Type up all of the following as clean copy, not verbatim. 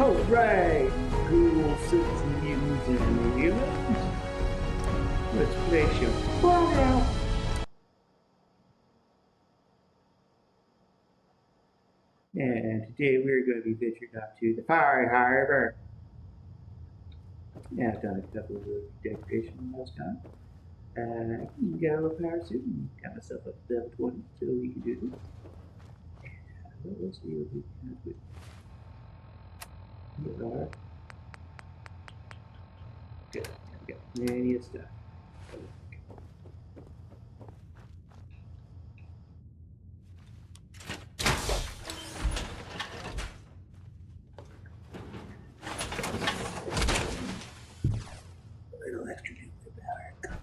Alright, Ghouls, Citizens, Mutants, and Humans. Let's play some Fallout. And today we're going to be venturing out to the Fire Harbor. Yeah, I've done a couple of decorations last time. I can get a little power suit and got myself up to level 20 so we can do this. And let's see what we can do. Here are. Good. We got plenty of stuff. A little extra nuclear power.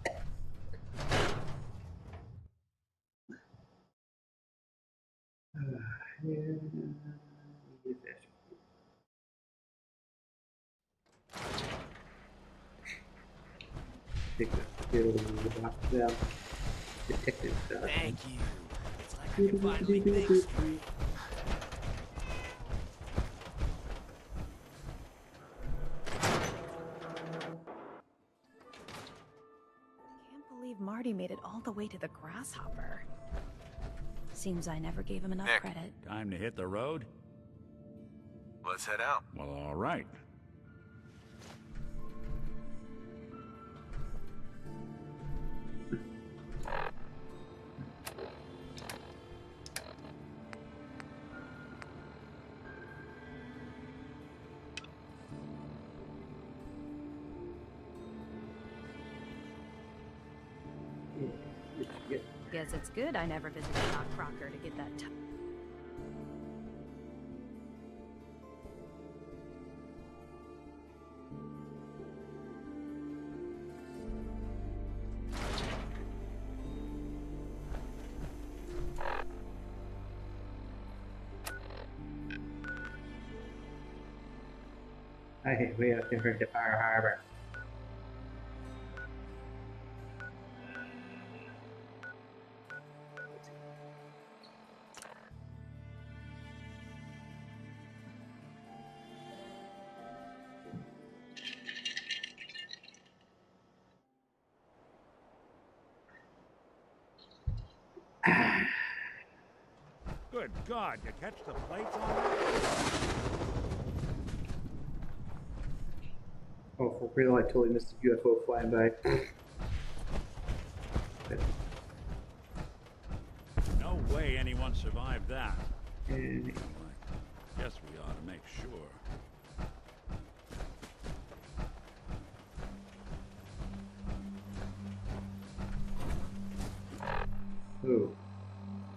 Pick up the box valve detective stuff. Thank you. It's like I can finally think straight. Can't believe Marty made it all the way to the Grasshopper. Seems I never gave him enough Nick. credit. Time to hit the road? Let's head out. Well, all right. Guess it's good I never visited Doc Crocker to get that. I hit way out there at the Fire Harbor. Good God, you catch the plates on that? Oh, for real, I totally missed the UFO flying by. No way anyone survived that. And Guess we ought to make sure. oh,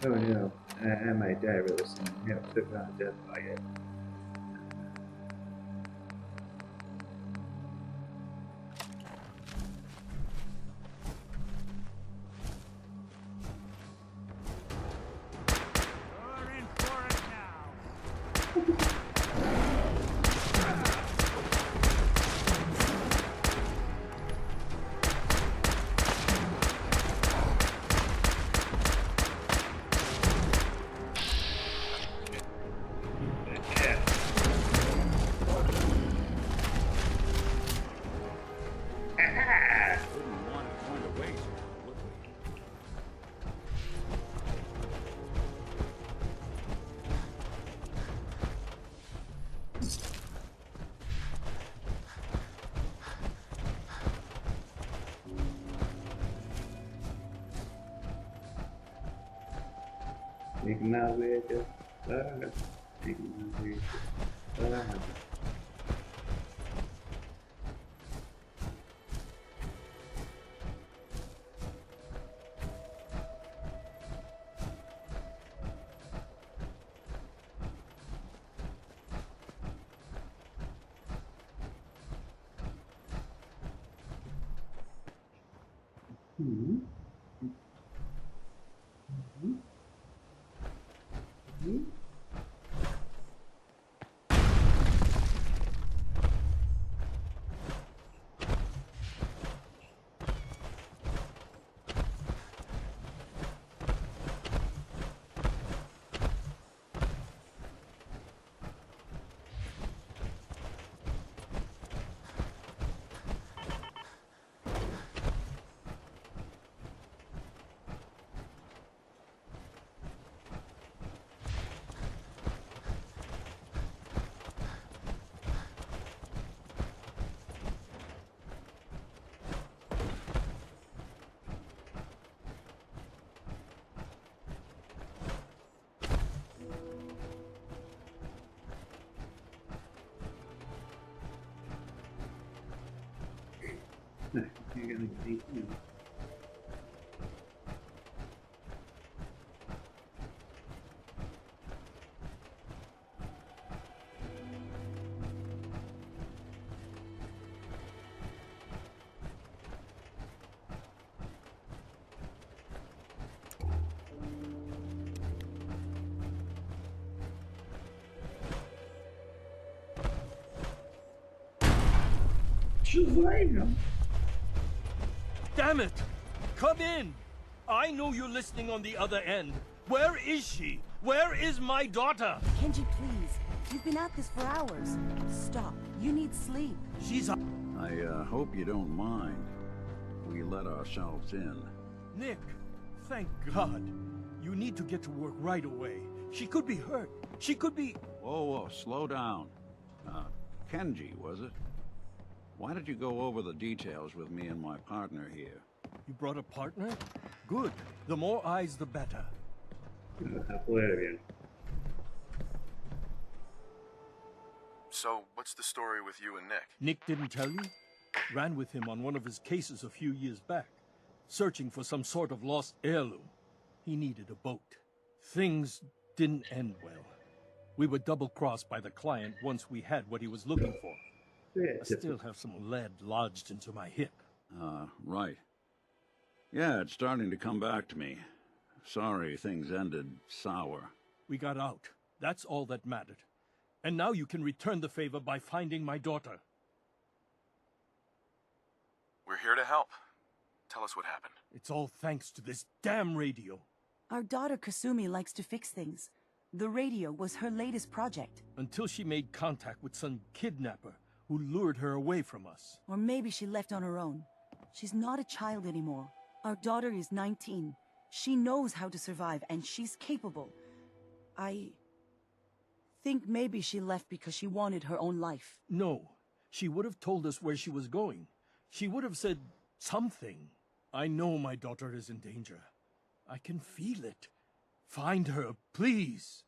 oh no, I might die really soon. I haven't took on a death by yet. We're in for it now. Wouldn't want it going to waste, would we? Making my way to Fire Harbor. Making my way to Fire Harbor. Hmm. Hmm. Hmm. No, you're gonna need to. Shazam! Damn it! Come in! I know you're listening on the other end. Where is she? Where is my daughter? Kenji, please. You've been at this for hours. Stop. You need sleep. She's a... I hope you don't mind. We let ourselves in. Nick, thank God. You need to get to work right away. She could be hurt. She could be... Whoa, slow down. Kenji, was it? Why did you go over the details with me and my partner here? You brought a partner? Good. The more eyes, the better. Afuera bien. So, what's the story with you and Nick? Nick didn't tell you? Ran with him on one of his cases a few years back, searching for some sort of lost heirloom. He needed a boat. Things didn't end well. We were double-crossed by the client once we had what he was looking for. I still have some lead lodged into my hip. Right. Yeah, it's starting to come back to me. Sorry things ended sour. We got out. That's all that mattered. And now you can return the favor by finding my daughter. We're here to help. Tell us what happened. It's all thanks to this damn radio. Our daughter Kasumi likes to fix things. The radio was her latest project. Until she made contact with some kidnapper who lured her away from us. Or maybe she left on her own. She's not a child anymore. Our daughter is 19. She knows how to survive, and she's capable. I think maybe she left because she wanted her own life. No. She would have told us where she was going. She would have said something. I know my daughter is in danger. I can feel it. Find her, please.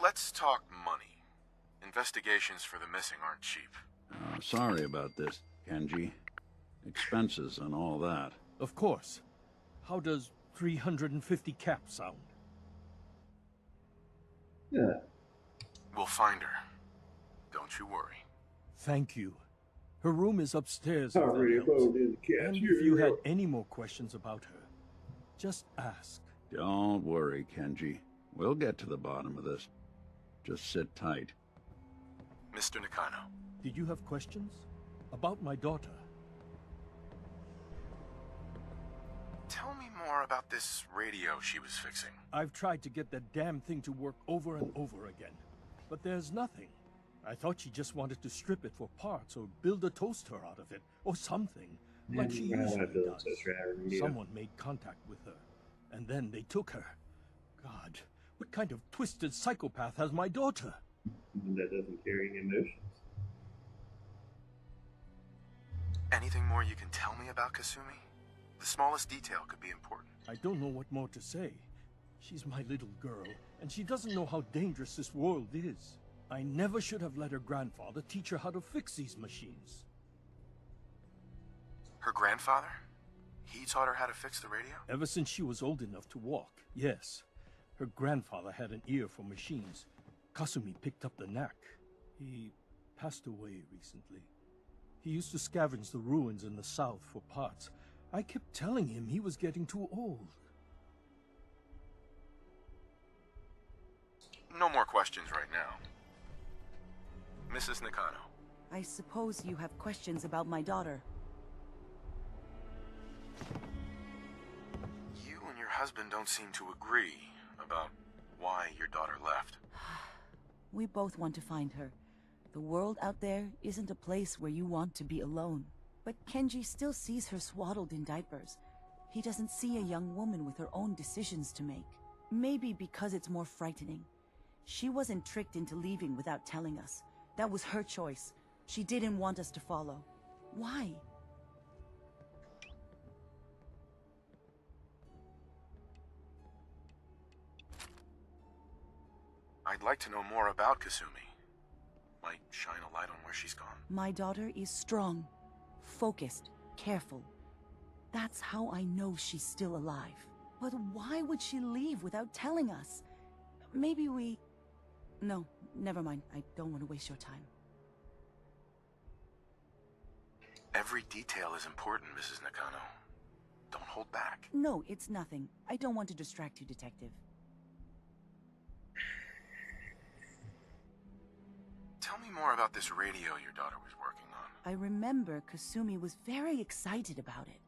Let's talk money. Investigations for the missing aren't cheap. Sorry about this, Kenji. Expenses and all that. Of course. How does 350 cap sound? Yeah. We'll find her. Don't you worry. Thank you. Her room is upstairs. Already if that helps. voted in the And cashier. if you had any more questions about her, just ask. Don't worry, Kenji. We'll get to the bottom of this. Just sit tight. Mr. Nakano. Did you have questions? About my daughter? Tell me more about this radio she was fixing. I've tried to get that damn thing to work over and over again, but there's nothing. I thought she just wanted to strip it for parts or build a toaster out of it, or something, like she usually does. Someone made contact with her, and then they took her. God, what kind of twisted psychopath has my daughter? One that doesn't carry any emotions. Anything more you can tell me about Kasumi? The smallest detail could be important. I don't know what more to say. She's my little girl, and she doesn't know how dangerous this world is. I never should have let her grandfather teach her how to fix these machines. Her grandfather? He taught her how to fix the radio? Ever since she was old enough to walk, yes. Her grandfather had an ear for machines. Kasumi picked up the knack. He passed away recently. He used to scavenge the ruins in the south for parts. I kept telling him he was getting too old. No more questions right now. Mrs. Nakano. I suppose you have questions about my daughter. You and your husband don't seem to agree about why your daughter left. We both want to find her. The world out there isn't a place where you want to be alone. But Kenji still sees her swaddled in diapers. He doesn't see a young woman with her own decisions to make. Maybe because it's more frightening. She wasn't tricked into leaving without telling us. That was her choice. She didn't want us to follow. Why? I'd like to know more about Kasumi. Might shine a light on where she's gone. My daughter is strong, focused, careful. That's how I know she's still alive. But why would she leave without telling us? Maybe we... No, never mind. I don't want to waste your time. Every detail is important, Mrs. Nakano. Don't hold back. No, it's nothing. I don't want to distract you, Detective. Tell me more about this radio your daughter was working on. I remember Kasumi was very excited about it.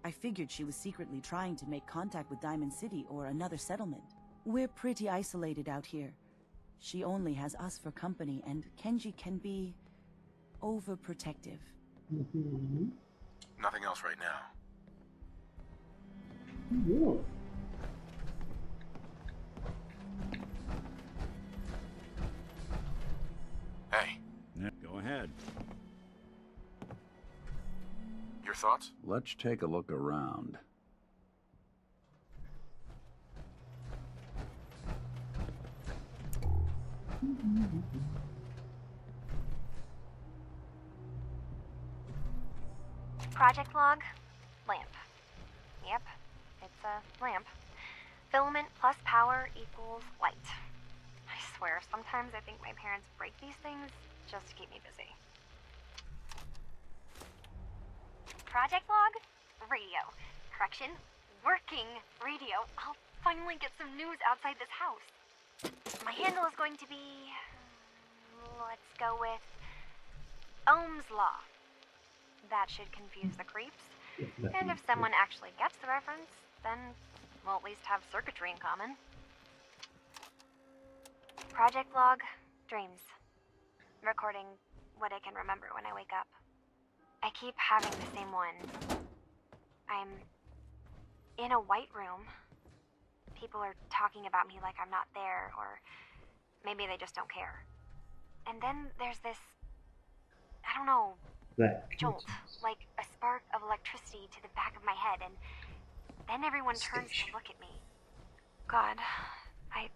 I figured she was secretly trying to make contact with Diamond City or another settlement. We're pretty isolated out here. She only has us for company, and Kenji can be... overprotective. Mm-hmm. Nothing else right now. Yeah. Hey, Go ahead. your thoughts? Let's take a look around. Project log, lamp. Yep, it's a lamp. Filament plus power equals light. I swear, sometimes I think my parents break these things just to keep me busy. Project log, radio. Correction, working radio. I'll finally get some news outside this house. My handle is going to be... let's go with... Ohm's Law. That should confuse the creeps. And if someone actually gets the reference, then we'll at least have circuitry in common. Project log, dreams. Recording what I can remember when I wake up. I keep having the same one. I'm in a white room. People are talking about me like I'm not there, or maybe they just don't care. And then there's this, I don't know, jolt, like a spark of electricity to the back of my head, and then everyone turns to look at me. God, I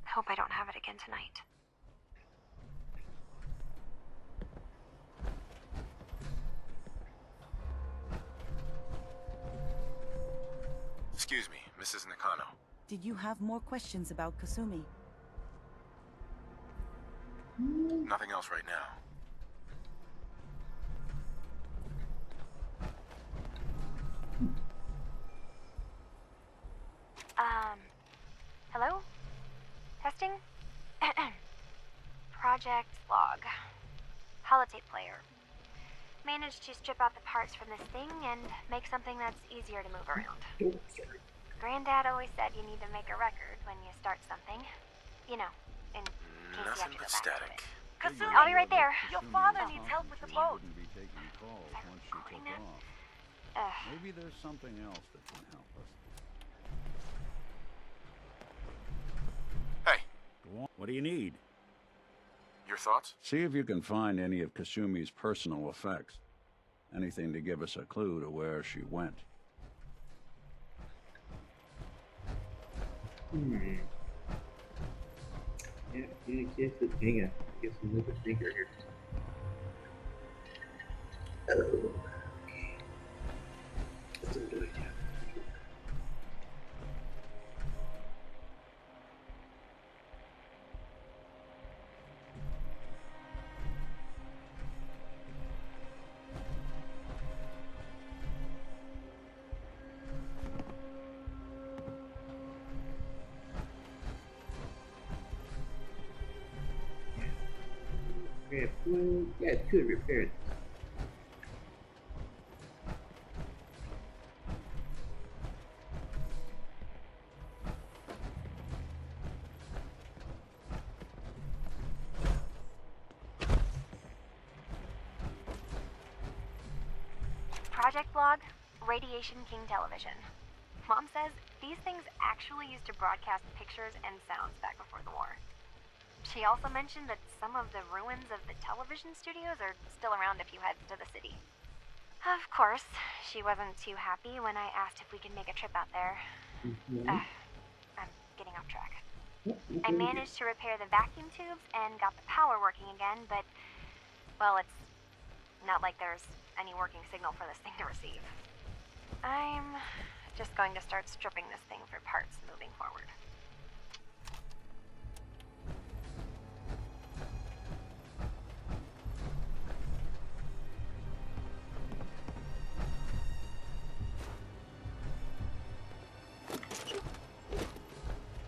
hope I don't have it again tonight. Excuse me, Mrs. Nakano. Did you have more questions about Kasumi? Nothing else right now. Hello? Testing? Project log. Holotape player. Managed to strip out the parts from this thing and make something that's easier to move around. Granddad always said you need to make a record when you start something. You know, in case you have Nothing to but go back to static. it. Kasumi, I'll be right there. Your father needs help with the boat. Wouldn't be taking calls once she took off. Maybe there's something else that can help us. Hey, Go on. What do you need? your thoughts? See if you can find any of Kasumi's personal effects. Anything to give us a clue to where she went. Yeah, you get the hang on. Get some liquid finger here. Oh, okay. Let's do it, yeah. Yeah, it could repair it. Project log, Radiation King television. Mom says these things actually used to broadcast pictures and sounds back before the war. She also mentioned that some of the ruins of the television studios are still around if you head to the city. Of course, she wasn't too happy when I asked if we could make a trip out there. I'm getting off track. I managed to repair the vacuum tubes and got the power working again, but, well, it's not like there's any working signal for this thing to receive. I'm just going to start stripping this thing for parts moving forward.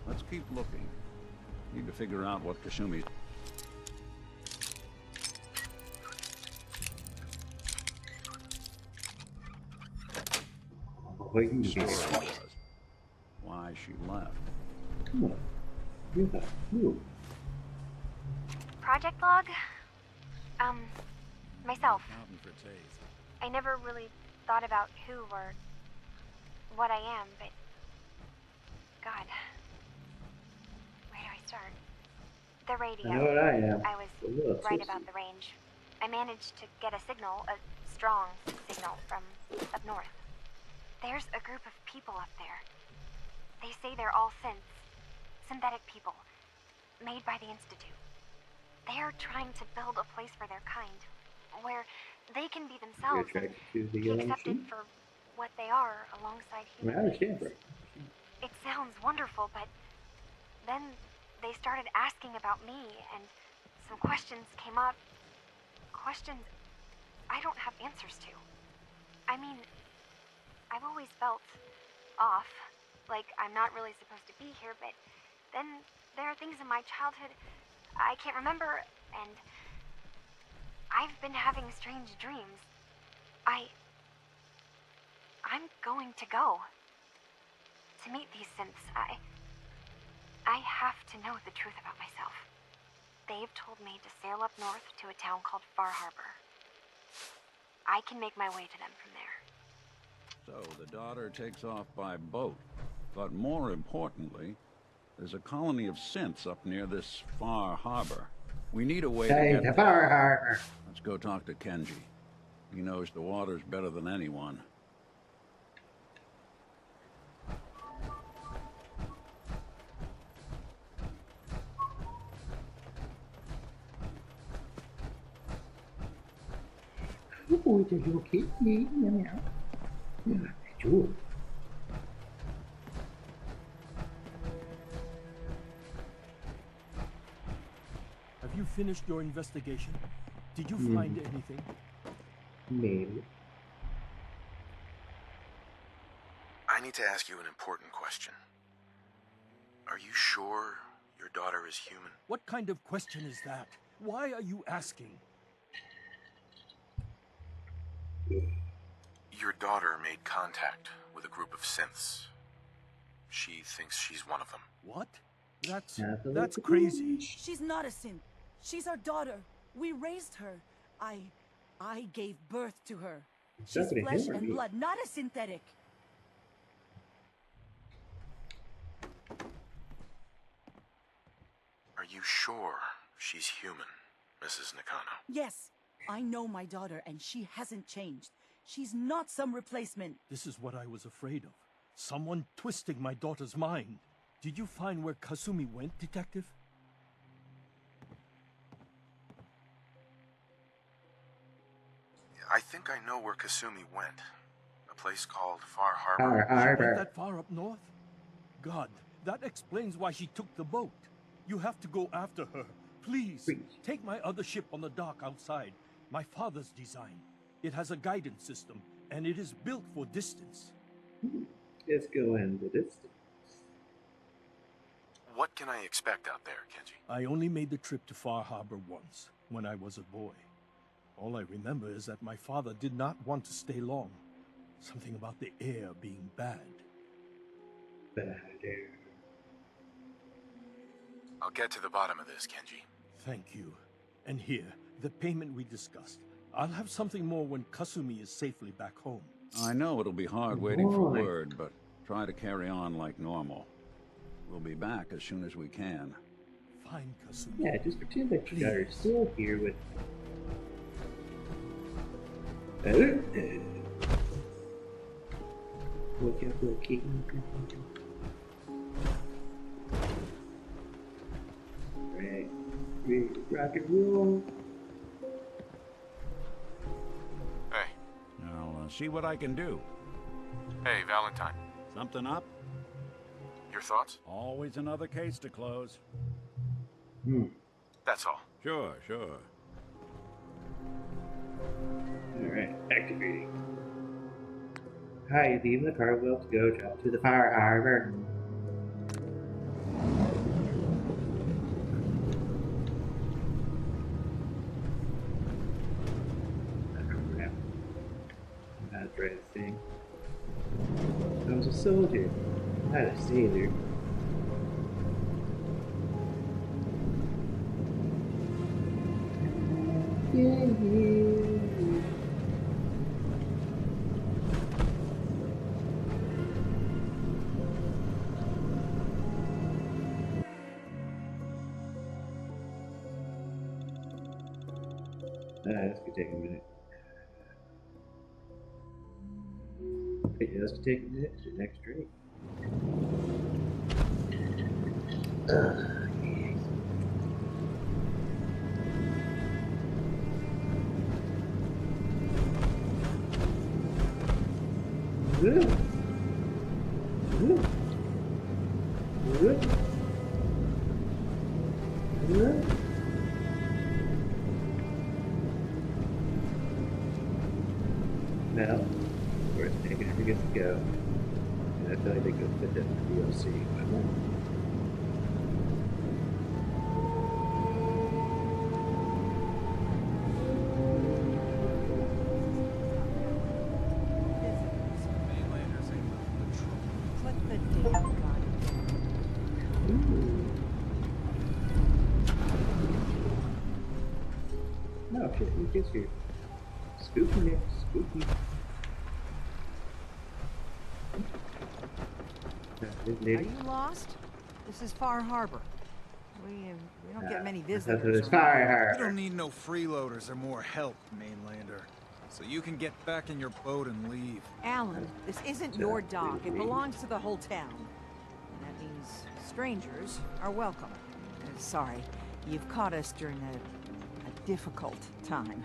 Let's keep looking. Need to figure out what Kasumi... Why she left. Come on. Yeah, move. Project log? Myself. Mountain for Taze. I never really thought about who or what I am, but... God. Where do I start? The radio. I know what I am. I was Look, right about the range. I managed to get a signal, a strong signal, from up north. There's a group of people up there. They say they're all synthetic people, made by the Institute. They are trying to build a place for their kind, where they can be themselves and be accepted for what they are alongside humans. I understand, bro. It sounds wonderful, but then they started asking about me, and some questions came up. Questions I don't have answers to. I mean, I've always felt off, like I'm not really supposed to be here, but then there are things in my childhood I can't remember, and I've been having strange dreams. I'm going to go to meet these synths. I have to know the truth about myself. They've told me to sail up north to a town called Far Harbor. I can make my way to them from there. So the daughter takes off by boat. But more importantly, there's a colony of synths up near this Far Harbor. We need a way to get there. Far Harbor. Let's go talk to Kenji. He knows the waters better than anyone. Ôi trời ơi, khí gì nha mẹ. Chúa. Have you finished your investigation? Did you find anything? Maybe. I need to ask you an important question. Are you sure your daughter is human? What kind of question is that? Why are you asking? Your daughter made contact with a group of synths. She thinks she's one of them. What? That's crazy. She's not a synth. She's our daughter. We raised her. I gave birth to her. She's flesh and blood, not a synthetic. Are you sure she's human, Mrs. Nakano? Yes, I know my daughter, and she hasn't changed. She's not some replacement. This is what I was afraid of. Someone twisting my daughter's mind. Did you find where Kasumi went, Detective? I think I know where Kasumi went. A place called Far Harbor. She went that far up north? God, that explains why she took the boat. You have to go after her. Please, take my other ship on the dock outside. My father's design. It has a guidance system, and it is built for distance. Let's go in the distance. What can I expect out there, Kenji? I only made the trip to Far Harbor once, when I was a boy. All I remember is that my father did not want to stay long. Something about the air being bad. Bad air. I'll get to the bottom of this, Kenji. Thank you. And here, the payment we discussed. I'll have something more when Kasumi is safely back home. I know it'll be hard waiting for word, but try to carry on like normal. We'll be back as soon as we can. Fine, Kasumi. Yeah, just pretend that you are still here with me. Look out, little kitten. Alright. Ready to rock and roll. Hey. I'll see what I can do. Hey, Valentine. Something up? Your thoughts? Always another case to close. That's all. Sure. Alright, activating. Hi, leaving the car wheel to go jump to the fire harbor. Not the right thing. I was a soldier, not a sailor. This could take a minute. It does take a minute to the next drink. Now, where it's taking everything to go. And I feel like they could fit that in the DLC, but no. No, shit, who gets here? Spooky, Nick, spooky. Are you lost? This is Far Harbor. We don't get many visitors. That's Fire Harbor. You don't need no freeloaders or more help, mainlander. So you can get back in your boat and leave. Alan, this isn't your dock. It belongs to the whole town. And that means strangers are welcome. Sorry, you've caught us during a difficult time.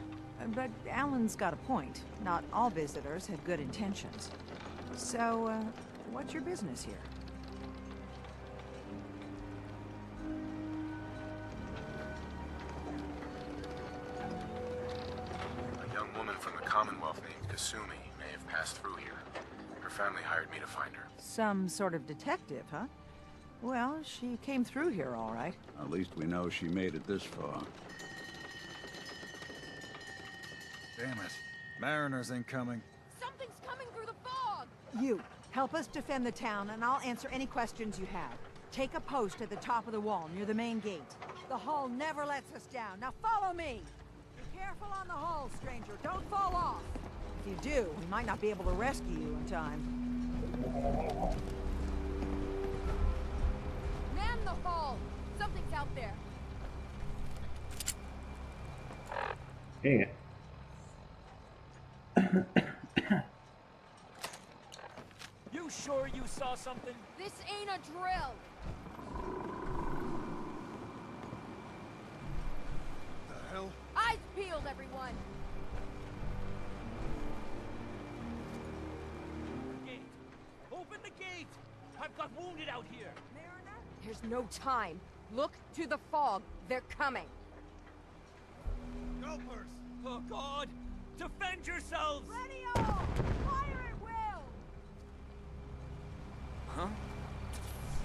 But Alan's got a point. Not all visitors have good intentions. So, what's your business here? A young woman from the Commonwealth named Kasumi may have passed through here. Her family hired me to find her. Some sort of detective, huh? Well, she came through here all right. At least we know she made it this far. Damn it. Mariners ain't coming. Something's coming through the fog! You, help us defend the town, and I'll answer any questions you have. Take a post at the top of the wall, near the main gate. The hull never lets us down. Now follow me! Be careful on the hull, stranger. Don't fall off! If you do, we might not be able to rescue you in time. Man the hull! Something's out there. Dang it. You sure you saw something? This ain't a drill! The hell? Eyes peeled, everyone! Gate! Open the gate! I've got wounded out here! Mariner? There's no time. Look to the fog. They're coming. Gulpers! Oh, God! Defend yourselves! Ready all! Fire at will! Huh?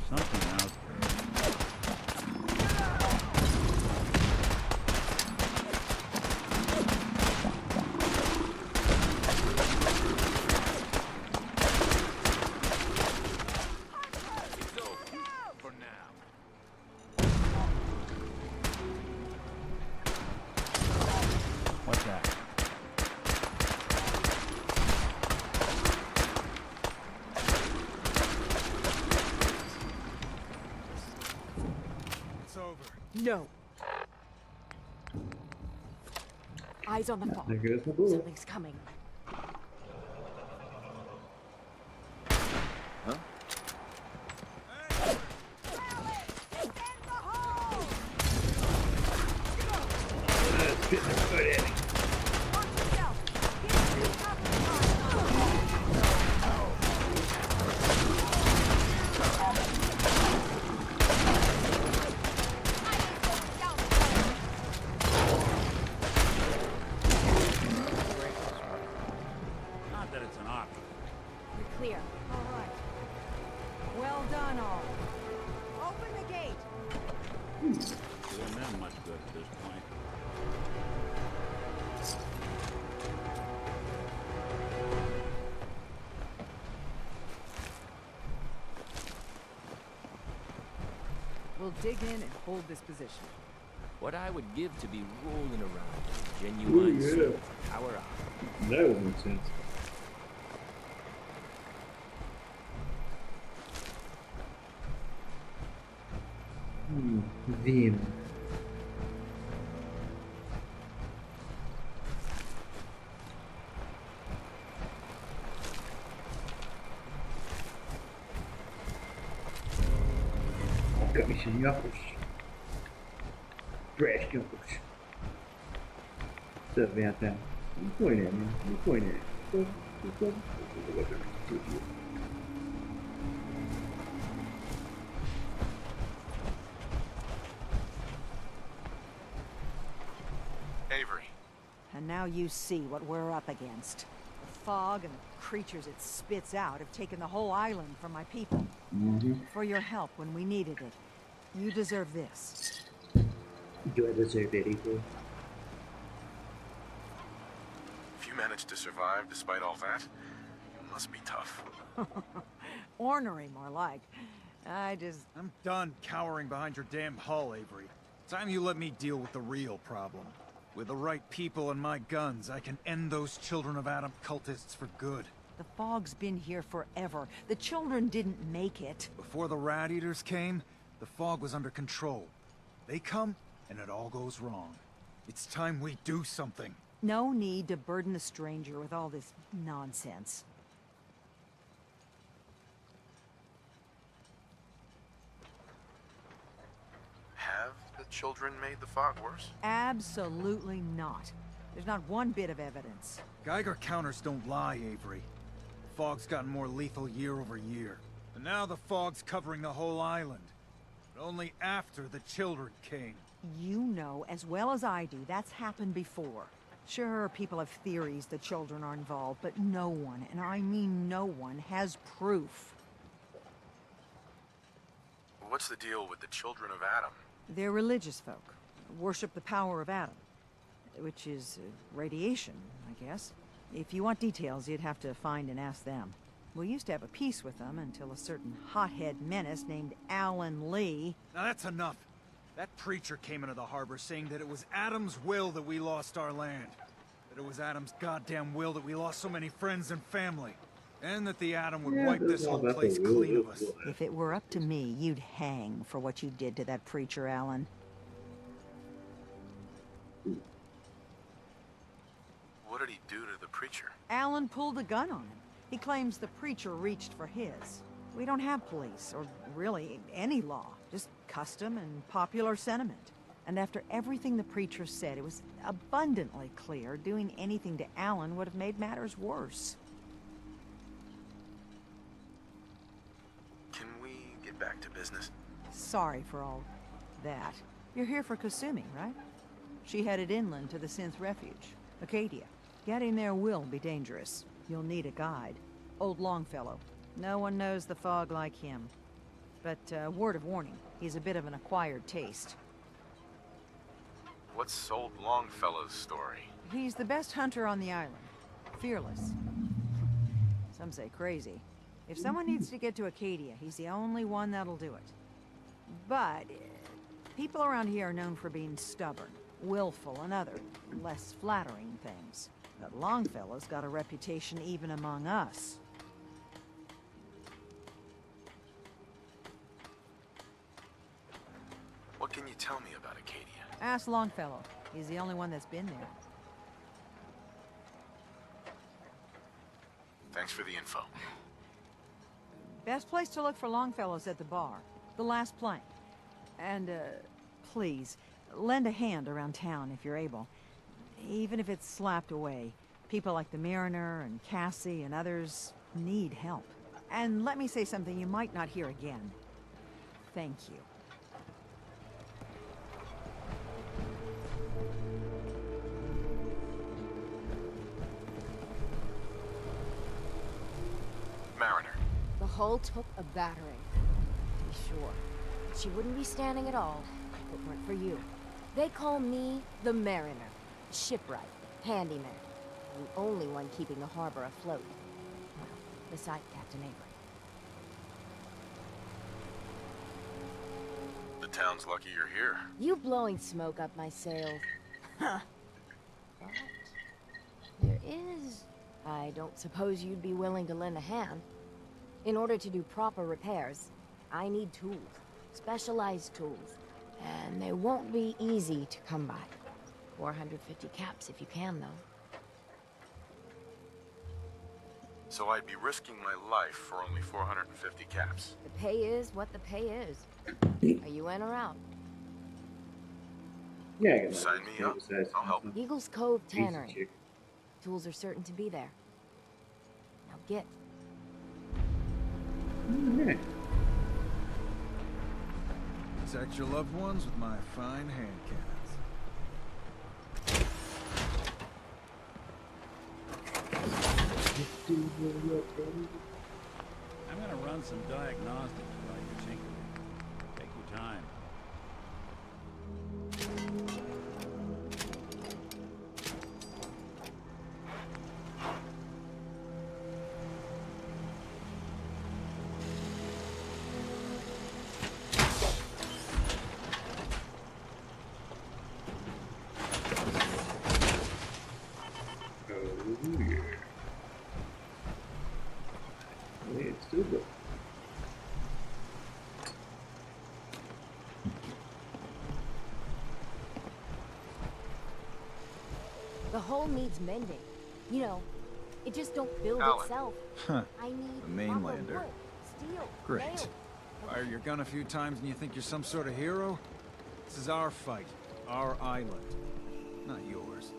Something out there. It's over. For now. What's that? It's over. No. Eyes on the fog. There goes my bullet. Something's coming. Spit their foot at me. Watch yourself. Get into Not that it's an option. You're clear. All right. Well done, all. Open the gate. Doing them much good at this point. We'll dig in and hold this position. What I would give to be rolling around. Genuine soul power up. That doesn't make sense. Them. Got me some knuckles. Brass knuckles. What's up, Valentine? You pointing at me? You pointing at me? Avery. And now you see what we're up against. The fog and the creatures it spits out have taken the whole island from my people. For your help when we needed it. You deserve this. Do I deserve it, April? If you managed to survive despite all that, you must be tough. Ornery, more like. I'm done cowering behind your damn hull, Avery. Time you let me deal with the real problem. With the right people and my guns, I can end those Children of Adam cultists for good. The fog's been here forever. The children didn't make it. Before the Rat Eaters came, the fog was under control. They come, and it all goes wrong. It's time we do something. No need to burden the stranger with all this nonsense. Have the children made the fog worse? Absolutely not. There's not one bit of evidence. Geiger counters don't lie, Avery. The fog's gotten more lethal year over year. And now the fog's covering the whole island. But only after the children came. You know as well as I do that's happened before. Sure, people have theories the children are involved, but no one, and I mean no one, has proof. What's the deal with the Children of Adam? They're religious folk. Worship the power of Adam. Which is radiation, I guess. If you want details, you'd have to find and ask them. We used to have a peace with them until a certain hothead menace named Alan Lee... Now that's enough. That preacher came into the harbor saying that it was Adam's will that we lost our land. That it was Adam's goddamn will that we lost so many friends and family. And that the Adam would wipe this whole place clean of us. If it were up to me, you'd hang for what you did to that preacher, Alan. What did he do to the preacher? Alan pulled a gun on him. He claims the preacher reached for his. We don't have police, or really any law. Just custom and popular sentiment. And after everything the preacher said, it was abundantly clear doing anything to Alan would have made matters worse. Can we get back to business? Sorry for all that. You're here for Kasumi, right? She headed inland to the Synth Refuge, Acadia. Getting there will be dangerous. You'll need a guide. Old Longfellow. No one knows the fog like him. But, word of warning, he's a bit of an acquired taste. What's old Longfellow's story? He's the best hunter on the island. Fearless. Some say crazy. If someone needs to get to Acadia, he's the only one that'll do it. But, people around here are known for being stubborn, willful, and other, less flattering things. But Longfellow's got a reputation even among us. What can you tell me about Acadia? Ask Longfellow. He's the only one that's been there. Thanks for the info. Best place to look for Longfellow's at the bar. The last plank. And, please, lend a hand around town if you're able. Even if it's slapped away, people like the Mariner and Cassie and others need help. And let me say something you might not hear again. Thank you. Mariner. The hull took a battering, to be sure. She wouldn't be standing at all if it weren't for you. They call me the Mariner, shipwright, handyman, the only one keeping the harbor afloat. Well, besides Captain Avery. The town's lucky you're here. You blowing smoke up my sails. Huh. But there is... I don't suppose you'd be willing to lend a hand. In order to do proper repairs, I need tools. Specialized tools. And they won't be easy to come by. 450 caps if you can, though. So I'd be risking my life for only 450 caps. The pay is what the pay is. Are you in or out? Yeah, I got Sign me up. I'll help. Eagle's Cove Tannery. Tools are certain to be there. Now get. Alright. Protect your loved ones with my fine hand cannons. I'm gonna run some diagnostics while you're tinkering. Take your time. It's still good. The hull needs mending. You know, it just don't build Alan. itself. Huh. I need The mainlander. proper wood, steel, Great. nails. Fire your gun a few times and you think you're some sort of hero? This is our fight. Our island. Not yours.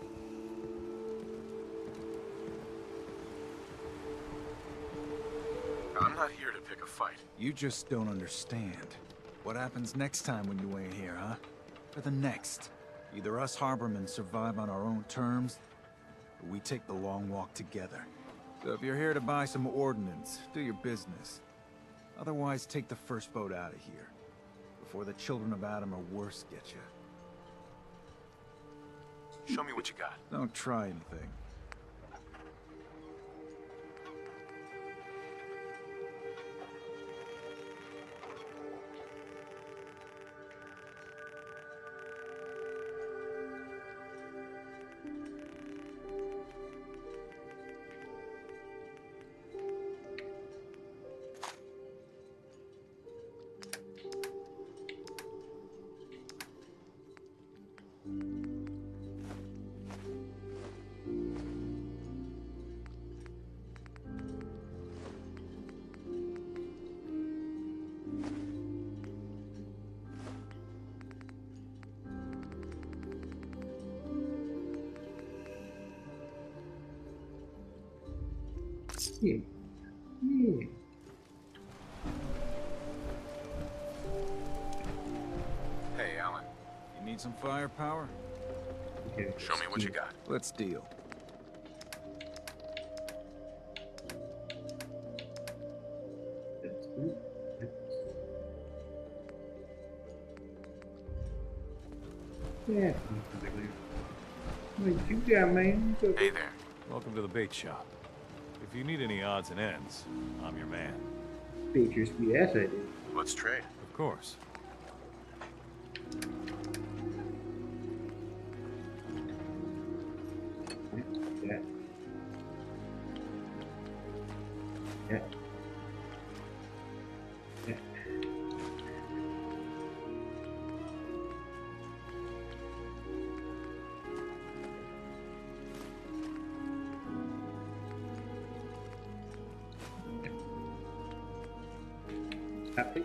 I'm not here to pick a fight. You just don't understand. What happens next time when you ain't here, huh? Or the next? Either us harbormen survive on our own terms, or we take the long walk together. So if you're here to buy some ordnance, do your business. Otherwise, take the first boat out of here, before the children of Adam or worse get you. Show me what you got. Don't try anything. Yeah. Yeah. Hey, Alan. You need some firepower? Okay. Show me what you got. Let's deal. That's good. Yeah. What you got, man? Hey there. Welcome to the bait shop. If you need any odds and ends, I'm your man. Features, yes, I do. Let's trade. Of course. Yeah. Yeah. Yeah. Happy?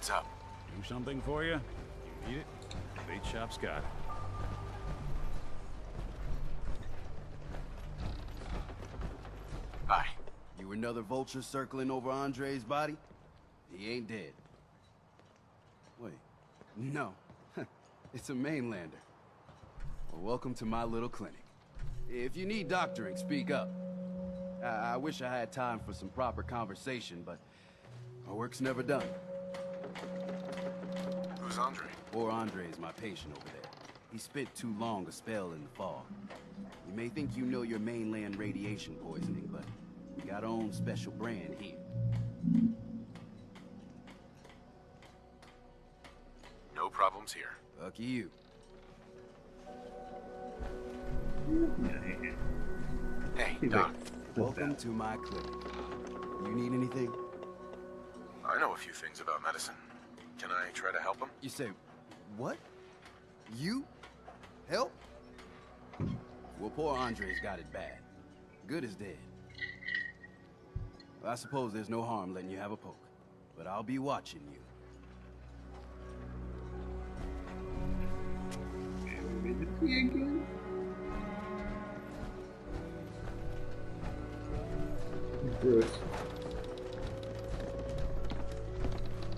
heads up. Do something for you? You need it? The bait shop's got it. Bye. You another vulture circling over Andre's body? He ain't dead. Wait, no. It's a mainlander. Well, welcome to my little clinic. If you need doctoring, speak up. I wish I had time for some proper conversation, but our work's never done. Who's Andre? Poor Andre is my patient over there. He spent too long a spell in the fog. You may think you know your mainland radiation poisoning, but we got our own special brand here. No problems here. Lucky you. Hey, Doc. Welcome to my clinic. You need anything? I know a few things about medicine. Can I try to help him? You say, what? You? Help? Well, poor Andre's got it bad. Good as dead. Well, I suppose there's no harm letting you have a poke, but I'll be watching you. Again? Bruce.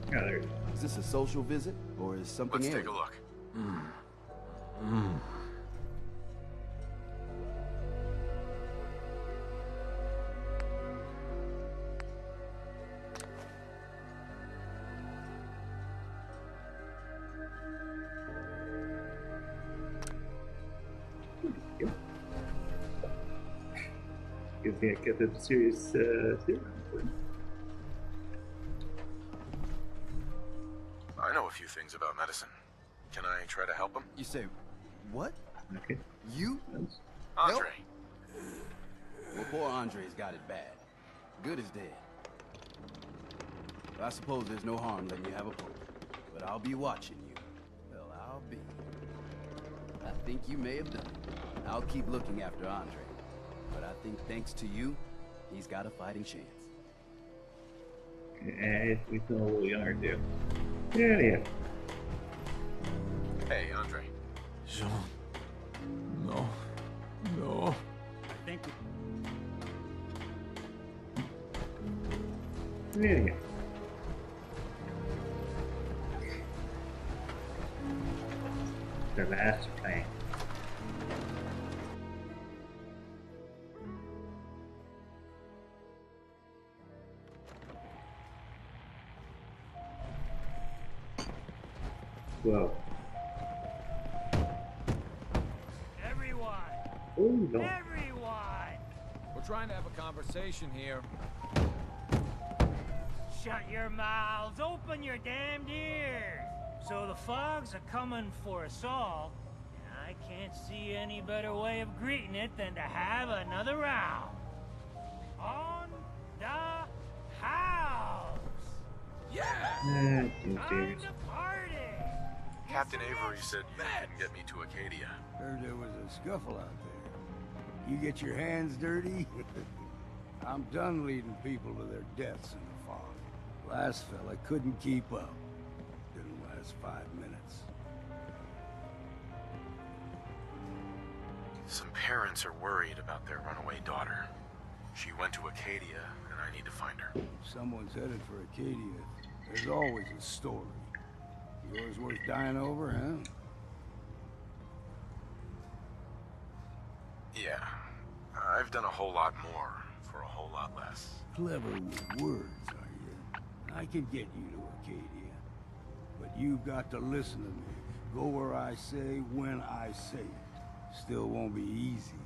Oh, there it is. Is this a social visit, or is something Let's alien? take a look. Gives me a kind of serious theory. I know a few things about medicine. Can I try to help him? You say, what? Okay. You? Andre. Well, poor Andre's got it bad. Good as dead. Well, I suppose there's no harm letting you have a poke, but I'll be watching you. Well, I'll be. I think you may have done it. I'll keep looking after Andre. But I think thanks to you, he's got a fighting chance. And we know what we are do. Yeah. Hey, Andre. Jean. No. No. I think Yeah. The master plan. Whoa. Everyone! Oh, no. Everyone! We're trying to have a conversation here. Shut your mouths, open your damned ears! So the fogs are coming for us all, and I can't see any better way of greeting it than to have another round. On the house! Yeah! Time to party! Captain Avery said you can get me to Acadia. Heard there was a scuffle out there. You get your hands dirty? I'm done leading people to their deaths in the fog. Last fella couldn't keep up. Didn't last 5 minutes. Some parents are worried about their runaway daughter. She went to Acadia, and I need to find her. If someone's headed for Acadia, there's always a story. Yours worth dying over, huh? Yeah. I've done a whole lot more for a whole lot less. Clever with words, are you? I can get you to Acadia. But you've got to listen to me. Go where I say, when I say it. Still won't be easy.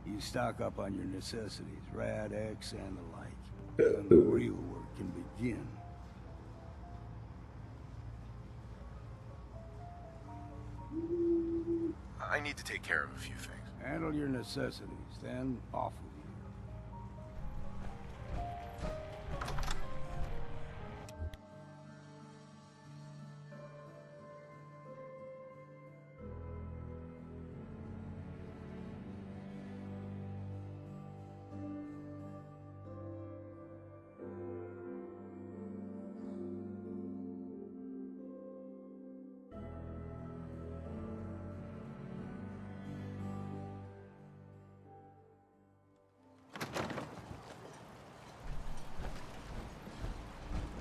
You stock up on your necessities, Rad, X, and the like. Then the real work can begin. I need to take care of a few things. Handle your necessities, then off with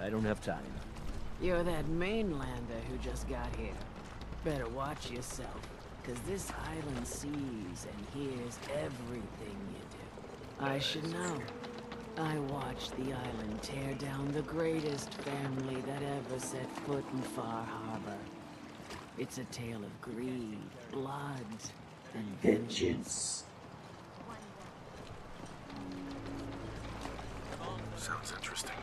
I don't have time. You're that mainlander who just got here. Better watch yourself, because this island sees and hears everything you do. I should know. I watched the island tear down the greatest family that ever set foot in Far Harbor. It's a tale of greed, blood, and vengeance. Sounds interesting.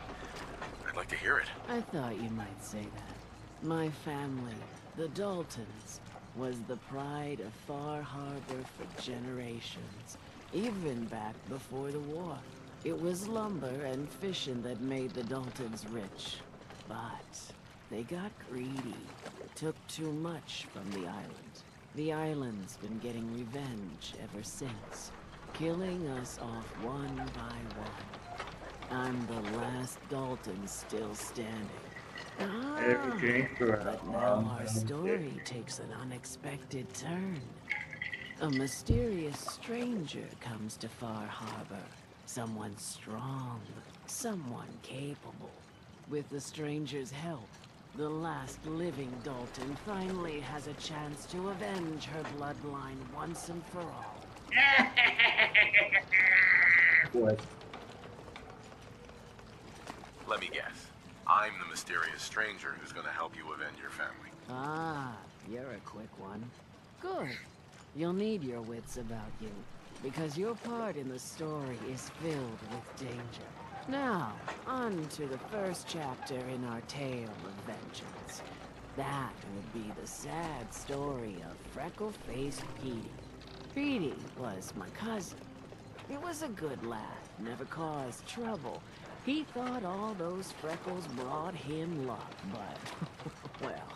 I'd like to hear it. I thought you might say that. My family, the Daltons, was the pride of Far Harbor for generations, even back before the war. It was lumber and fishing that made the Daltons rich. But they got greedy, took too much from the island. The island's been getting revenge ever since, killing us off one by one. I'm the last Dalton still standing. But now our story takes an unexpected turn. A mysterious stranger comes to Far Harbor. Someone strong, someone capable. With the stranger's help, the last living Dalton finally has a chance to avenge her bloodline once and for all. What? Let me guess. I'm the mysterious stranger who's gonna help you avenge your family. Ah, you're a quick one. Good. You'll need your wits about you, because your part in the story is filled with danger. Now, on to the first chapter in our tale of vengeance. That would be the sad story of freckle-faced Petey. Petey was my cousin. He was a good lad, never caused trouble. He thought all those freckles brought him luck, but, well,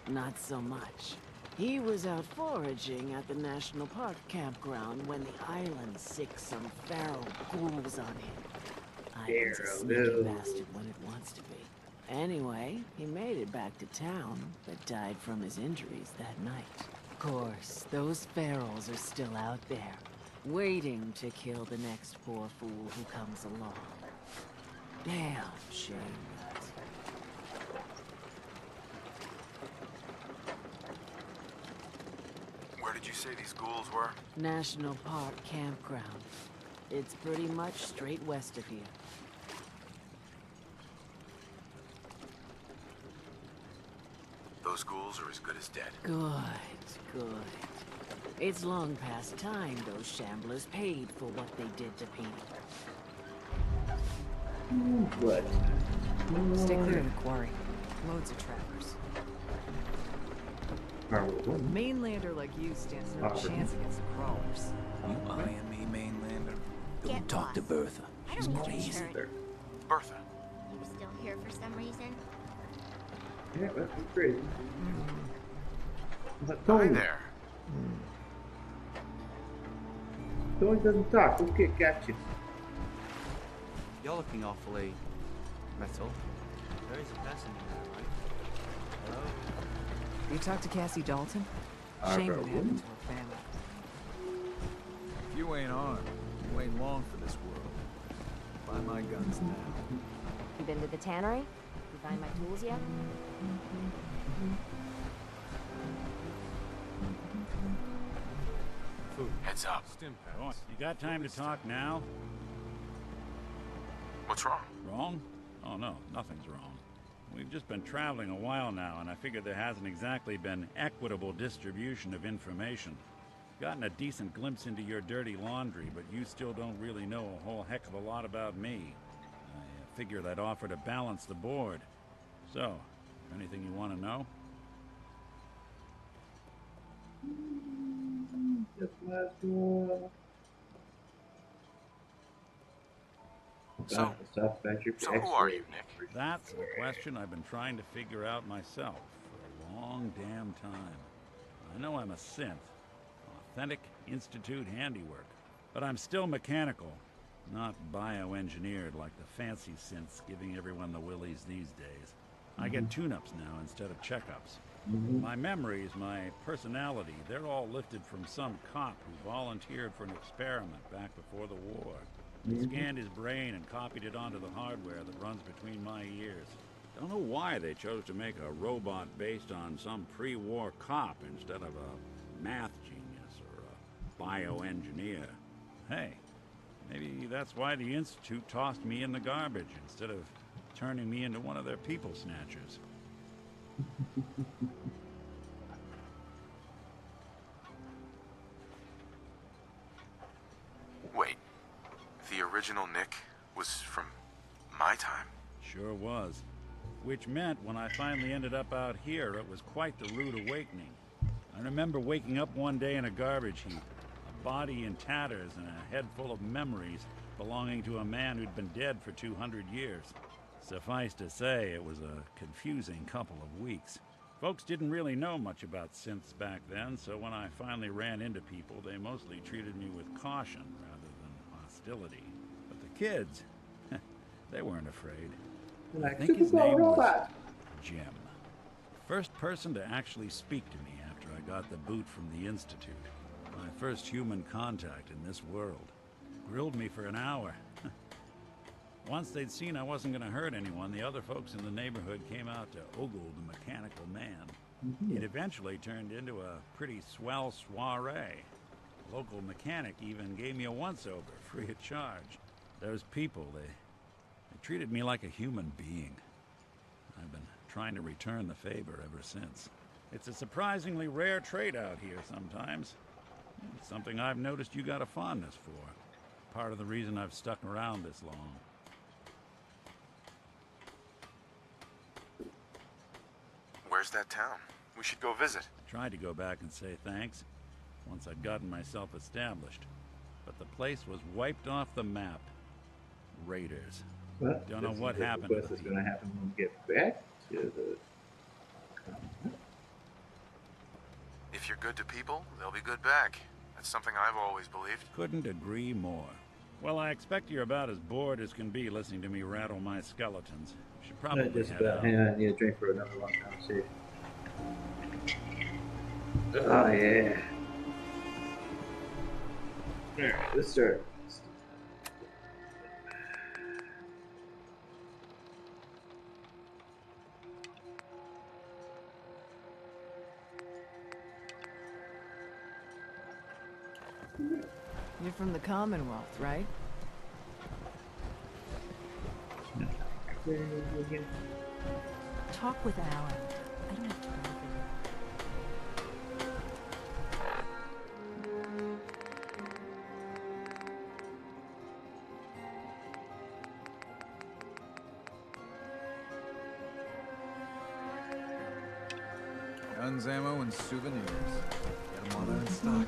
not so much. He was out foraging at the National Park campground when the island sicked some feral ghouls on him. Island's a sneaky bastard when it wants to be. Anyway, he made it back to town, but died from his injuries that night. Of course, those ferals are still out there, waiting to kill the next poor fool who comes along. Damn shame. Where did you say these ghouls were? National Park campground. It's pretty much straight west of here. Those ghouls are as good as dead. Good, good. It's long past time those shamblers paid for what they did to Petey. What? Stay clear of the quarry. Loads of trappers. Mainlander like you stands no chance against the crawlers. You eyeing me, mainlander? Don't talk to Bertha. She's crazy. Bertha. You still here for some reason? Yeah, that's crazy. Hi there. Tony doesn't talk. Let's get got you. You're looking awfully metal. There is a person in there, right? Hello? You talked to Cassie Dalton? Shame what happened to her family. If you ain't armed, you ain't long for this world. Buy my guns now. You been to the tannery? You find my tools yet? Food. Heads up. You got time to talk now? What's wrong? Wrong? Oh no, nothing's wrong. We've just been traveling a while now, and I figured there hasn't exactly been equitable distribution of information. Gotten a decent glimpse into your dirty laundry, but you still don't really know a whole heck of a lot about me. I figured I'd offer to balance the board. So, anything you want to know? Just last one. So who are you, Nick? That's a question I've been trying to figure out myself for a long damn time. I know I'm a synth, authentic Institute handiwork, but I'm still mechanical, not bioengineered like the fancy synths giving everyone the willies these days. I get tune-ups now instead of checkups. My memories, my personality, they're all lifted from some cop who volunteered for an experiment back before the war. Scanned his brain and copied it onto the hardware that runs between my ears. Don't know why they chose to make a robot based on some pre-war cop instead of a math genius or a bioengineer. Hey, maybe that's why the Institute tossed me in the garbage instead of turning me into one of their people snatchers. Wait, the original Nick was from my time? Sure was. Which meant when I finally ended up out here, it was quite the rude awakening. I remember waking up one day in a garbage heap, a body in tatters and a head full of memories belonging to a man who'd been dead for 200 years. Suffice to say, it was a confusing couple of weeks. Folks didn't really know much about synths back then, so when I finally ran into people, they mostly treated me with caution rather than hostility. But the kids, they weren't afraid. I think his name was Jim. First person to actually speak to me after I got the boot from the Institute. My first human contact in this world. Grilled me for an hour. Once they'd seen I wasn't going to hurt anyone, the other folks in the neighborhood came out to ogle the mechanical man. It eventually turned into a pretty swell soiree. The local mechanic even gave me a once-over, free of charge. Those people, they treated me like a human being. I've been trying to return the favor ever since. It's a surprisingly rare trait out here sometimes. It's something I've noticed you got a fondness for. Part of the reason I've stuck around this long. Where's that town? We should go visit. Tried to go back and say thanks once I'd gotten myself established. But the place was wiped off the map. Raiders. Well, don't know what happened. What's going to happen when we get back to the... If you're good to people, they'll be good back. That's something I've always believed. Couldn't agree more. Well, I expect you're about as bored as can be listening to me rattle my skeletons. You should probably just head about out. hang on, I need a drink for another long conversation. Oh yeah. Alright, let's start. You're from the Commonwealth, right? Talk with Alan. I don't have time for you. Guns, ammo, and souvenirs. Get them while they're in stock.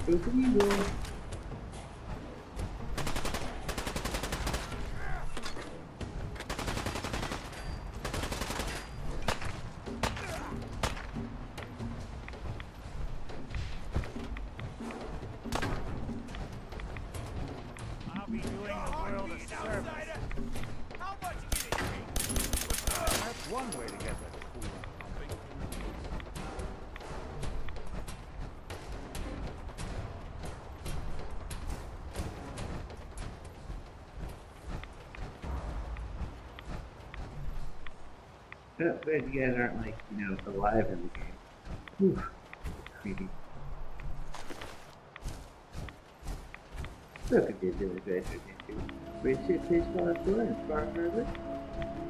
I'll be doing the world a service. That's one way to get that cool pumping. Oh, glad you guys aren't like, alive in the game. Whew. Creepy. Look at this adventures into great shit place far ashore and far further.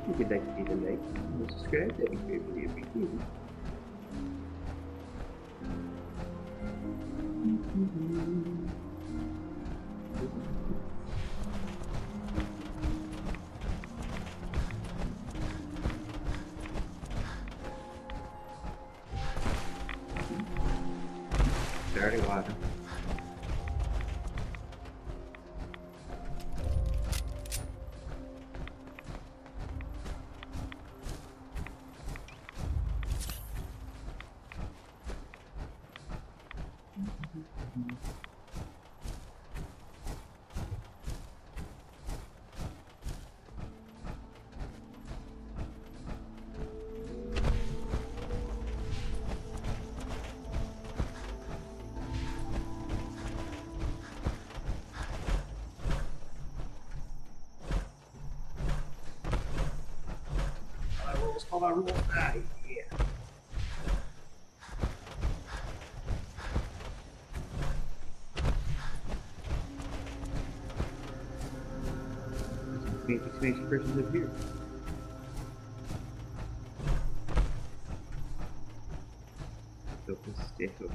If you'd like to leave a like and subscribe, that'd be greatly appreciated. Dirty water. Hold on, roll. Ah, yeah. Fancy persons up here. So let's stay up here.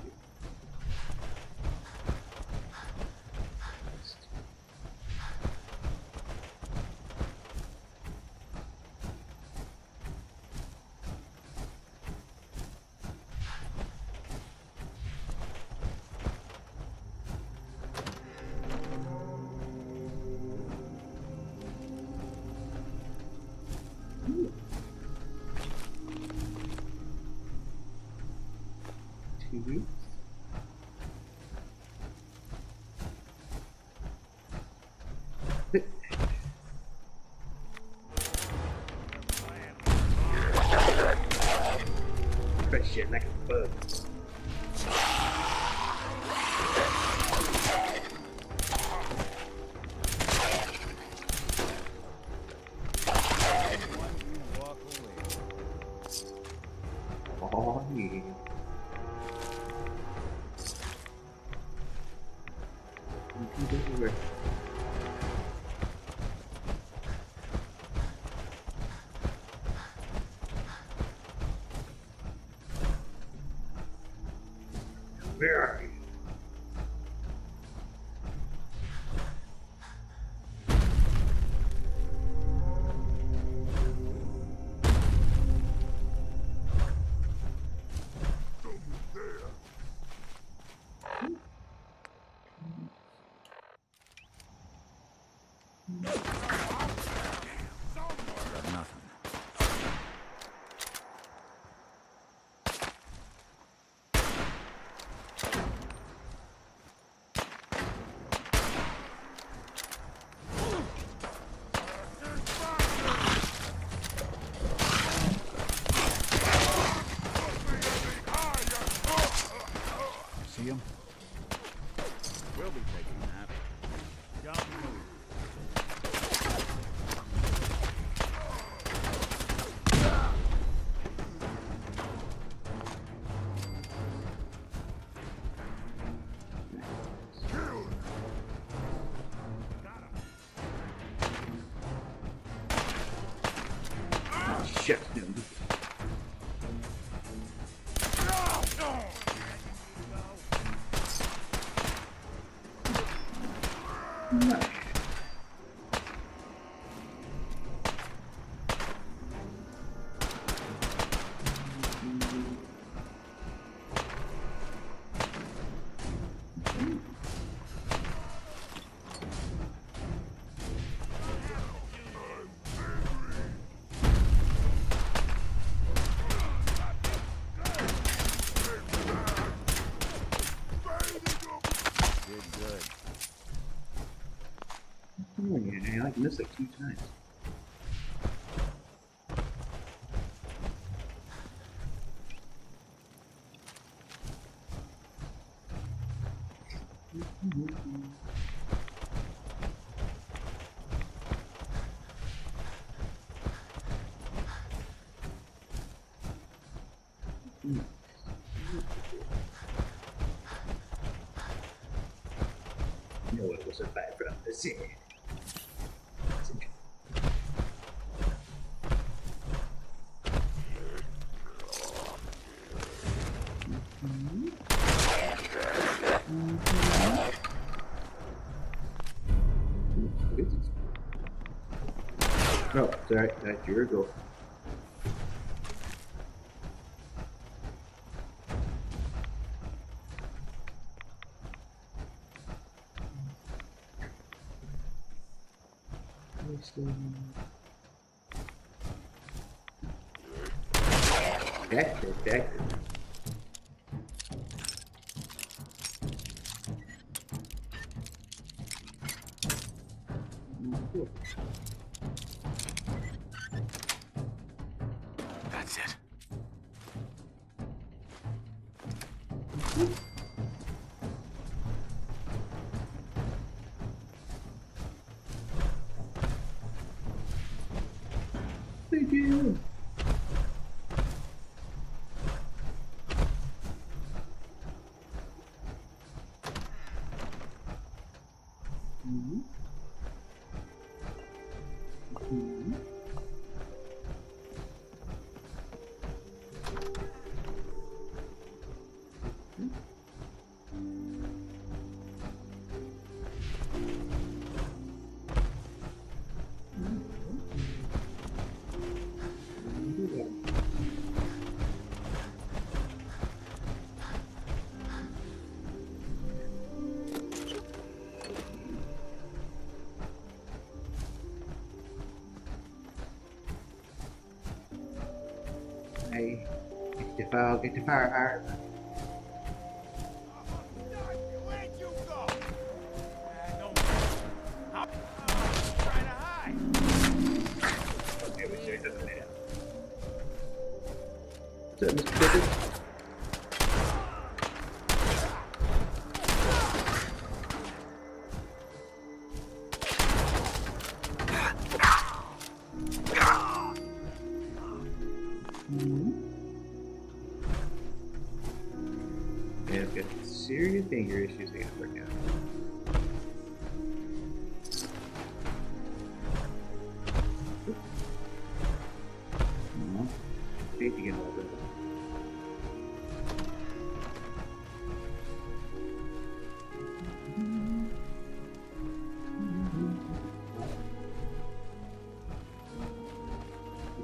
Shit like a bug. Oh yeah. Where are you? See him? We'll be taking that. Don't move. Shit. Nice. Oh, yeah, I missed it 2 times. No one will survive from the sea. Oh, sorry, that's your goal. Exactly. That's it. Thank you. I get the fire hard. Okay, we checked it out. What's up, Mr. Pippin? Yeah, I've got serious anger issues I gotta work out. Hate to get all of it.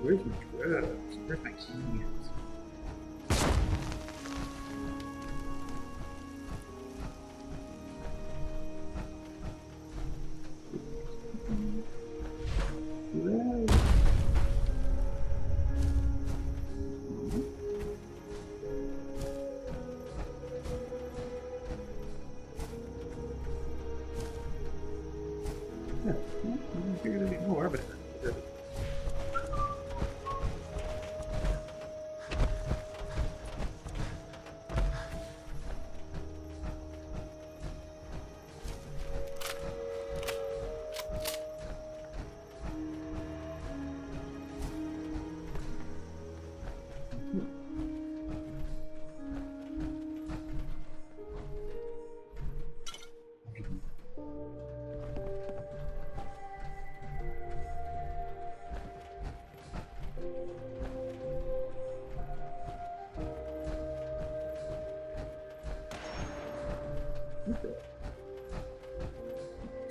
Where's my drugs? Where's my keys? I figured there'd be more, but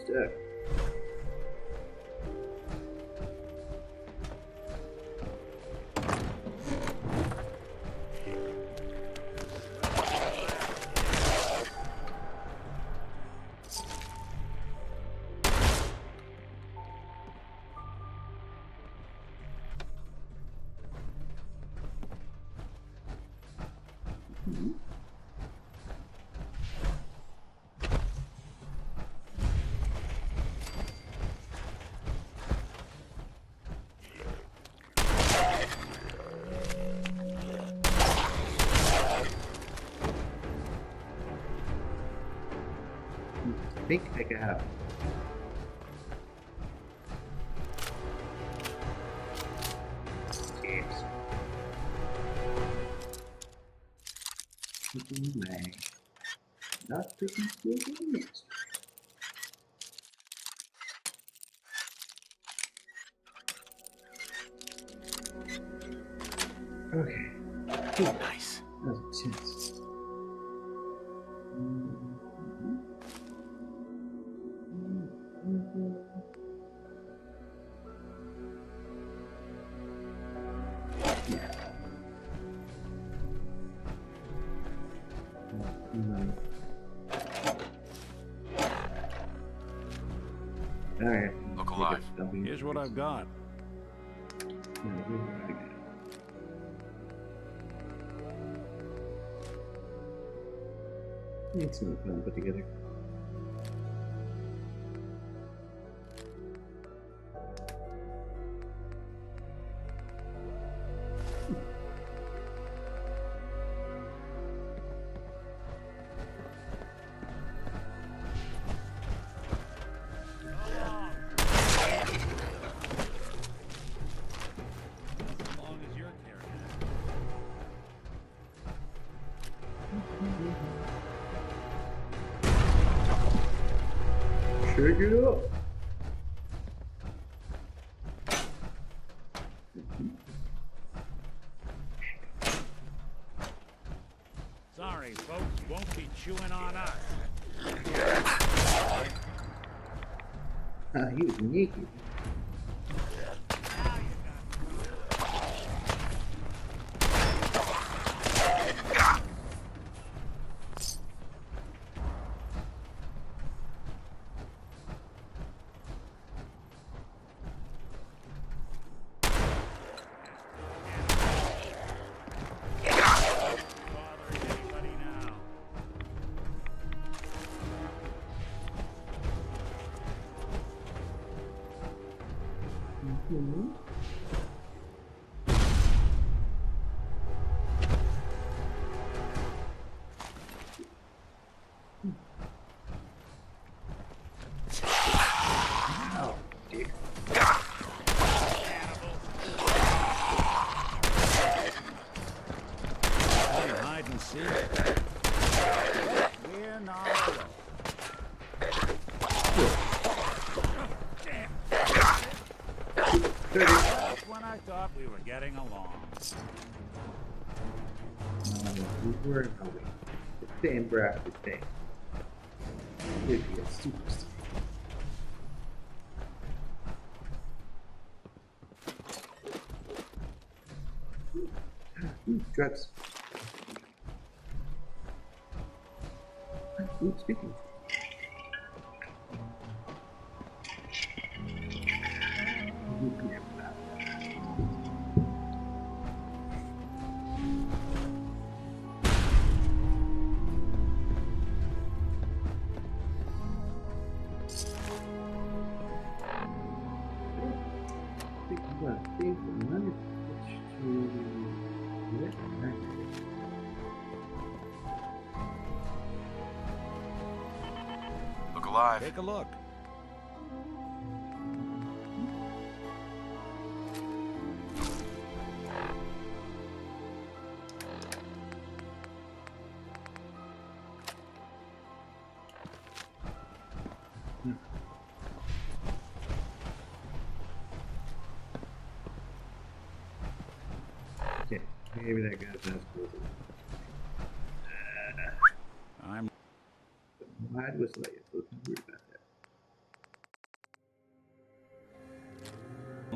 stuff. I think I got yes. Away. Not taking skills in the mystery. Okay. Ooh, nice. That was intense. Yeah. Alright. Look alive. Here's what I've got. It's not fun to put together. Check it out. Sorry, folks, won't be chewing on us. He was naked. Hide and seek. We're not alone. That's when I thought we were getting along. We were in Halloween. The same breath the thing. Would be a superstar. Ooh, drugs. Ooh, speaking. Look alive. Take a look. Okay, maybe that guy's not supposed to. I'm Why was like so weird about that?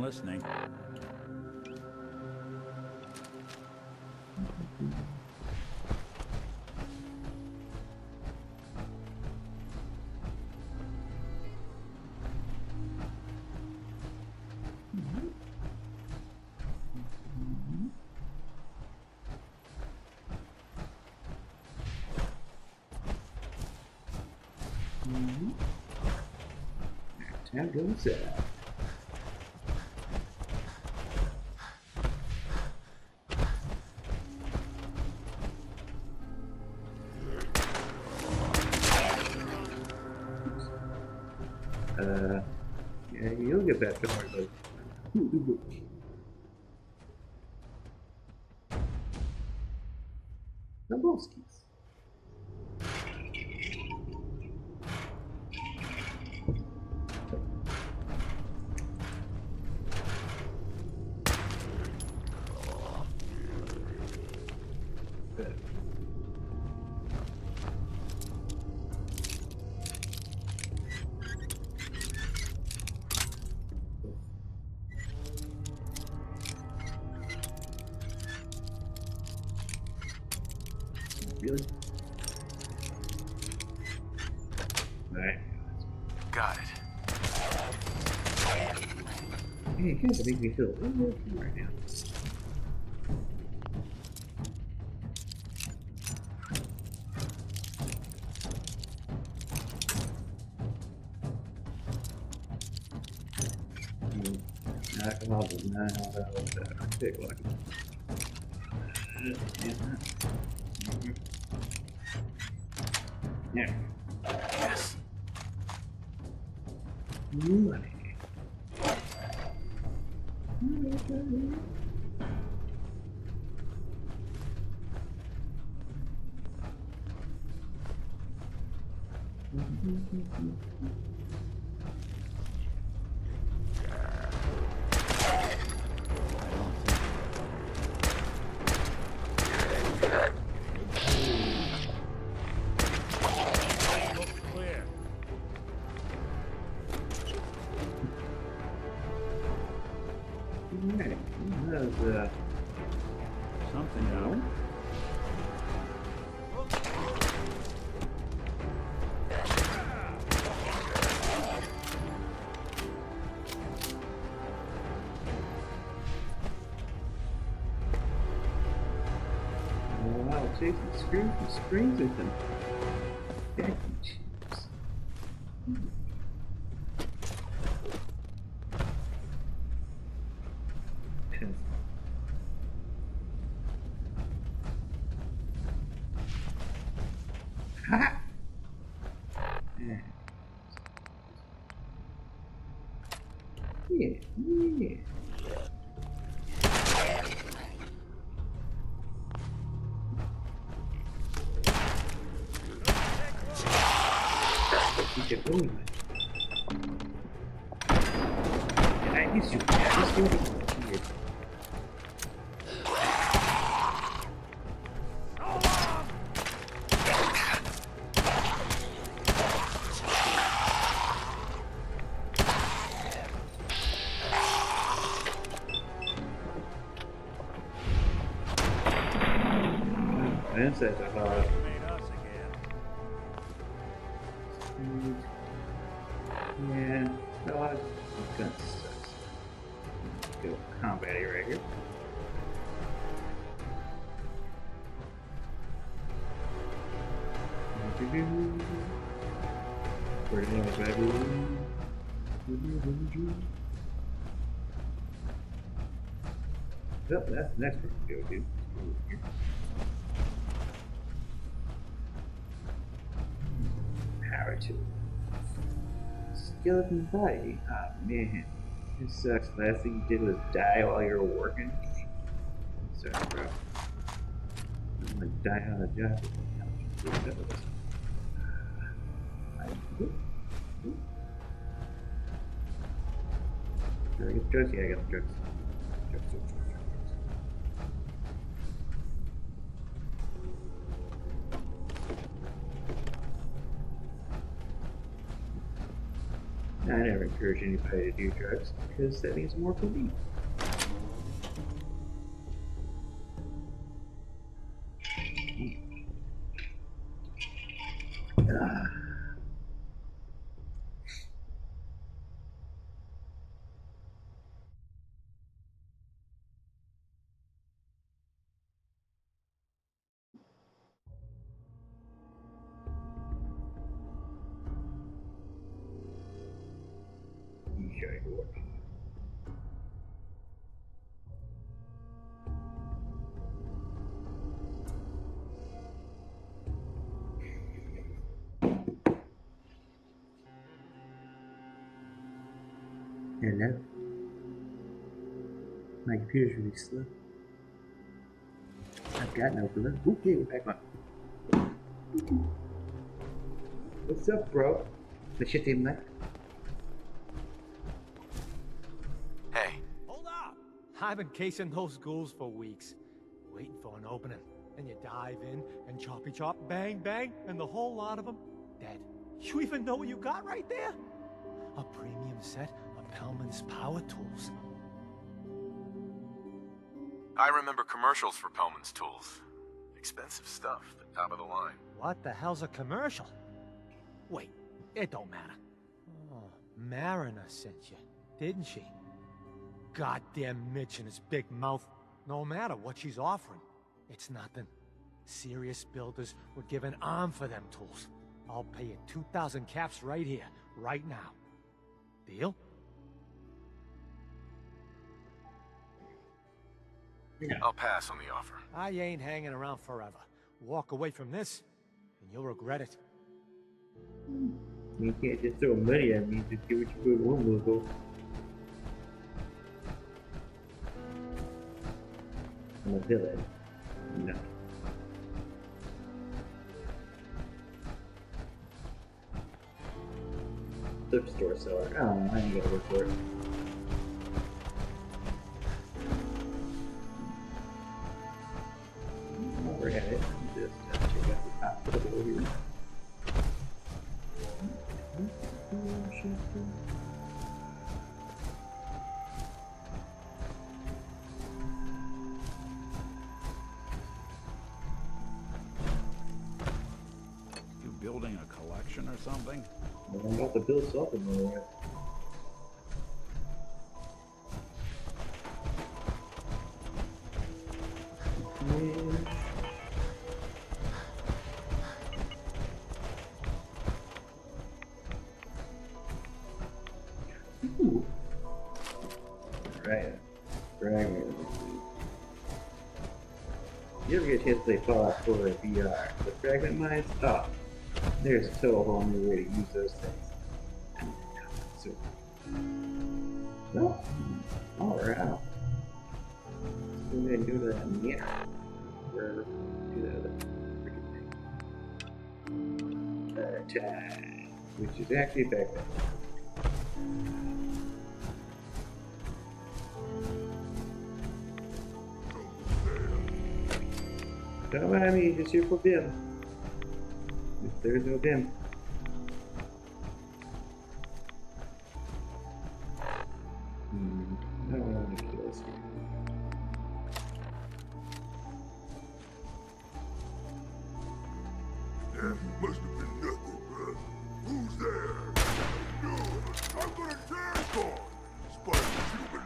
listening. Time goes south. Yeah, you'll get back to more of those. Naboskis. Really? Alright. Got it. Hey, you guys make me feel a little more cool right now. Alcohol does not help out with that. Take a look. Yeah. Yes. Money. Something else. Wow, Jason screams and screams at them. Thank you, chips. Ha! Yeah. Yeah, yeah. You can move it. I used to. I used to. Insects are hard. Yeah, no, I'm gonna go combat right here. Where the hell is baby? Yep, that's the next one to go to. Power tool. Skeleton body. Ah, man. This sucks. Last thing you did was die while you were working. Sorry, bro. I'm gonna die on the job. Did I get the drugs? Yeah, I got the drugs. I never encourage anybody to do drugs because that means more for me. Hello? My computer's really slow. I've got no clue. Okay, we're back on. What's up, bro? Machete Mike? Hey. Hold up! I've been casing those ghouls for weeks, waiting for an opening. And you dive in and choppy chop, bang bang, and the whole lot of them dead. You even know what you got right there? A premium set of Pellman's power tools. I remember commercials for Pellman's tools. Expensive stuff, the top of the line. What the hell's a commercial? Wait, it don't matter. Oh, Mariner sent you, didn't she? Goddamn Mitch and his big mouth. No matter what she's offering, it's nothing. Serious builders would give an arm for them tools. I'll pay you 2,000 caps right here, right now. Deal? I'll pass on the offer. I ain't hanging around forever. Walk away from this, and you'll regret it. You can't just throw money at me. Just do what you do one move. I'm a villain. No. Thrift store seller. Oh, I ain't gotta work for it. While we're at it, just check out the hospital here. You building a collection or something? Well, I'm about to build something all right. Ooh. Right. Fragment. You ever get a chance to play Fallout 4 VR? The fragment mines? Oh. There's a whole new way to use those things. So, well, alright. Let's go ahead and do that. Yeah. Wherever. Do that other freaking thing. Attack. Which is actually back there. Don't mind me, just here for them. If there's no them. I don't want to kill us here. That must have been nothing, bruh. Who's there? No, I'm gonna tank on! Spider human.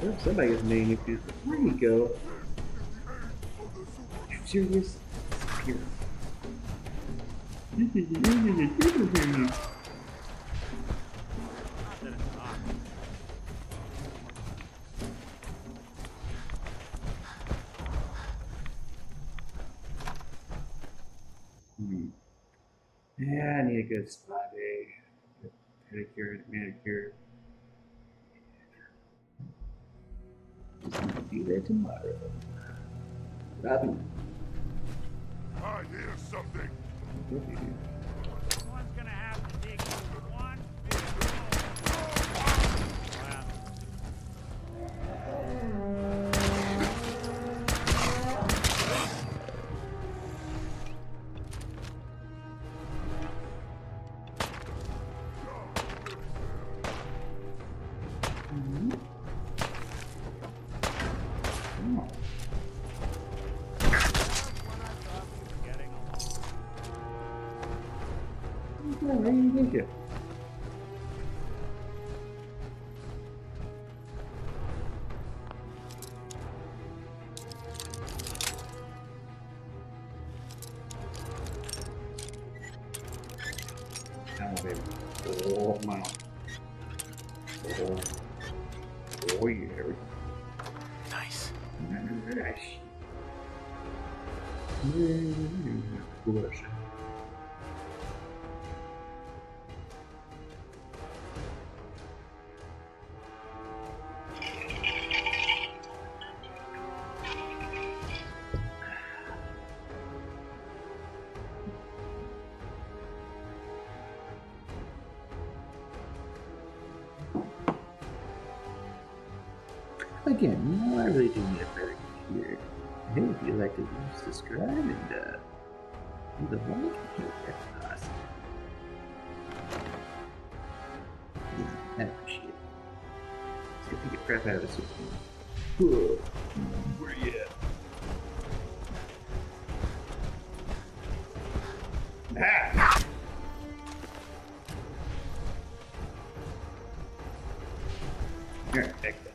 Well, somebody's name if you where you go. Serious here. Yeah, I need a good spa day. Pedicure, manicure. Do that tomorrow. Robin. I hear something. Someone's gonna have to dig one Where you think it? Oh, baby. Oh, my. Oh, yeah. Nice. Nice. Of course. Again, I really do need a better computer. Hey, if you'd like to subscribe and leave a like, that's awesome. Yeah, I appreciate it. Let's go take a crap out of this one. Whoa. Where you at? Ah! Alright, back then.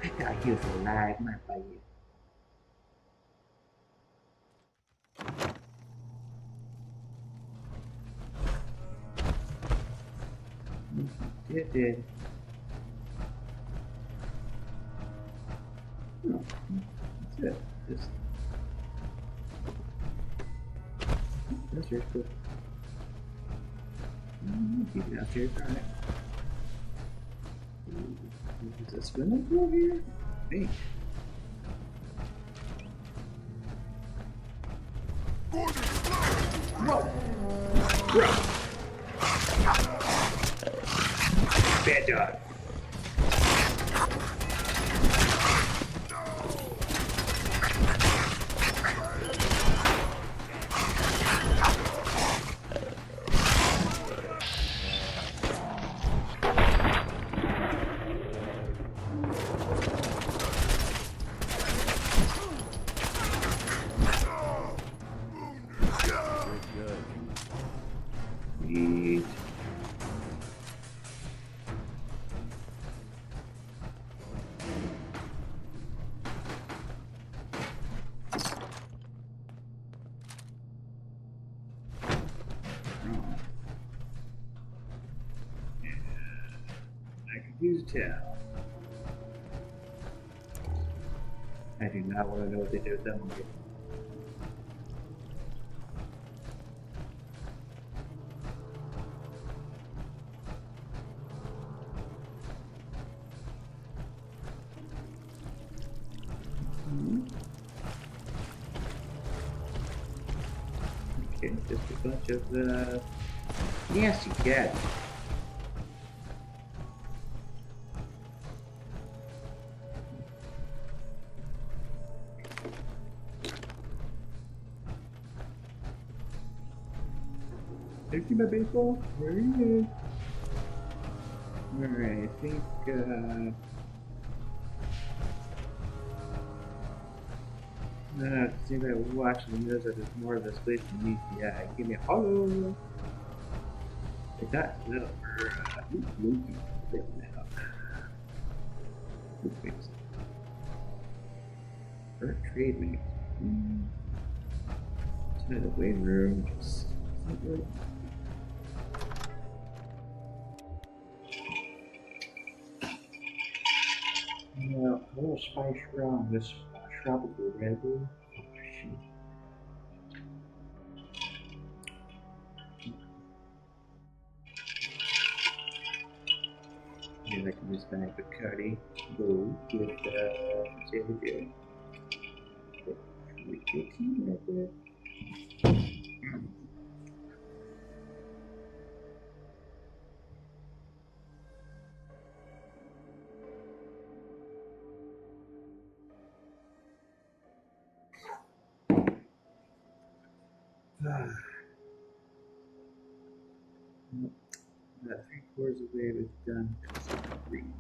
I thought he was alive, not by you. Did. Oh, that's it. Just. That's your cool. Keep it out here, alright. Is a swimming pool here? Hey. Whoa! Bro! Bad dog. Use towel. I do not want to know what they do with that one. Okay, just a bunch of nasty cats. Did you see my baseball? Where are you? Alright, I think, see if I watch and knows that there's more of this place than meets the eye. Give me a hollow! I got little Loopy right now. Loopy. Or trade mates. It's not the waiting room, just yeah, a little spice around this tropical redwood. Oh, shit. Yeah, I can use back with Cuddy. Go with David Joe. We get him right there. About 3/4 of the way was done. Green.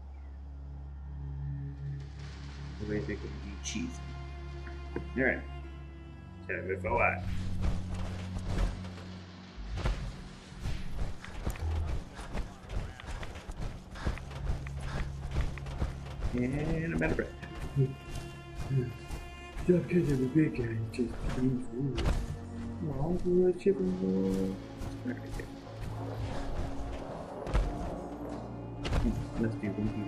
The way they're going to be cheesy. Alright. Time to go out. And I'm out of breath. Just because I'm a big guy, just means rules. Oh, the chipping roll. Right there. Must be windy.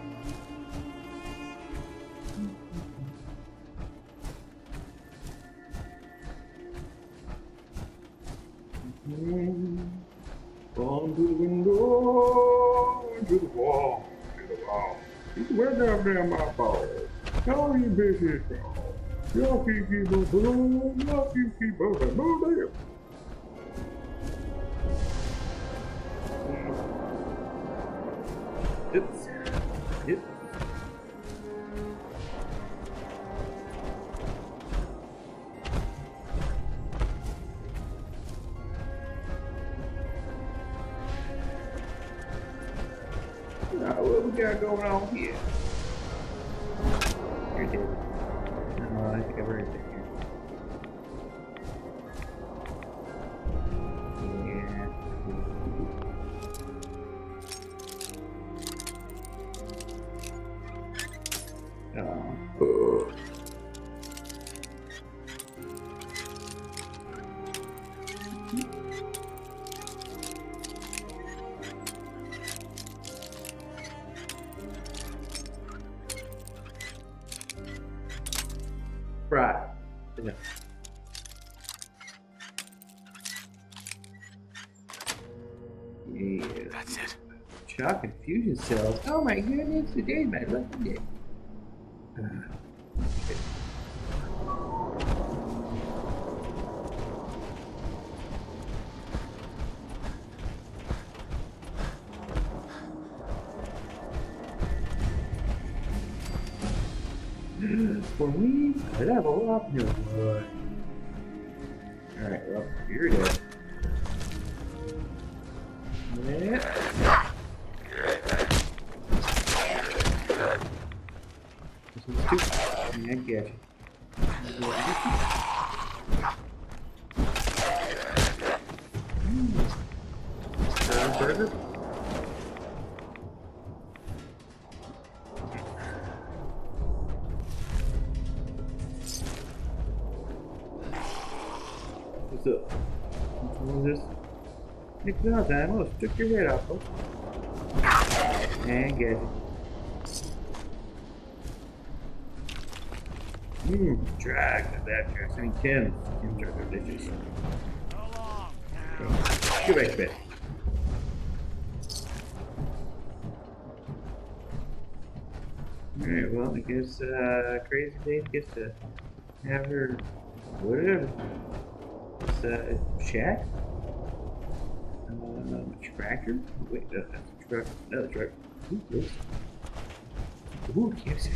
On to the window, to the wall, to the wall. Where down there, my ball? How are you busy, ball? Y'all keep moving, y'all keep moving, move there. Oops. Yep. What we got going on here? You're dead. No, I think I've already been here. Oh. Right. Yeah. Yeah. That's it. Shock and fusion cells. Oh my goodness, today's my lucky day. When we level up, no good. Alright, well, you're dead. Yeah. This one's two. I get you. Burger. What's up? Which one is this? Nick Knows I almost took your head off, folks. And get it. Drag that dress. I mean, Kim. Kim's are delicious. Go back to bed. Alright, well, I guess, Crazy Dave gets to have her, whatever. It's, shack? Tractor? Wait, that's a truck. Another truck. Ooh, this. Ooh, can't see.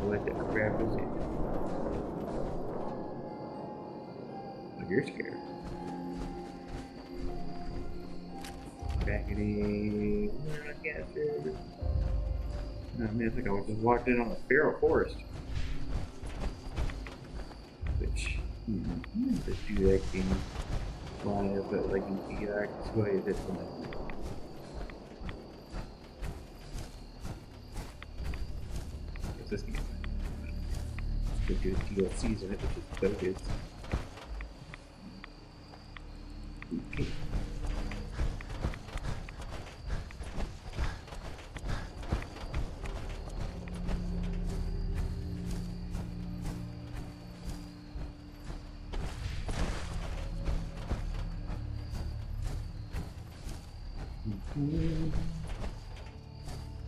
What the crap is it? Oh, you're scared. Backity. I can't see it. I mean, I think I just walked in on a feral forest. Which, just do that game. Fly up, but like you can get this way at this point. This game. Could do DLCs in it, which is focused. Okay.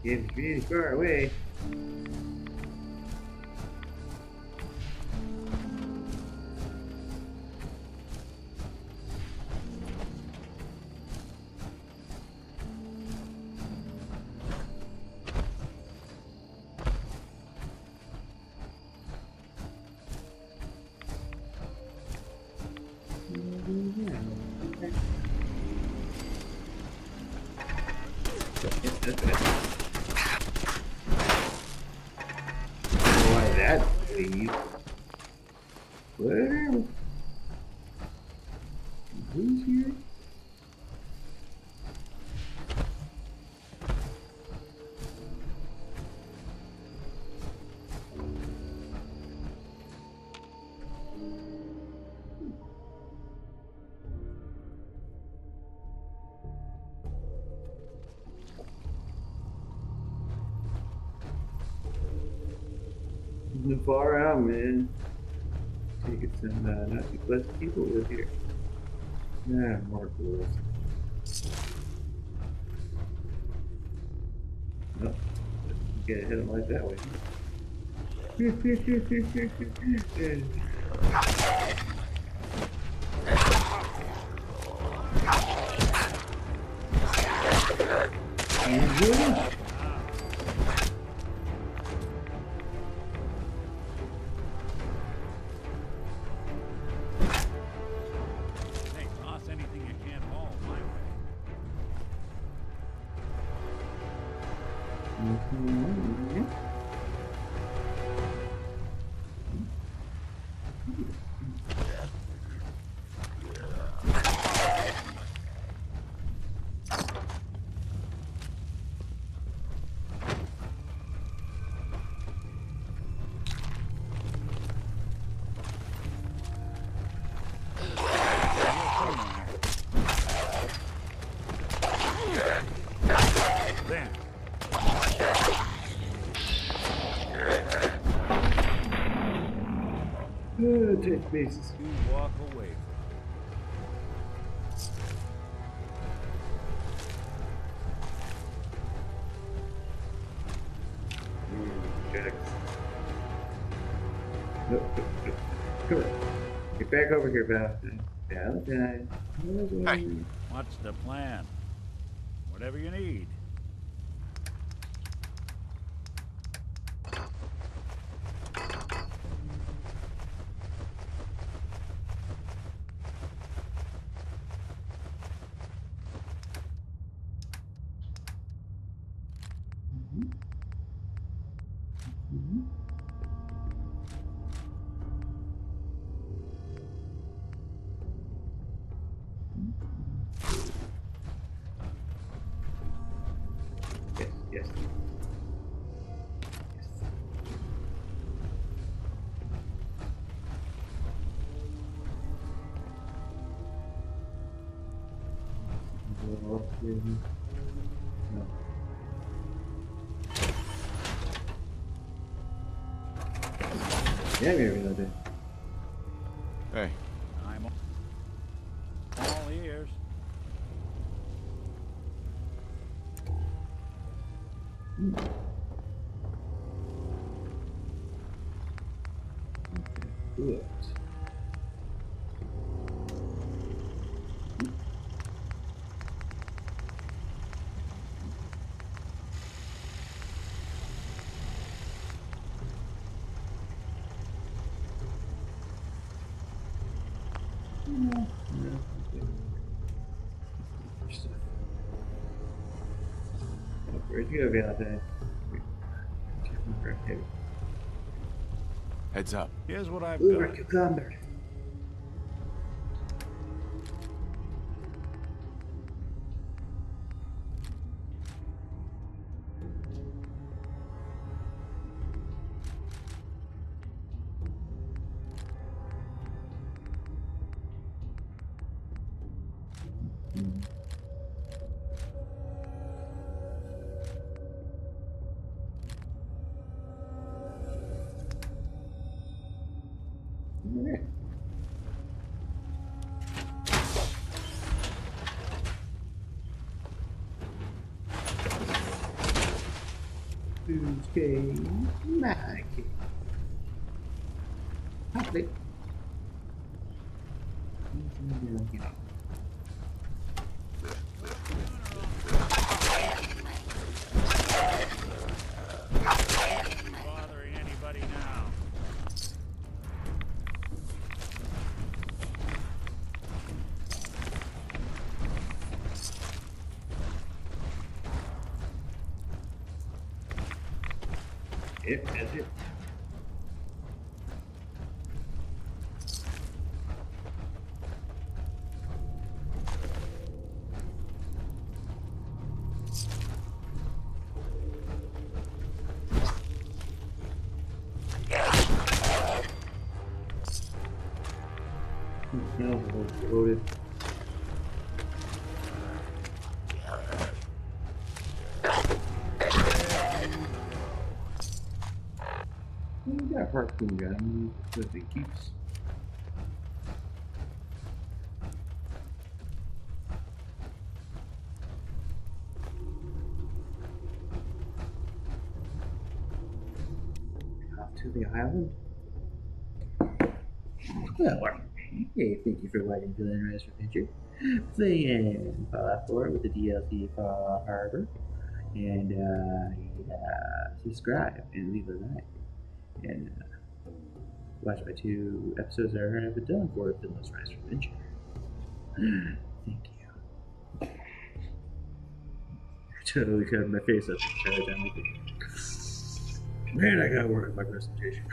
It's really far away. Why that leave? Whatever. Who's here? Far out, man. Taking some not too pleasant people with here. Nah, more ghouls. No, get hit him like that way. Take bases. You walk away Come on. Get back over here, Valentine. Hey. What's the plan? Whatever you need. Yes. No. Yeah, maybe a little bit. Hey. I'm all ears. Good. Where'd you go, Valentine? Heads up. Here's what I've Ooh, got. cucumber. Tuesday, Mike. Hopefully. Bothering anybody now. Yep, that's it. No, it's loaded. You got a harpoon gun with it keeps. Off to the island. Well, hey, thank you for watching Villain Rise Adventure. Play and Fallout 4 with the DLC Fall Harbor. And yeah, subscribe and leave a like. And watch my 2 episodes that are have been done for Villain's Rise Adventure. Thank you. totally covered my face up the entire time. Man, I gotta work on my presentation.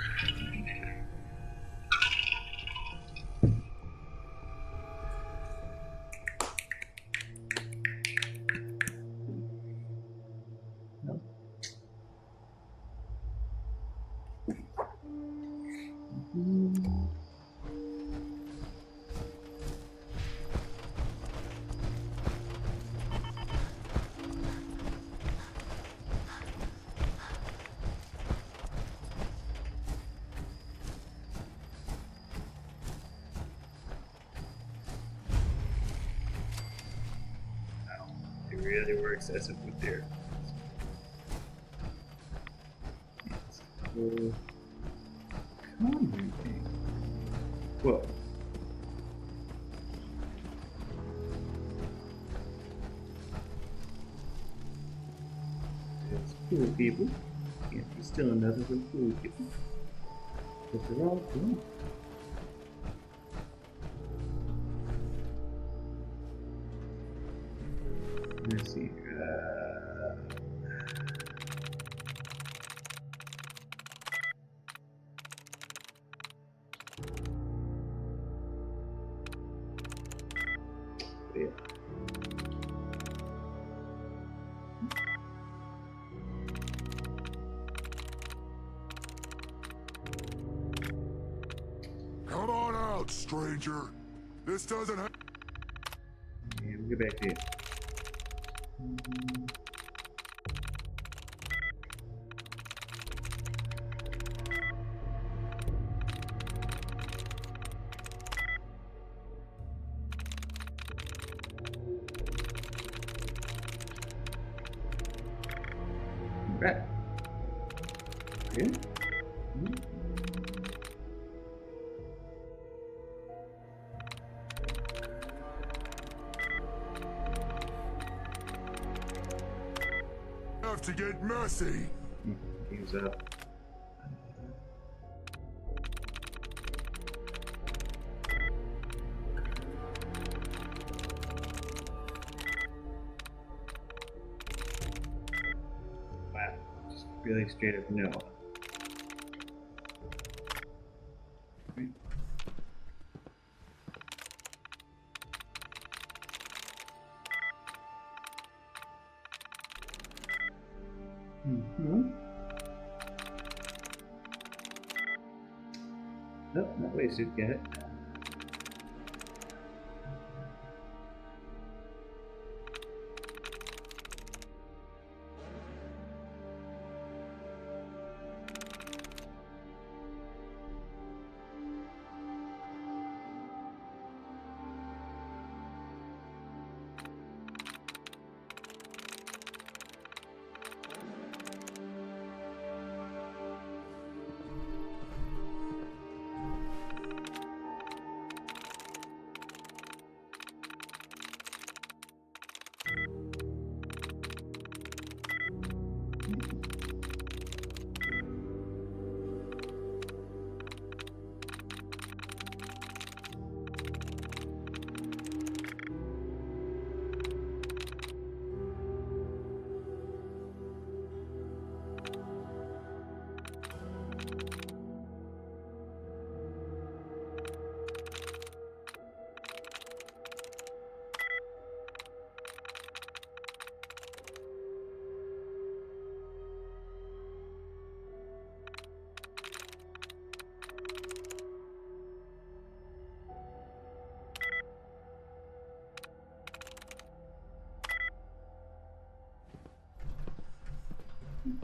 They really were excessive with their. Commenting. Whoa. There's cool people. Can't be still another with cool people. But they're all cool. Let's see. Yeah. Come on out, stranger. This doesn't have. Yeah, we'll get back to you. Right. Yeah. Have to get messy. He's up. Wow. Just really straight up no. Mm-hmm. Nope, not wasted. Get it.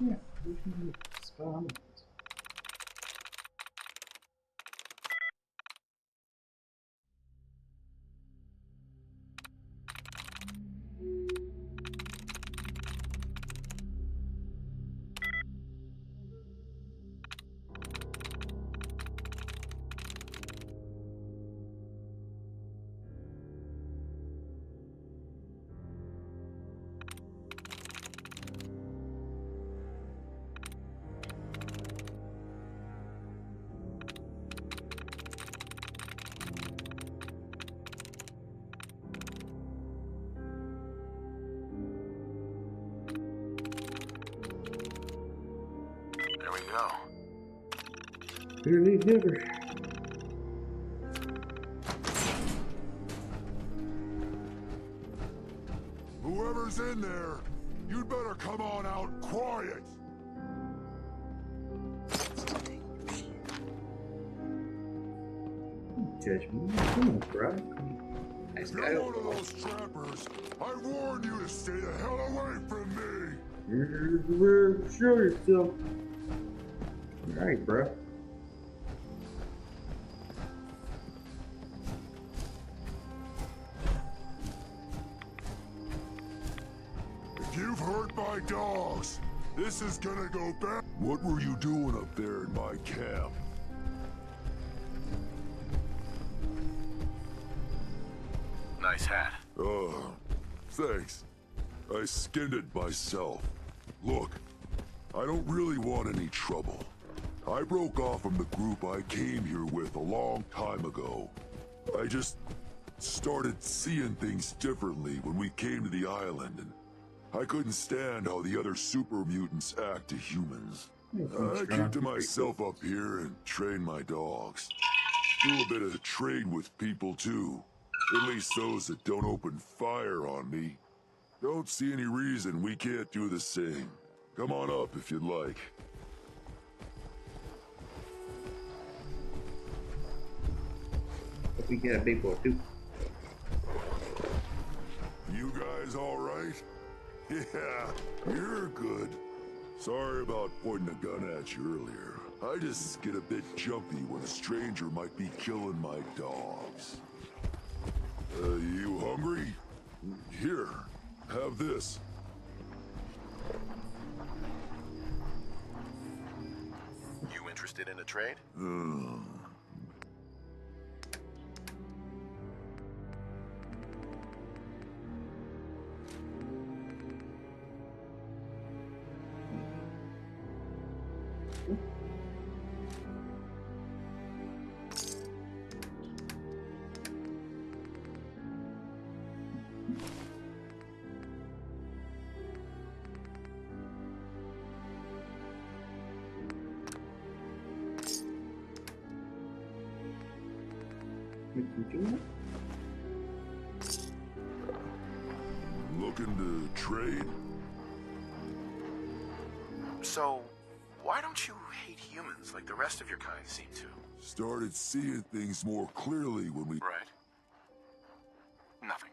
Yeah, we should spawn. go. Better leave never. Whoever's in there, you'd better come on out quiet. Judge me. Come on, bro. If you're one of those trappers, I warn you to stay the hell away from me. Show yourself. Alright, bro. If you've hurt my dogs, this is gonna go bad. What were you doing up there in my camp? Nice hat. Thanks. I skinned it myself. Look, I don't really want any trouble. I broke off from the group I came here with a long time ago. I just started seeing things differently when we came to the island, and I couldn't stand how the other super mutants act to humans. I keep to myself up here and train my dogs. Do a bit of trade with people too. At least those that don't open fire on me. Don't see any reason we can't do the same. Come on up if you'd like. We get a big boy too. You guys all right? Yeah, you're good. Sorry about pointing a gun at you earlier. I just get a bit jumpy when a stranger might be killing my dogs. You hungry? Here, have this. You interested in a trade? Looking to trade? So, why don't you hate humans like the rest of your kind seem to? Started seeing things more clearly when we... Right. Nothing.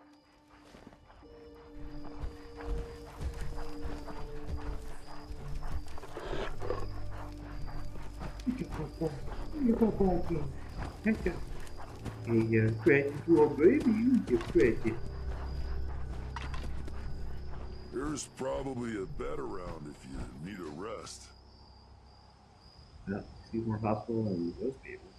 Hey, credit to a baby, you get credit. There's probably a bed around if you need a rest. Yeah, see more hospital than those people.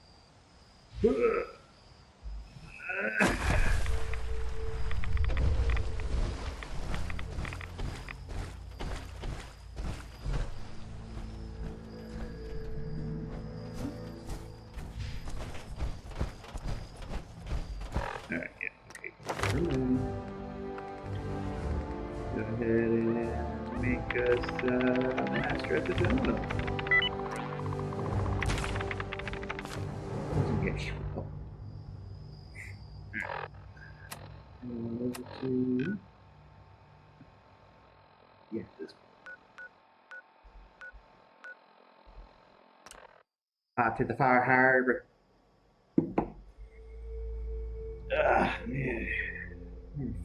Alright, yeah, okay. Go ahead and make us master at the donut. Okay. Oh. Over to... Yeah, this one. To the fire harbor. Ah, man.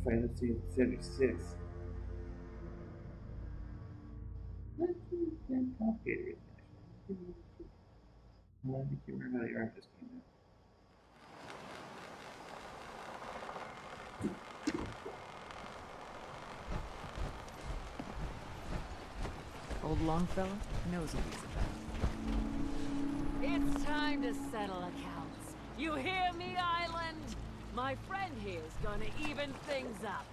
Final Fantasy 76. That's complicated. Let me remember how the art just came out. Old Longfellow knows what he's about. It's time to settle accounts. You hear me, Island? My friend here's gonna even things up.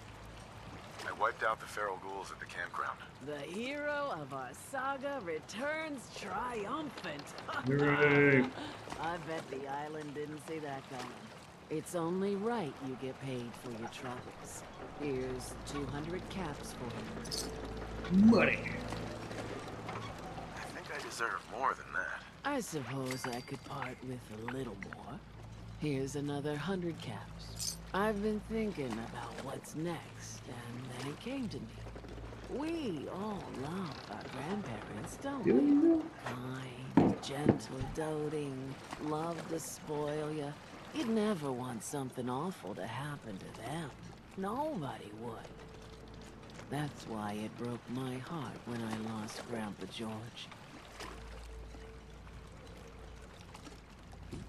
I wiped out the feral ghouls at the campground. The hero of our saga returns triumphant. Hooray. I bet the island didn't see that coming. It's only right you get paid for your troubles. Here's 200 caps for you. Money. I think I deserve more than that. I suppose I could part with a little more. Here's another 100 caps. I've been thinking about what's next, and then it came to me. We all love our grandparents, don't we? Kind, gentle, doting, love to spoil you. You'd never want something awful to happen to them. Nobody would. That's why it broke my heart when I lost Grandpa George.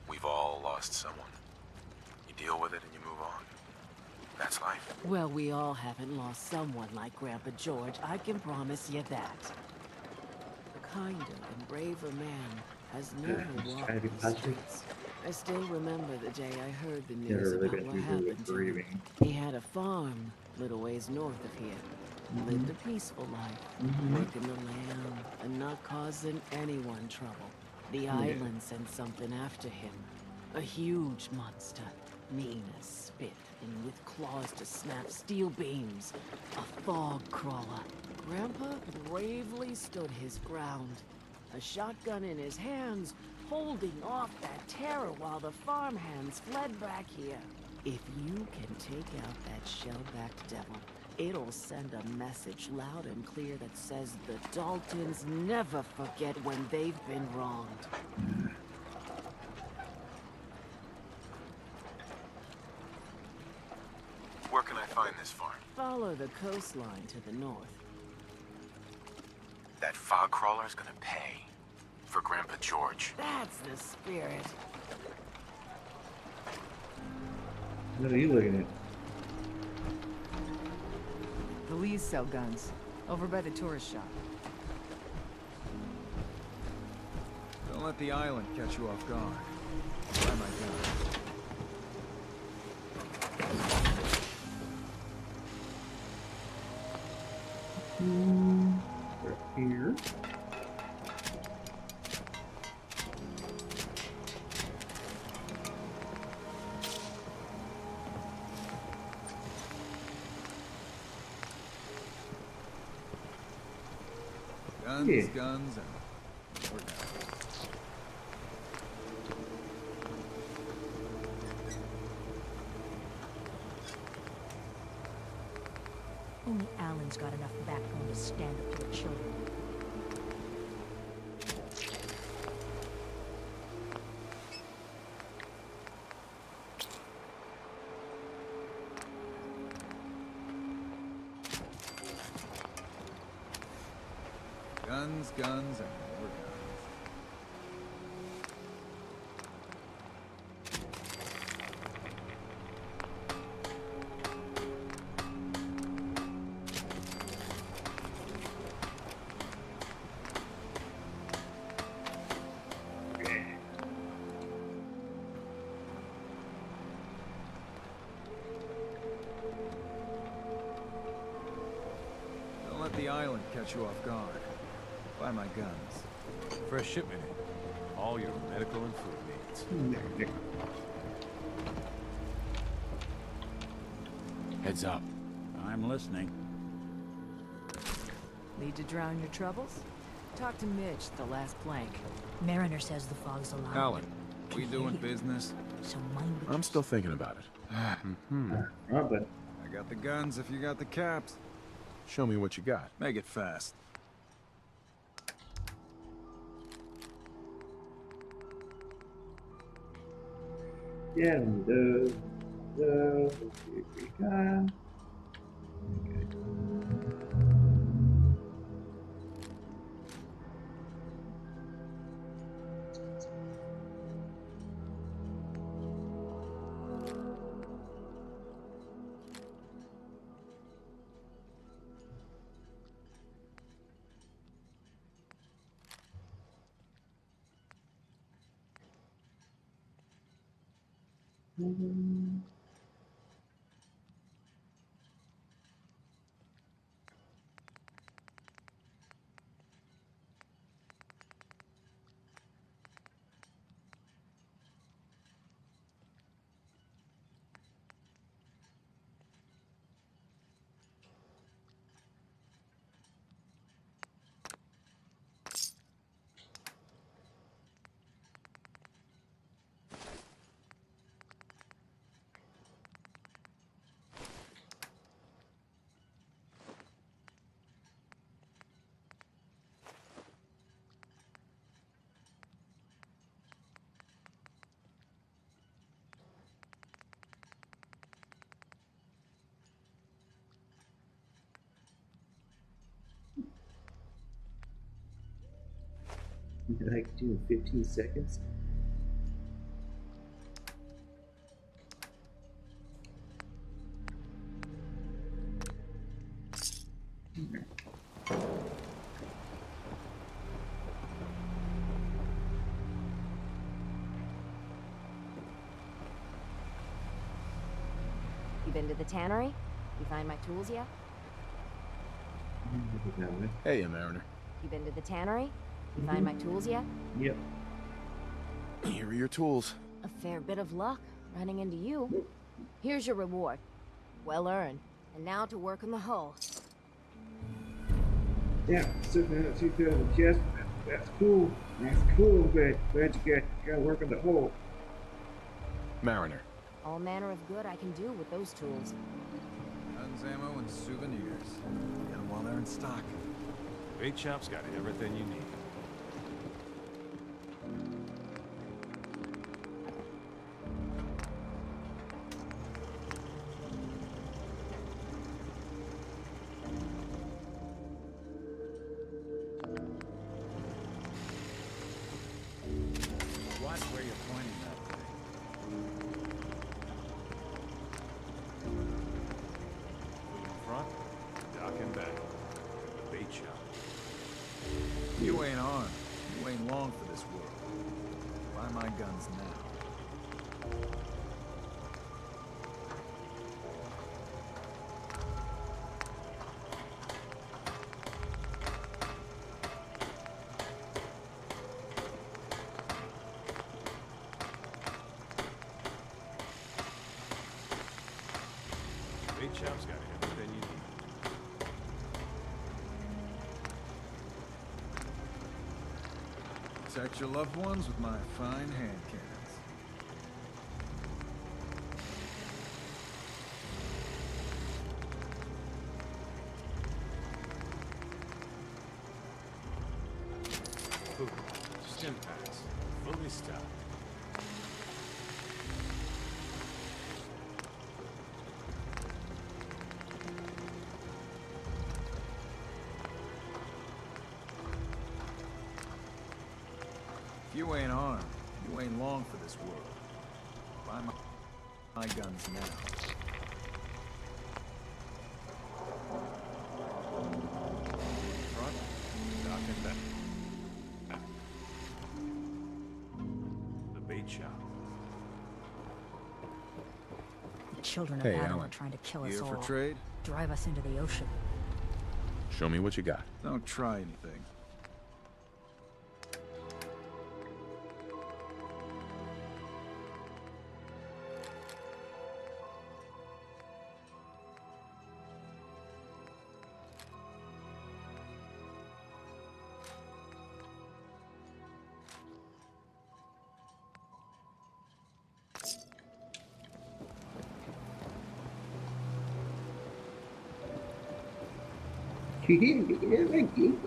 We've all lost someone. You deal with it and you move on. That's life. Well, we all haven't lost someone like Grandpa George, I can promise you that. A kinder and braver man has never walked the streets. I still remember the day I heard the news about what happened to him. He had a farm little ways north of here. Lived a peaceful life, working the land and not causing anyone trouble. The island sent something after him. A huge monster, mean as spit and with claws to snap steel beams. A fog crawler. Grandpa bravely stood his ground. A shotgun in his hands, holding off that terror while the farmhands fled back here. If you can take out that shell-backed devil, it'll send a message loud and clear that says the Daltons never forget when they've been wronged. Where can I find this farm? Follow the coastline to the north. That fog crawler's gonna pay for Grandpa George. That's the spirit. What are you looking at? The Lees sell guns. Over by the tourist shop. Don't let the island catch you off guard. Buy my gun. Here. Guns, guns, and we're down. Only Alan's got enough backbone to stand up to the children. Guns, guns, and more guns. Don't let the island catch you off guard. Buy my guns. Fresh shipment in. All your medical and food needs. Heads up. I'm listening. Need to drown your troubles? Talk to Mitch, the last plank. Mariner says the fog's alive. Alan, we doing business? So mind what I'm still thinking about it. But I got the guns if you got the caps. Show me what you got. Make it fast. yeah, those, let's see if we got. Like, do 15 seconds? You been to the tannery? You find my tools yet? Hey, Mariner. You been to the tannery? You find my tools yet? Yep. Here are your tools. A fair bit of luck running into you. Here's your reward. Well earned. And now to work on the hull. Yeah, sitting out 2,000 chest. That's cool. That's cool, but glad you got work on the hull. Mariner. All manner of good I can do with those tools. Guns, ammo, and souvenirs. Get them while they're in stock. Bait shop's got everything you need. Watch where you're pointing that thing. Move in front, dock and back. The bait shop. You ain't armed. You ain't long for this world. Buy my guns now. Bait shop's got everything you need. Protect your loved ones with my fine hand cannons. Food, stim packs, fully stocked. If you ain't armed, you ain't long for this world. Buy my guns now. Front, dock and back. The bait shop. The children of Hey, Adam Alan. are trying to kill us Here all. for trade? Drive us into the ocean. Show me what you got. Don't try anything. Thank you.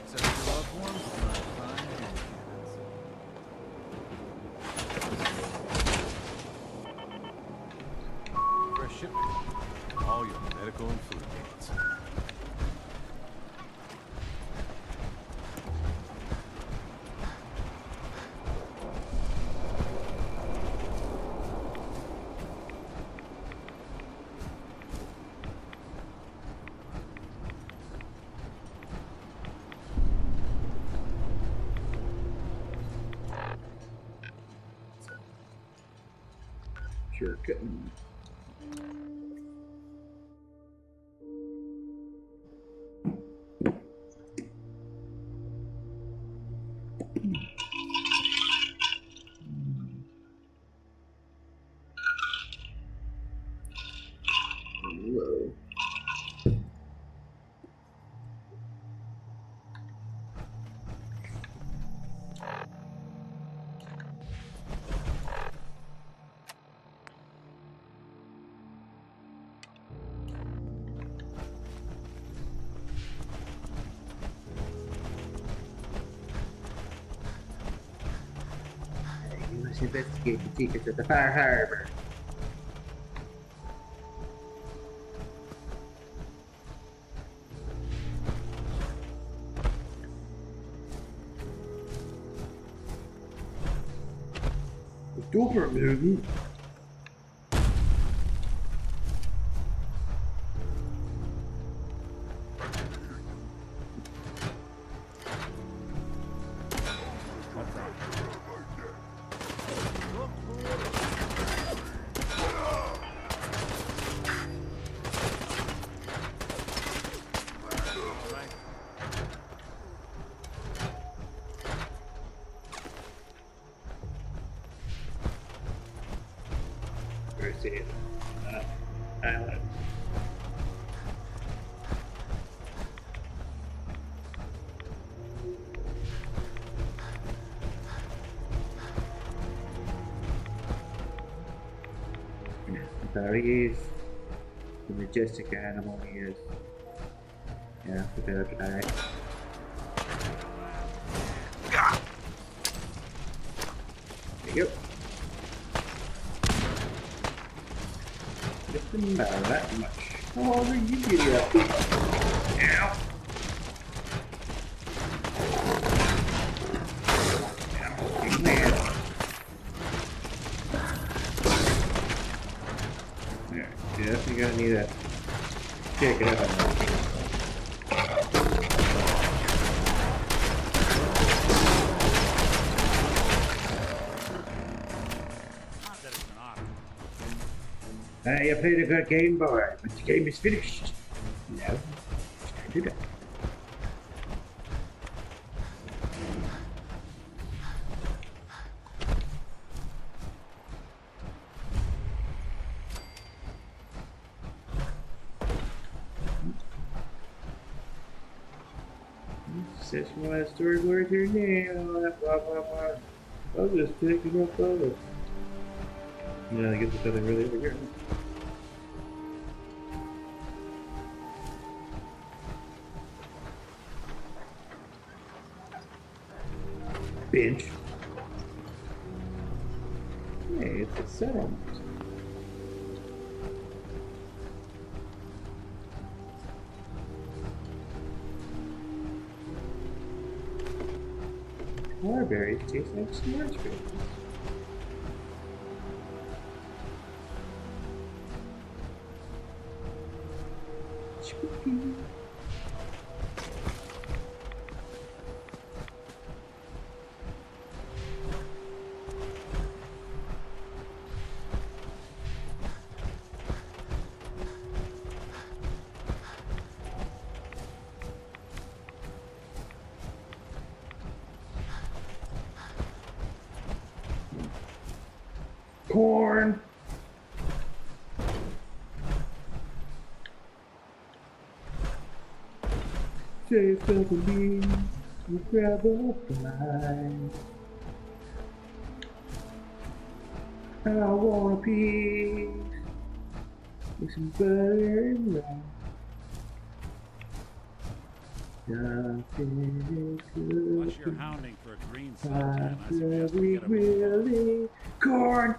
Protect your loved ones with my fine hand cannons. Fresh shipment. All your medical and food needs. Sure couldn't. Whoa. You must investigate the secrets of the Fire Harbor. Super movie. Where's it? Island. There he is. The majestic animal he is. Yeah, prepare to die. There you go. Just about that much. How old are you getting up? Ow! Big man. There, definitely gonna need to check it out. You played a good game, boy, but the game is finished. No, it's time to die. Such one storyboard here now. Blah blah blah. I'll just take it up photos. You know, I get this other really over here. Bench. Hey, it's a settlement. Strawberries taste like strawberries. Spooky. Corn. Chase the leaves, you grab a fly. I want a piece with some butter and rice. Nothing is good. Unless you're hounding for a green suntan, I suggest we get a really corn.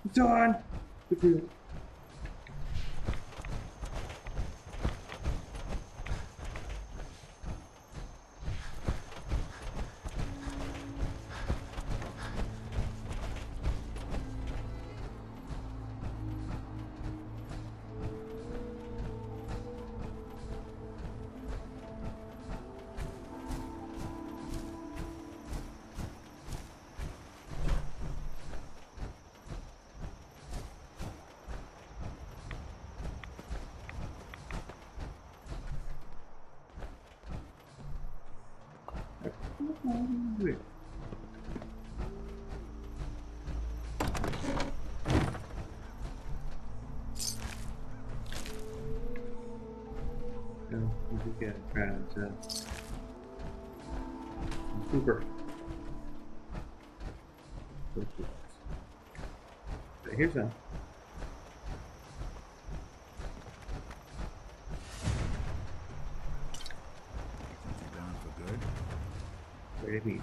It's on. We got crowds Cooper. Here's some. Gone for good. Where did he?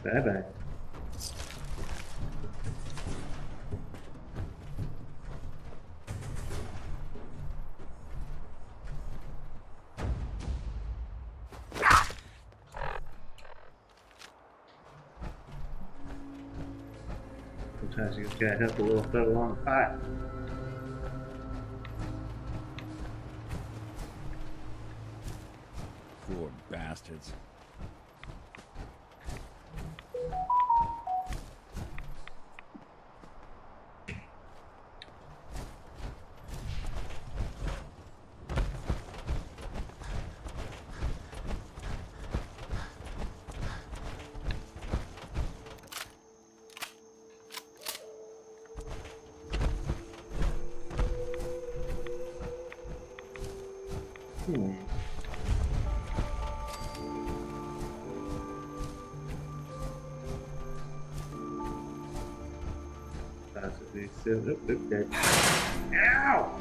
Bye bye. Sometimes you just gotta help a little fella along the pot. Poor bastards. Possibly still. Oop, dead. Ow!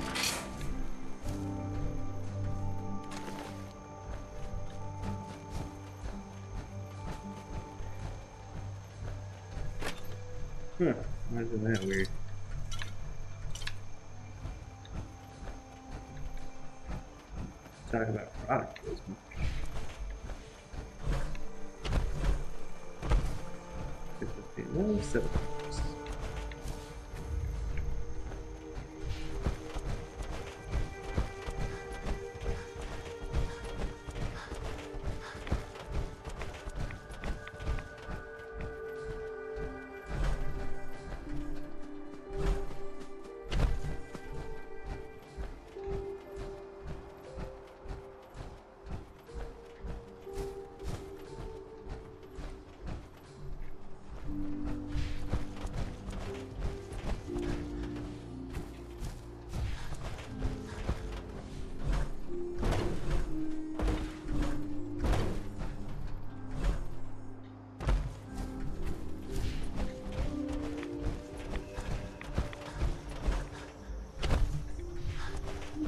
Huh, why is that weird? Talk about product placement. Well, so.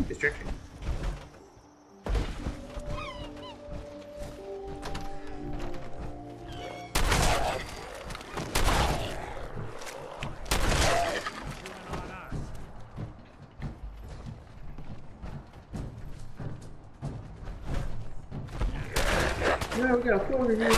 Distraction. Yeah, we got a phone in here.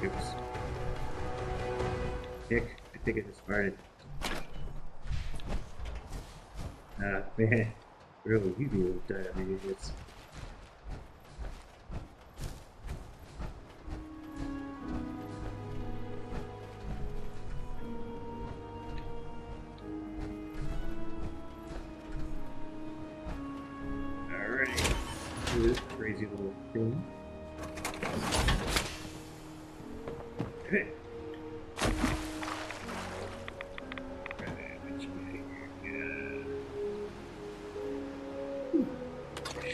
Oops. Nick, I think I just farted. Man, really, you be able to die on these idiots. Alrighty. Do this crazy little thing.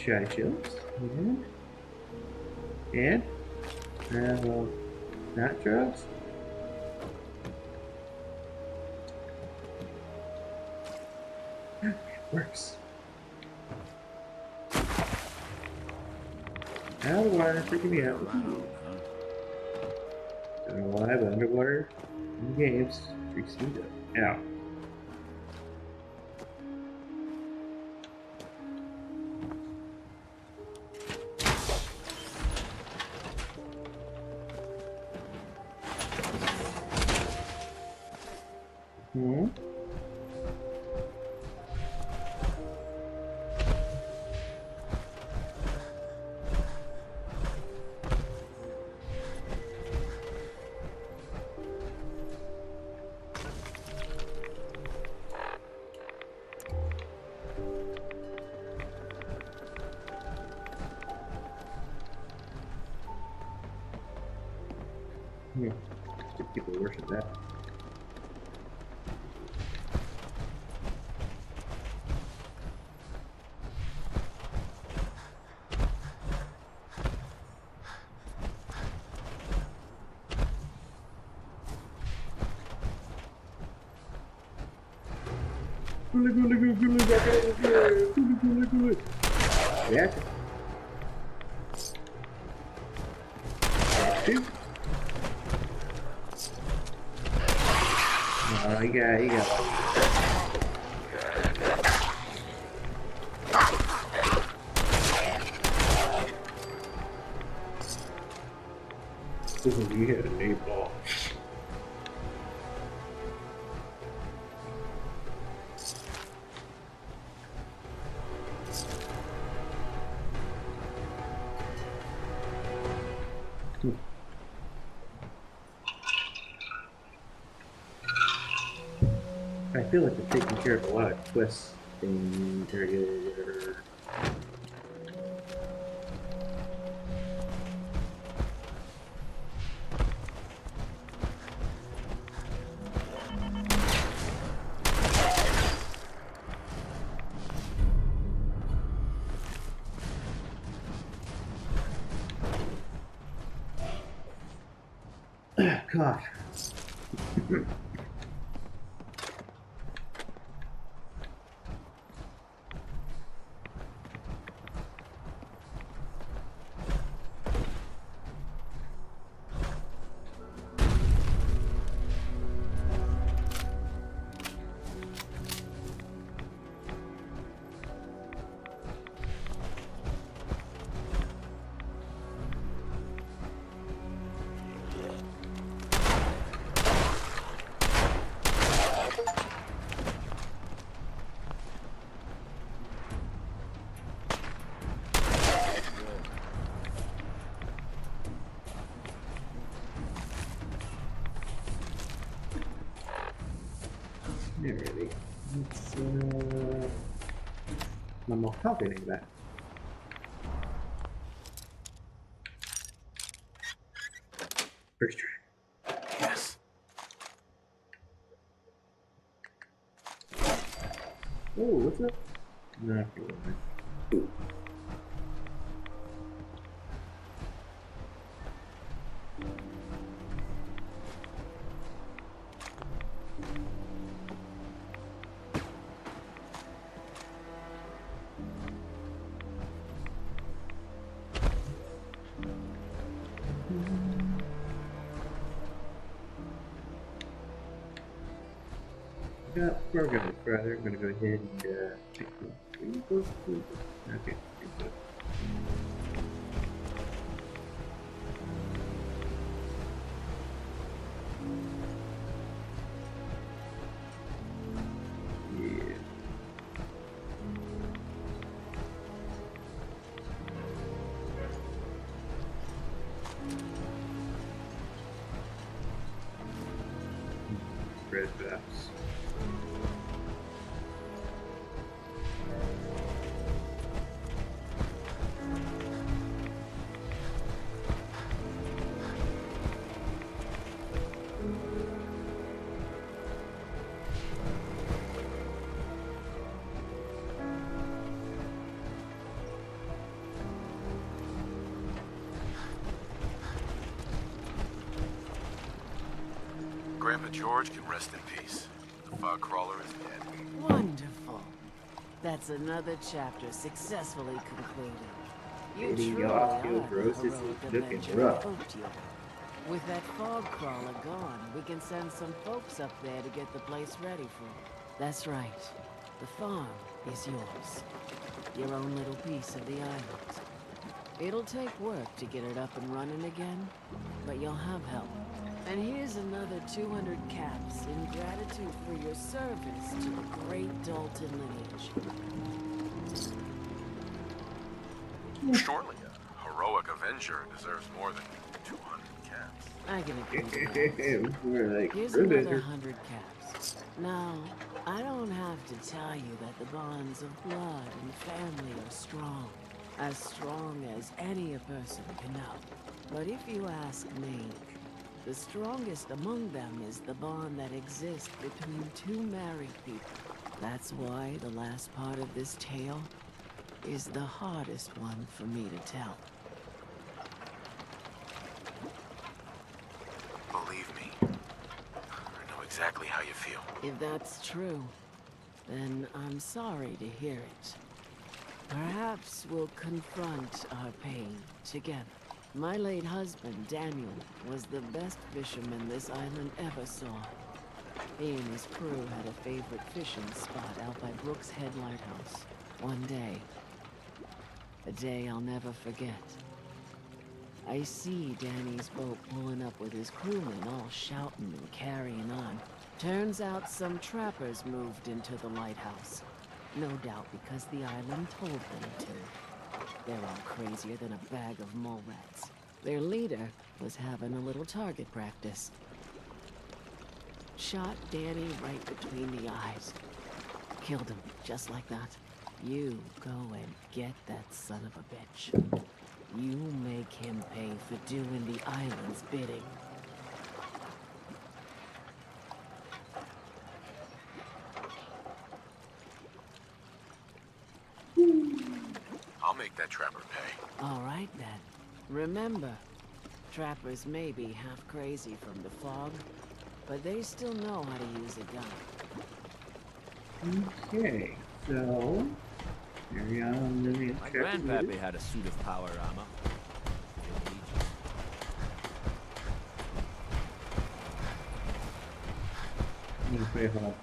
Shy chills. And? Well, not drugs. It works. Out of the water, freaking me out. Don't know why, but underwater in games freaks me out. People worship that. Yeah. too. Oh, you got you had a name ball. I feel like they're taking care of a lot of quests in area. God. Alrighty. Let's one more copy of that. First try. Yes. Oh, what's that? No, ooh. Yeah, we're going further. I'm going to go ahead and pick one. Okay. Yeah. Red bats. Grandpa George can rest in peace. The fog crawler is dead. Wonderful. That's another chapter successfully concluded. You Maybe truly your are osteoporosis the heroic is looking avenger rough. of Oakdale. With that fog crawler gone, we can send some folks up there to get the place ready for it. That's right. The farm is yours. Your own little piece of the island. It'll take work to get it up and running again, but you'll have help. And here's another 200 caps in gratitude for your service to the great Dalton lineage. Surely a heroic avenger deserves more than 200 caps. I can agree to that. We're like, Here's another 100 caps. Now, I don't have to tell you that the bonds of blood and family are strong. As strong as any a person can know. But if you ask me, the strongest among them is the bond that exists between two married people. That's why the last part of this tale is the hardest one for me to tell. Believe me, I know exactly how you feel. If that's true, then I'm sorry to hear it. Perhaps we'll confront our pain together. My late husband, Daniel, was the best fisherman this island ever saw. He and his crew had a favorite fishing spot out by Brooks Head Lighthouse. One day, a day I'll never forget, I see Danny's boat pulling up with his crewmen all shouting and carrying on. Turns out some trappers moved into the lighthouse. No doubt because the island told them to. They're all crazier than a bag of mole rats. Their leader was having a little target practice. Shot Danny right between the eyes. Killed him, just like that. You go and get that son of a bitch. You make him pay for doing the island's bidding. I'll make that trapper pay. All right, then. Remember, trappers may be half crazy from the fog, but they still know how to use a gun. Okay, so carry on the My grandpappy had a suit of power armor. I'm gonna play home.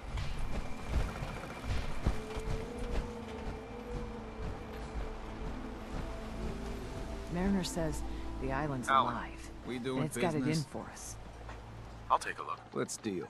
Mariner says the island's Alan, alive. we doing And it's got it in business? for us. I'll take a look. Let's deal.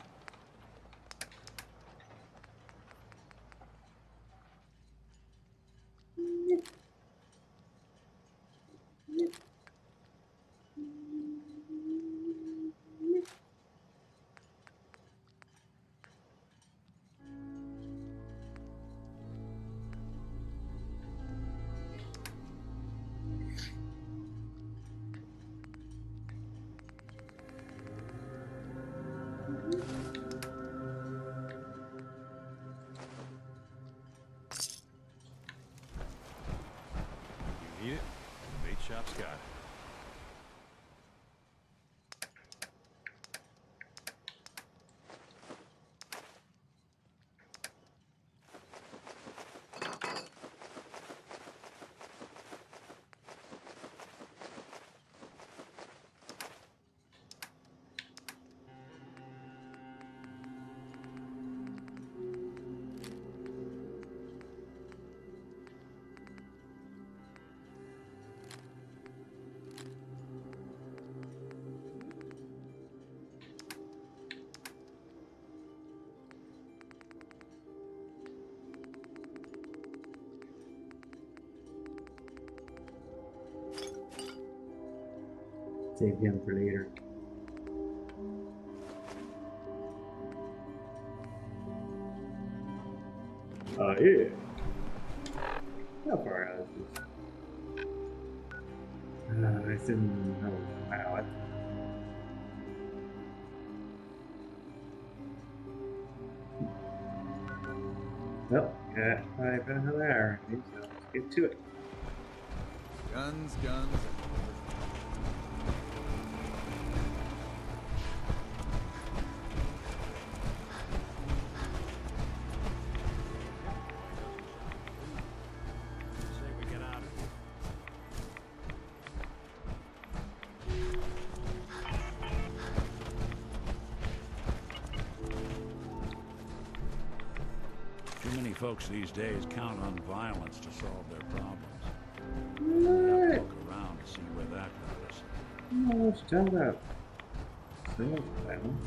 You need it? The bait shop's got it. Save him for later. Yeah. How far out is this? It's in. Oh, wow. Well, got probably about another hour. Okay, so let's get to it. Guns, guns, Folks these days count on violence to solve their problems. We have to look around to see where that got us. No, let's talk about sales violence.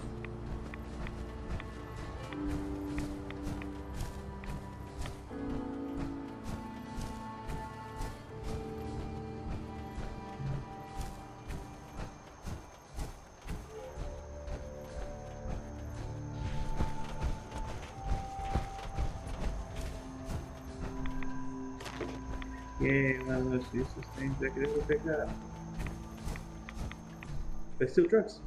Yeah, one of those useless things I could ever pick up. But still drugs.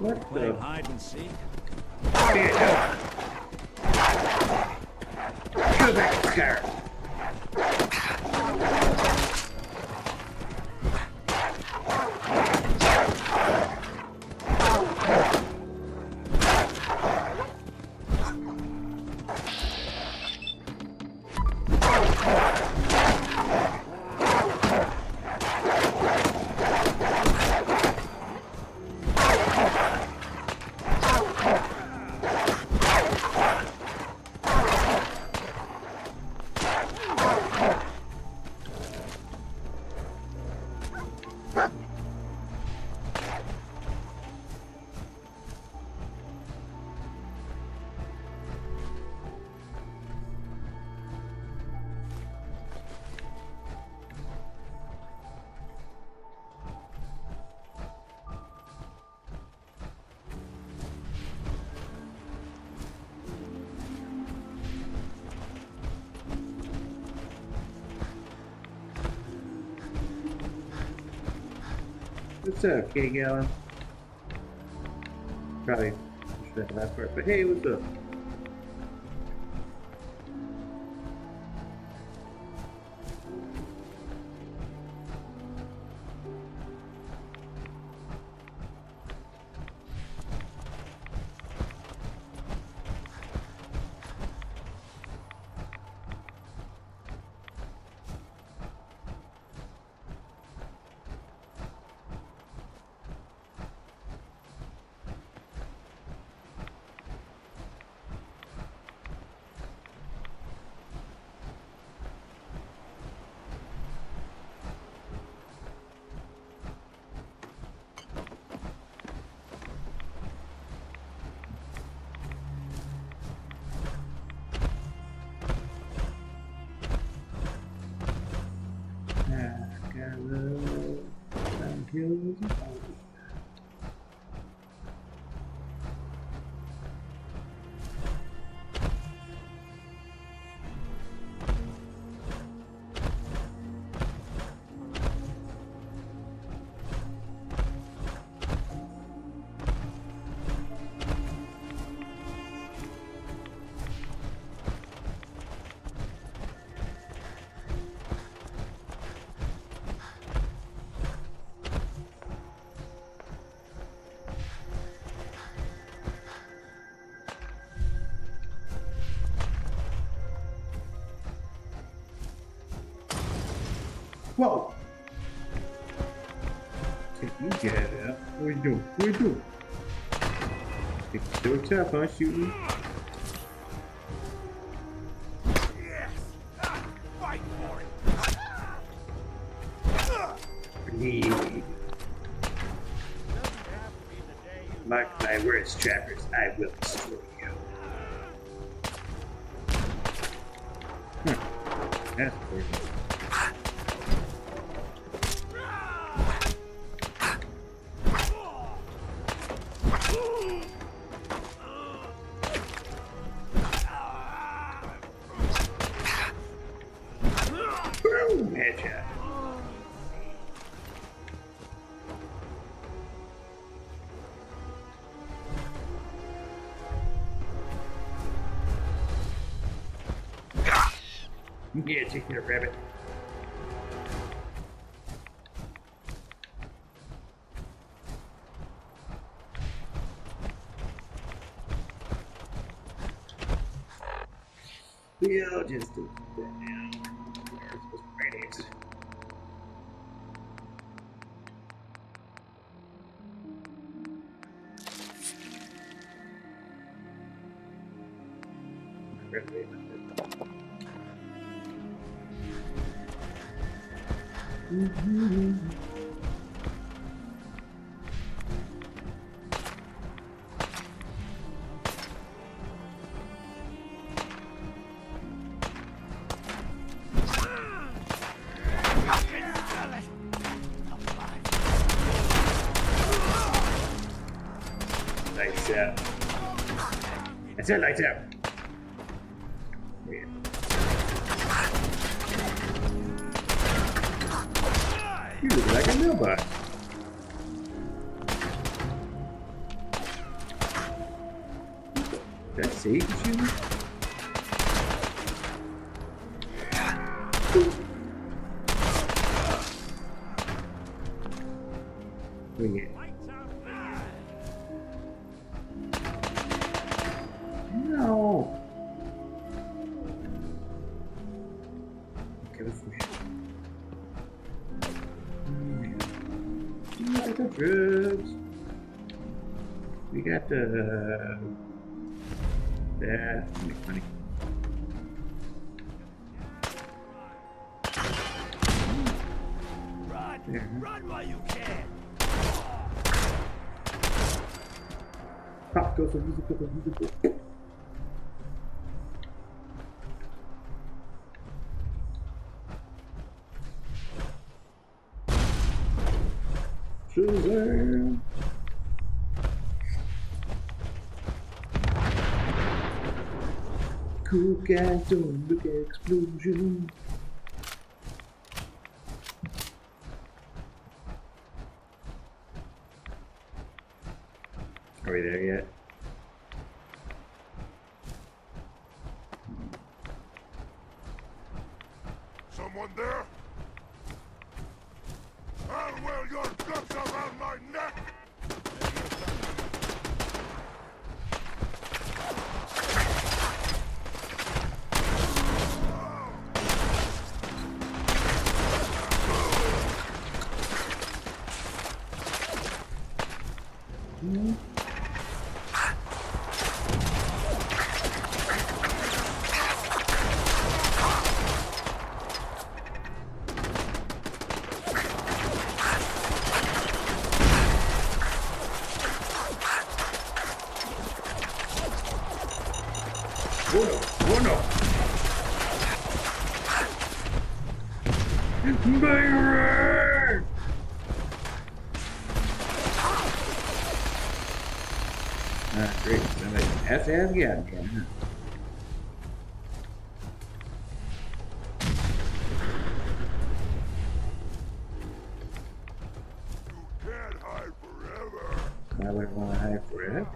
What Playing the? hide and seek? Oh, Go back to the car. What's up, K Gallon? Probably should have the last part, but hey, what's up? Whoa! Take you get out. What are you doing? What are you doing? It's so tough, huh? Shooting. Fight for it. Need. Mark my words, trappers. I will destroy you. That's important. Yeah, take care, rabbit. We'll just do that now. We're supposed to write it. Lights out. I said lights out. Yeah. You look like a mailbox. save you? Wait. No. Okay, let's see. We got the drugs. We got the that. Make money. Run while you can! Pop goes the music. Shazam! Cool guys don't look at explosion. Are we there yet? Someone there? I'll wear your guts around my neck! Bueno. Banger! Great. That's as again. Can't hide forever. I wouldn't want to hide forever.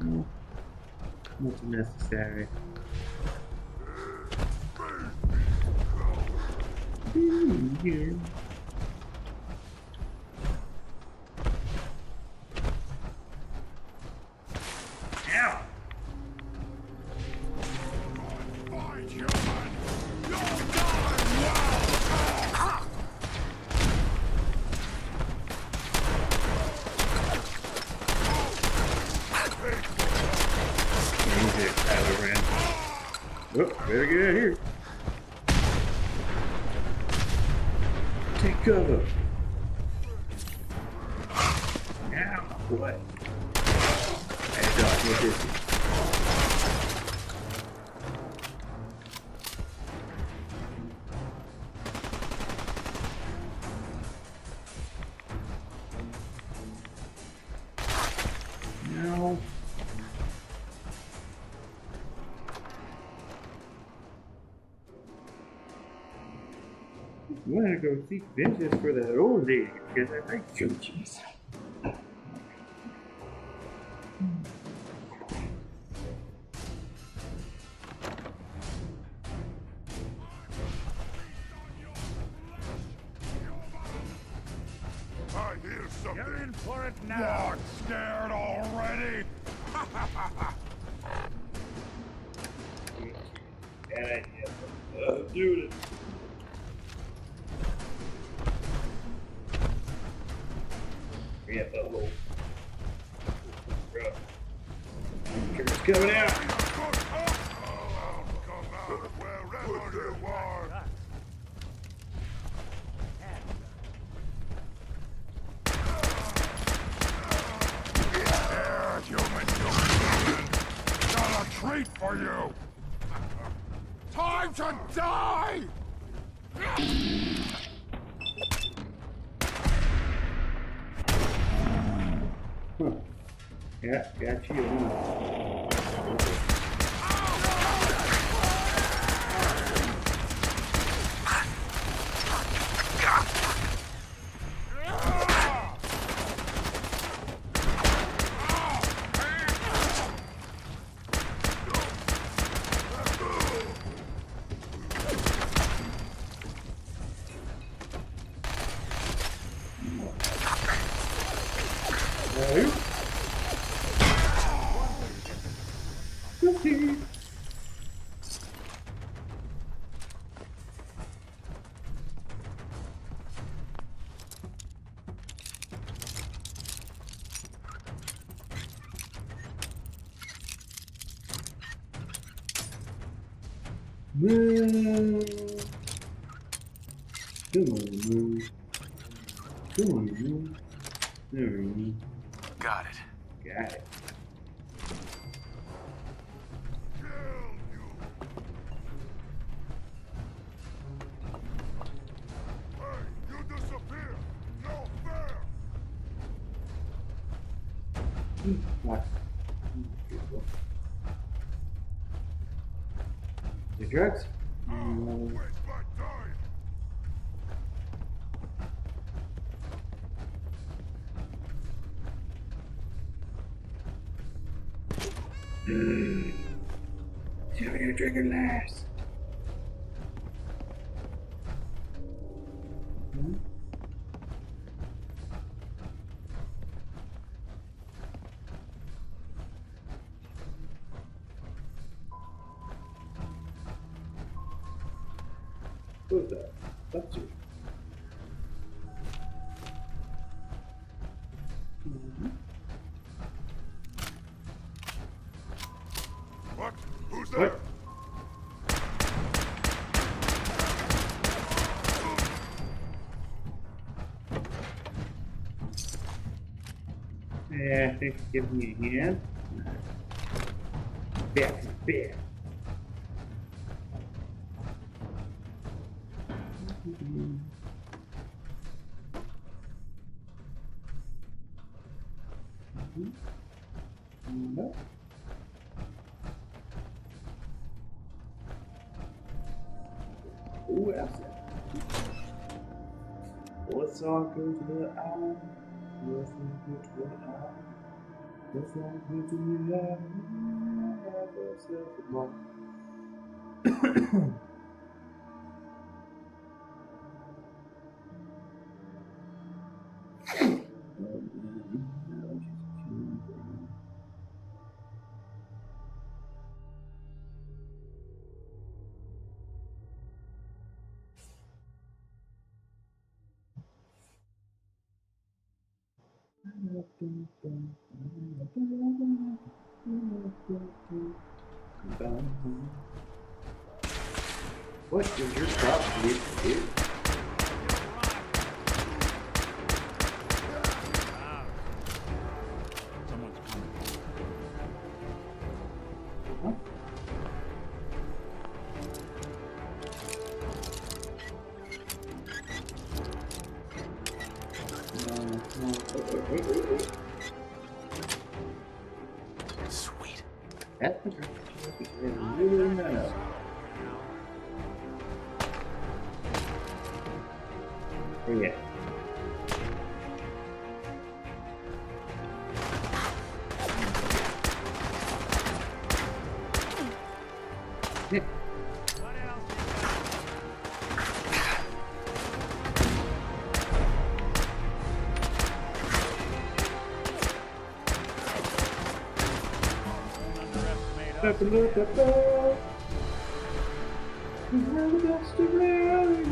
No. What's necessary? Yeah. Ow! Find you, man! You'll die now! Easy, Tyler ran. Oh, better get out of here. Take cover. Now, what? I thought what this is. No. I want to go seek vengeance for that old lady because I like churches. I hear something. You're in for it now. Not scared already? Dude. We have that little. Camera's coming out. Wherever you are. Here, human. Got a treat for you. Time to die! Huh. Yeah, got you. Guilty. Move. Come on, move. Come on, move. There we go. Got it. Got it. What? The drugs? Tell me to drink it last. Who's that? That's you. What? Who's there? What? Yeah, thanks for giving me a hand. Back to bed. No. Ooh, that's it. Let's all go to the island. Let's all go to the island. Let's all go to the island. Have ourselves a ball. What is your problem, dude? Someone's coming. Huh? Sweet. That's the really nice. Oh yeah. Yeah. Look at that. We're the best around.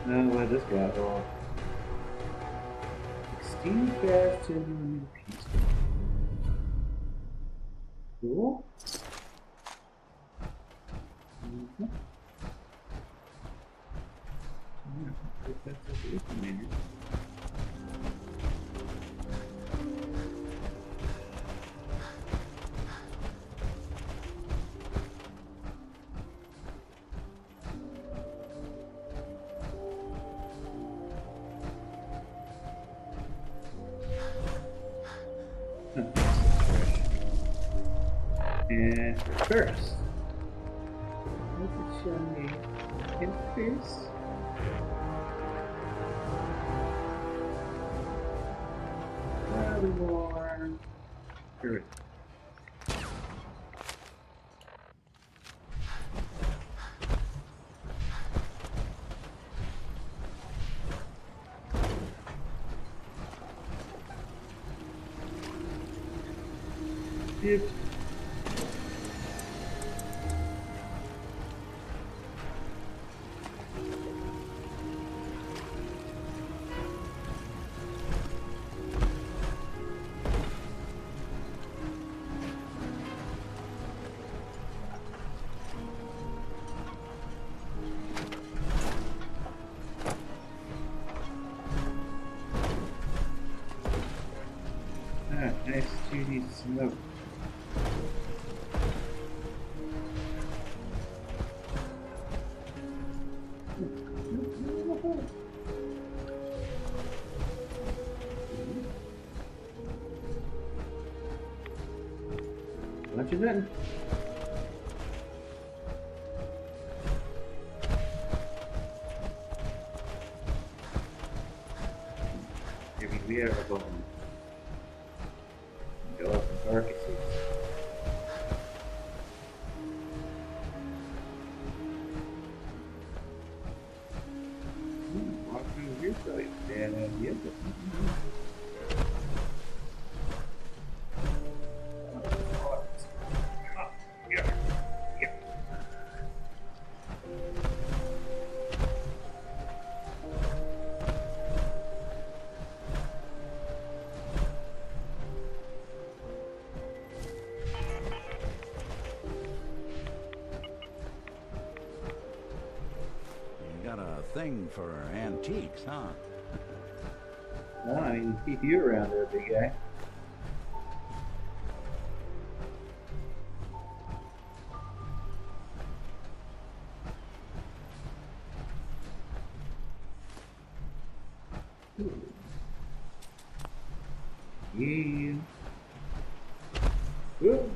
Now let this guy off. 16 fast and peaceful. Cool. Mm-hmm. Yeah, that's a good commander. And first, let's show me interface. Probably more. Good. Yep. Nice 2D smoke. Much of nothing. Maybe we have a bone. Go up the carcasses. Walk through here, probably a bad idea, but Thing for antiques, huh? no, I mean, keep you around there, big guy. Yeah. Good.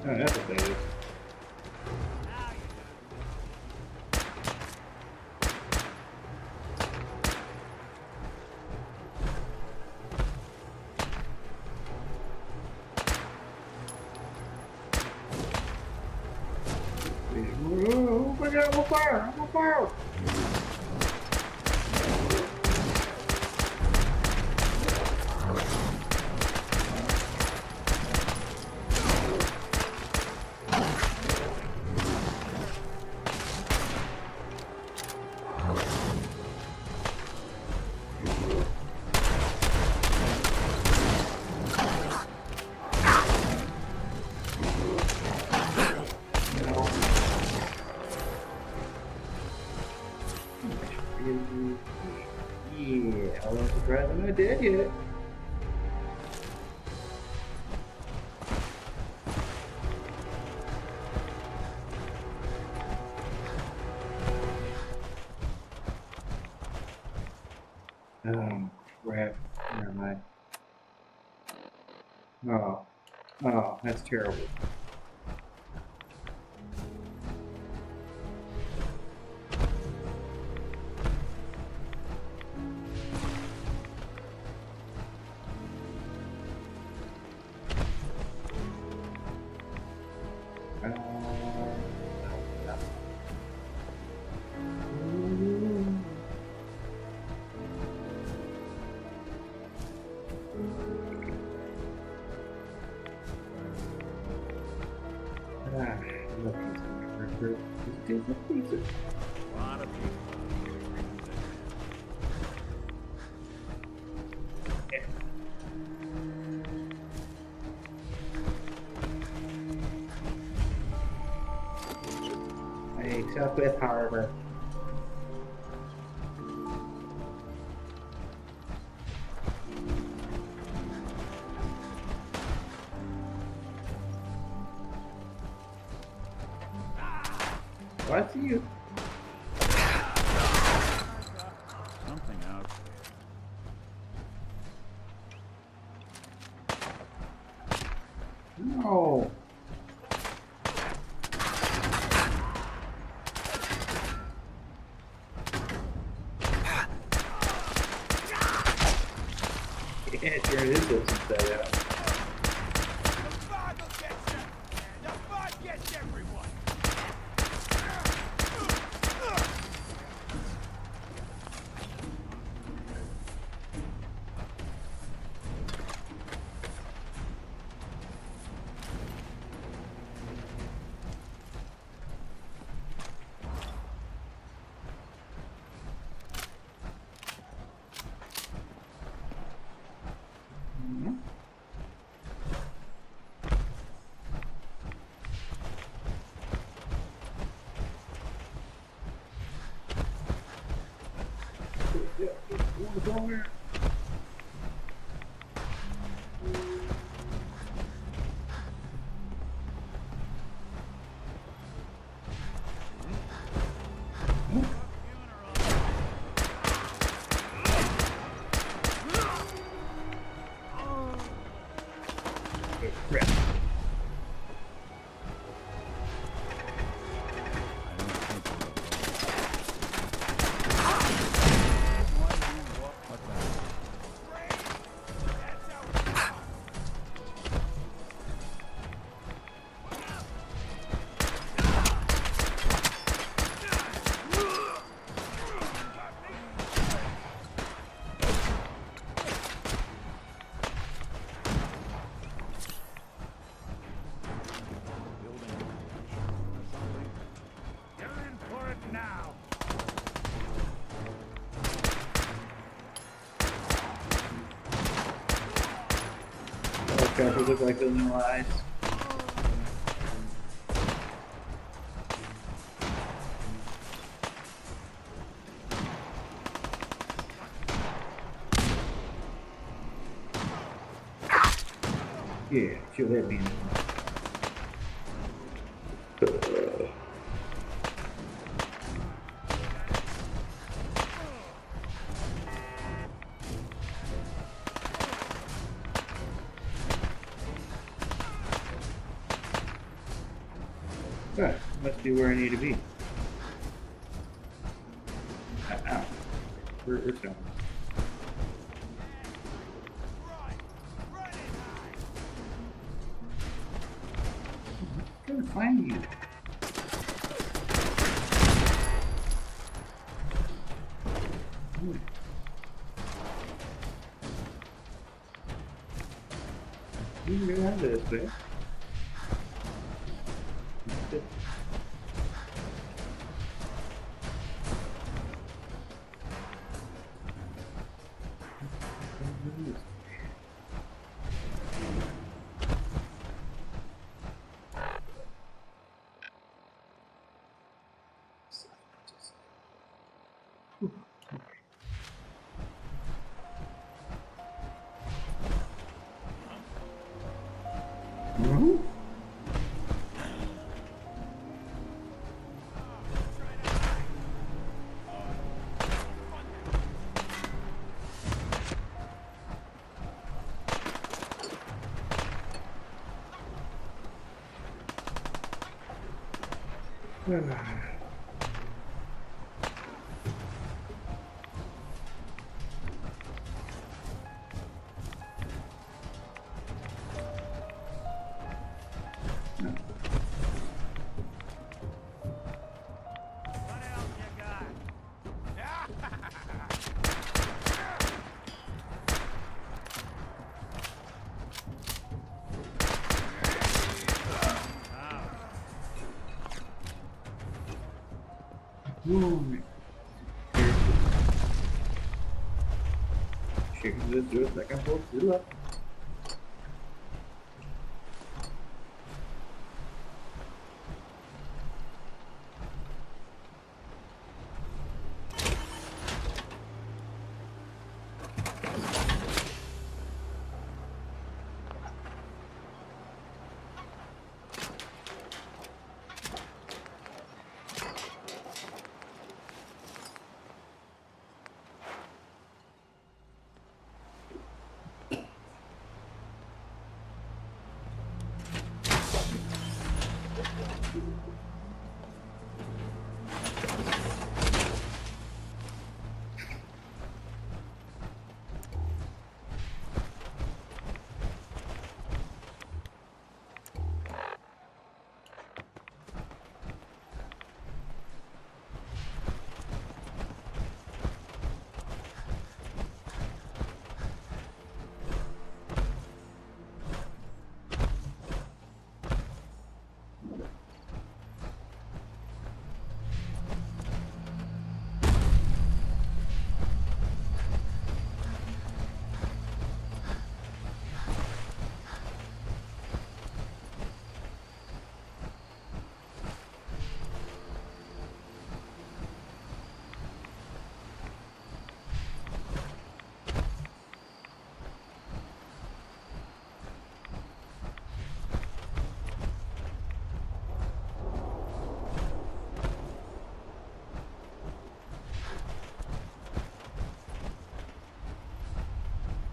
Oh, that's a baby. Oh my god, I'm on fire! I'm on fire! Yeah, I wasn't surprised I'm not dead yet. Oh, crap. Never mind. Oh, that's terrible. Like Southwest Harbor. What's you? Something out No. Yeah, sure it is just set up. Trappers look like those no eyes. Yeah, sure that means. Must be where I need to be. Ow. We're done. I'm trying to find you. You can get out of this, man. Chickens just do it like I'm supposed to do it.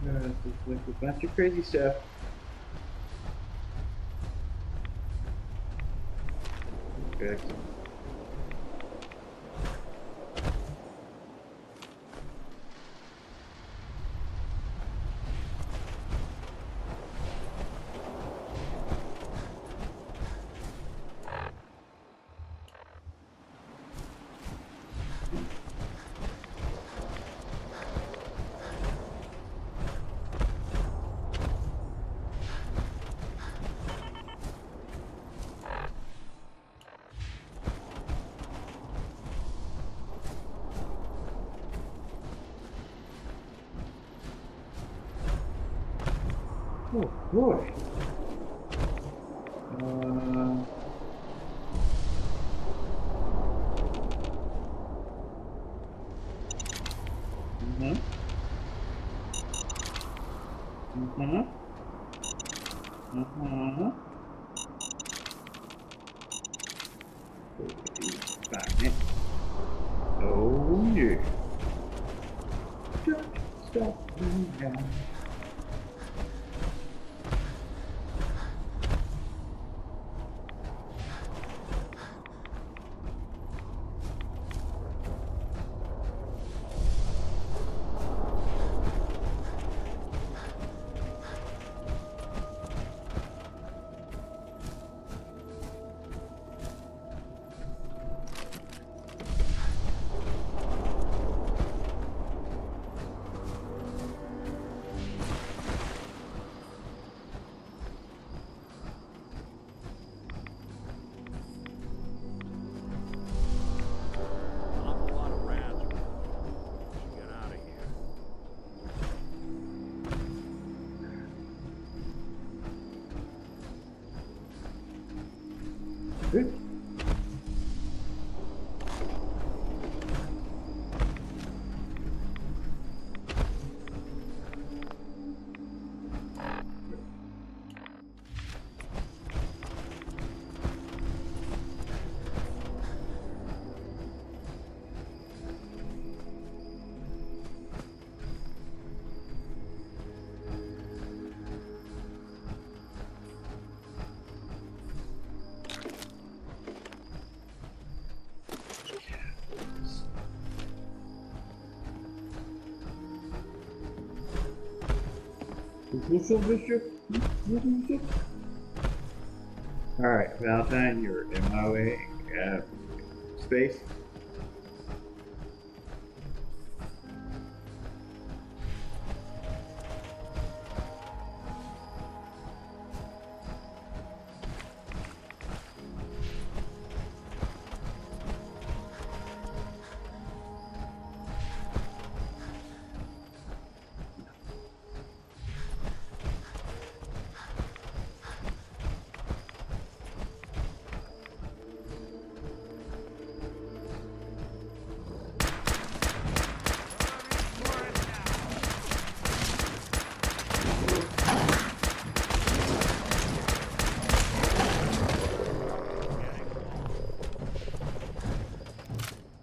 It's like a bunch of crazy stuff. Okay. Oh boy. Find it. Oh yeah. Don't stop me now. Good. What's up, Bishop? Alright, Valentine, you're in my way. Space.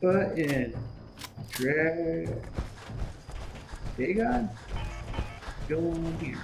Button. Drag. Dagon? Go on here.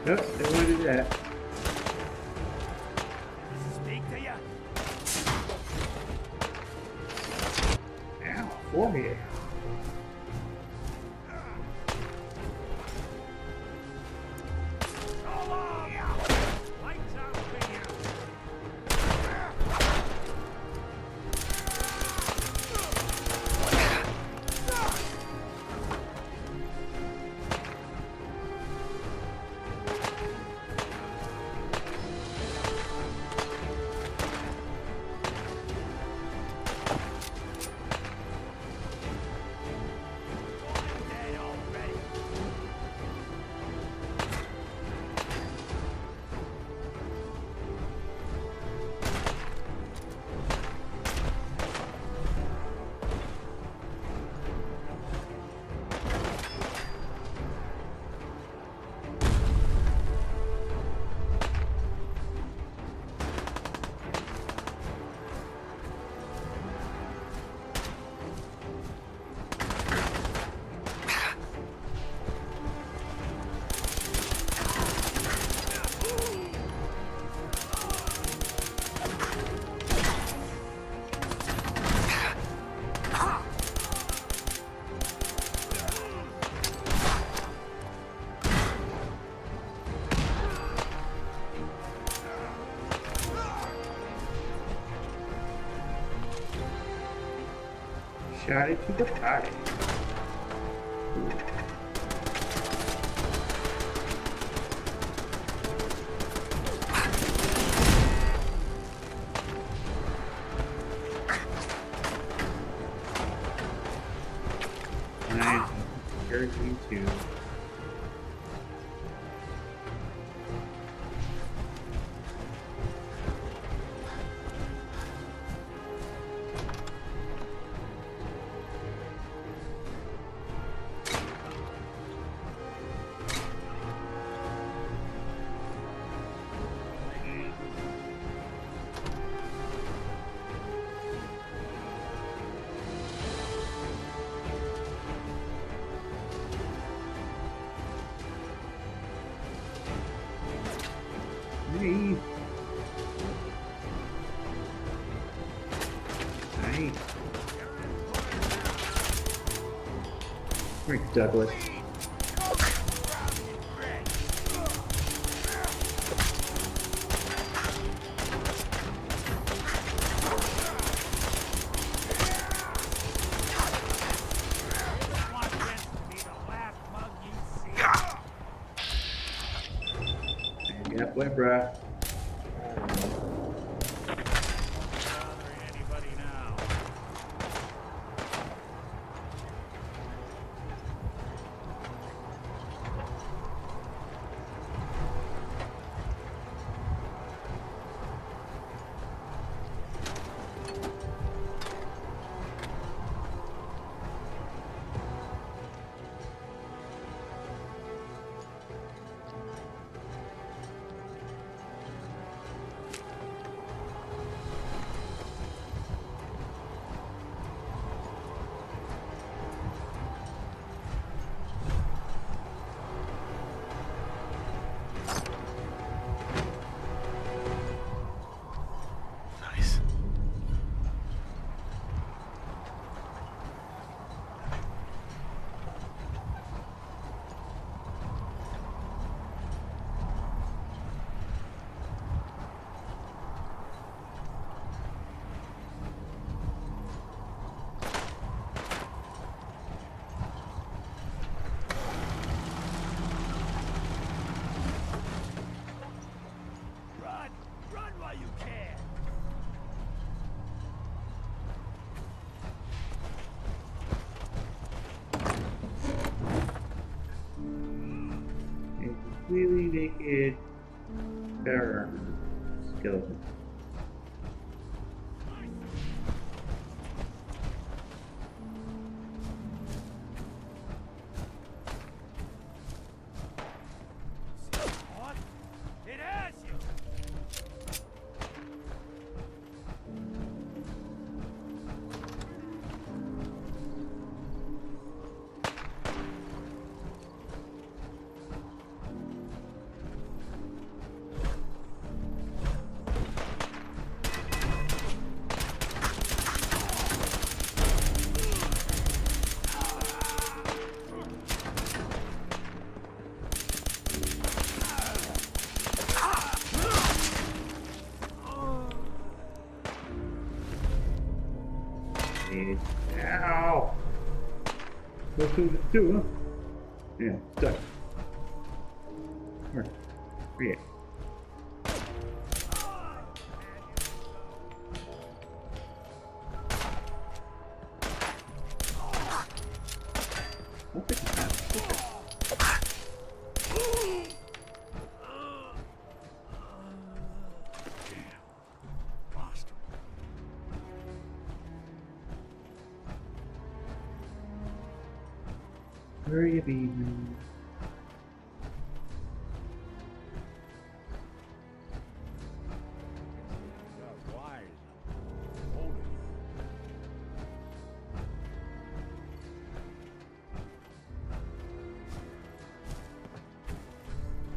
Nope, they want to do that. yeah. Shot it to the body. And I encourage you to Hey. Hey. Rick Douglas. Yep, wet, bruh. Completely naked skeleton. It has you! Let's do this too, huh? Yeah, stuck. Where? Yeah. Hurry, baby.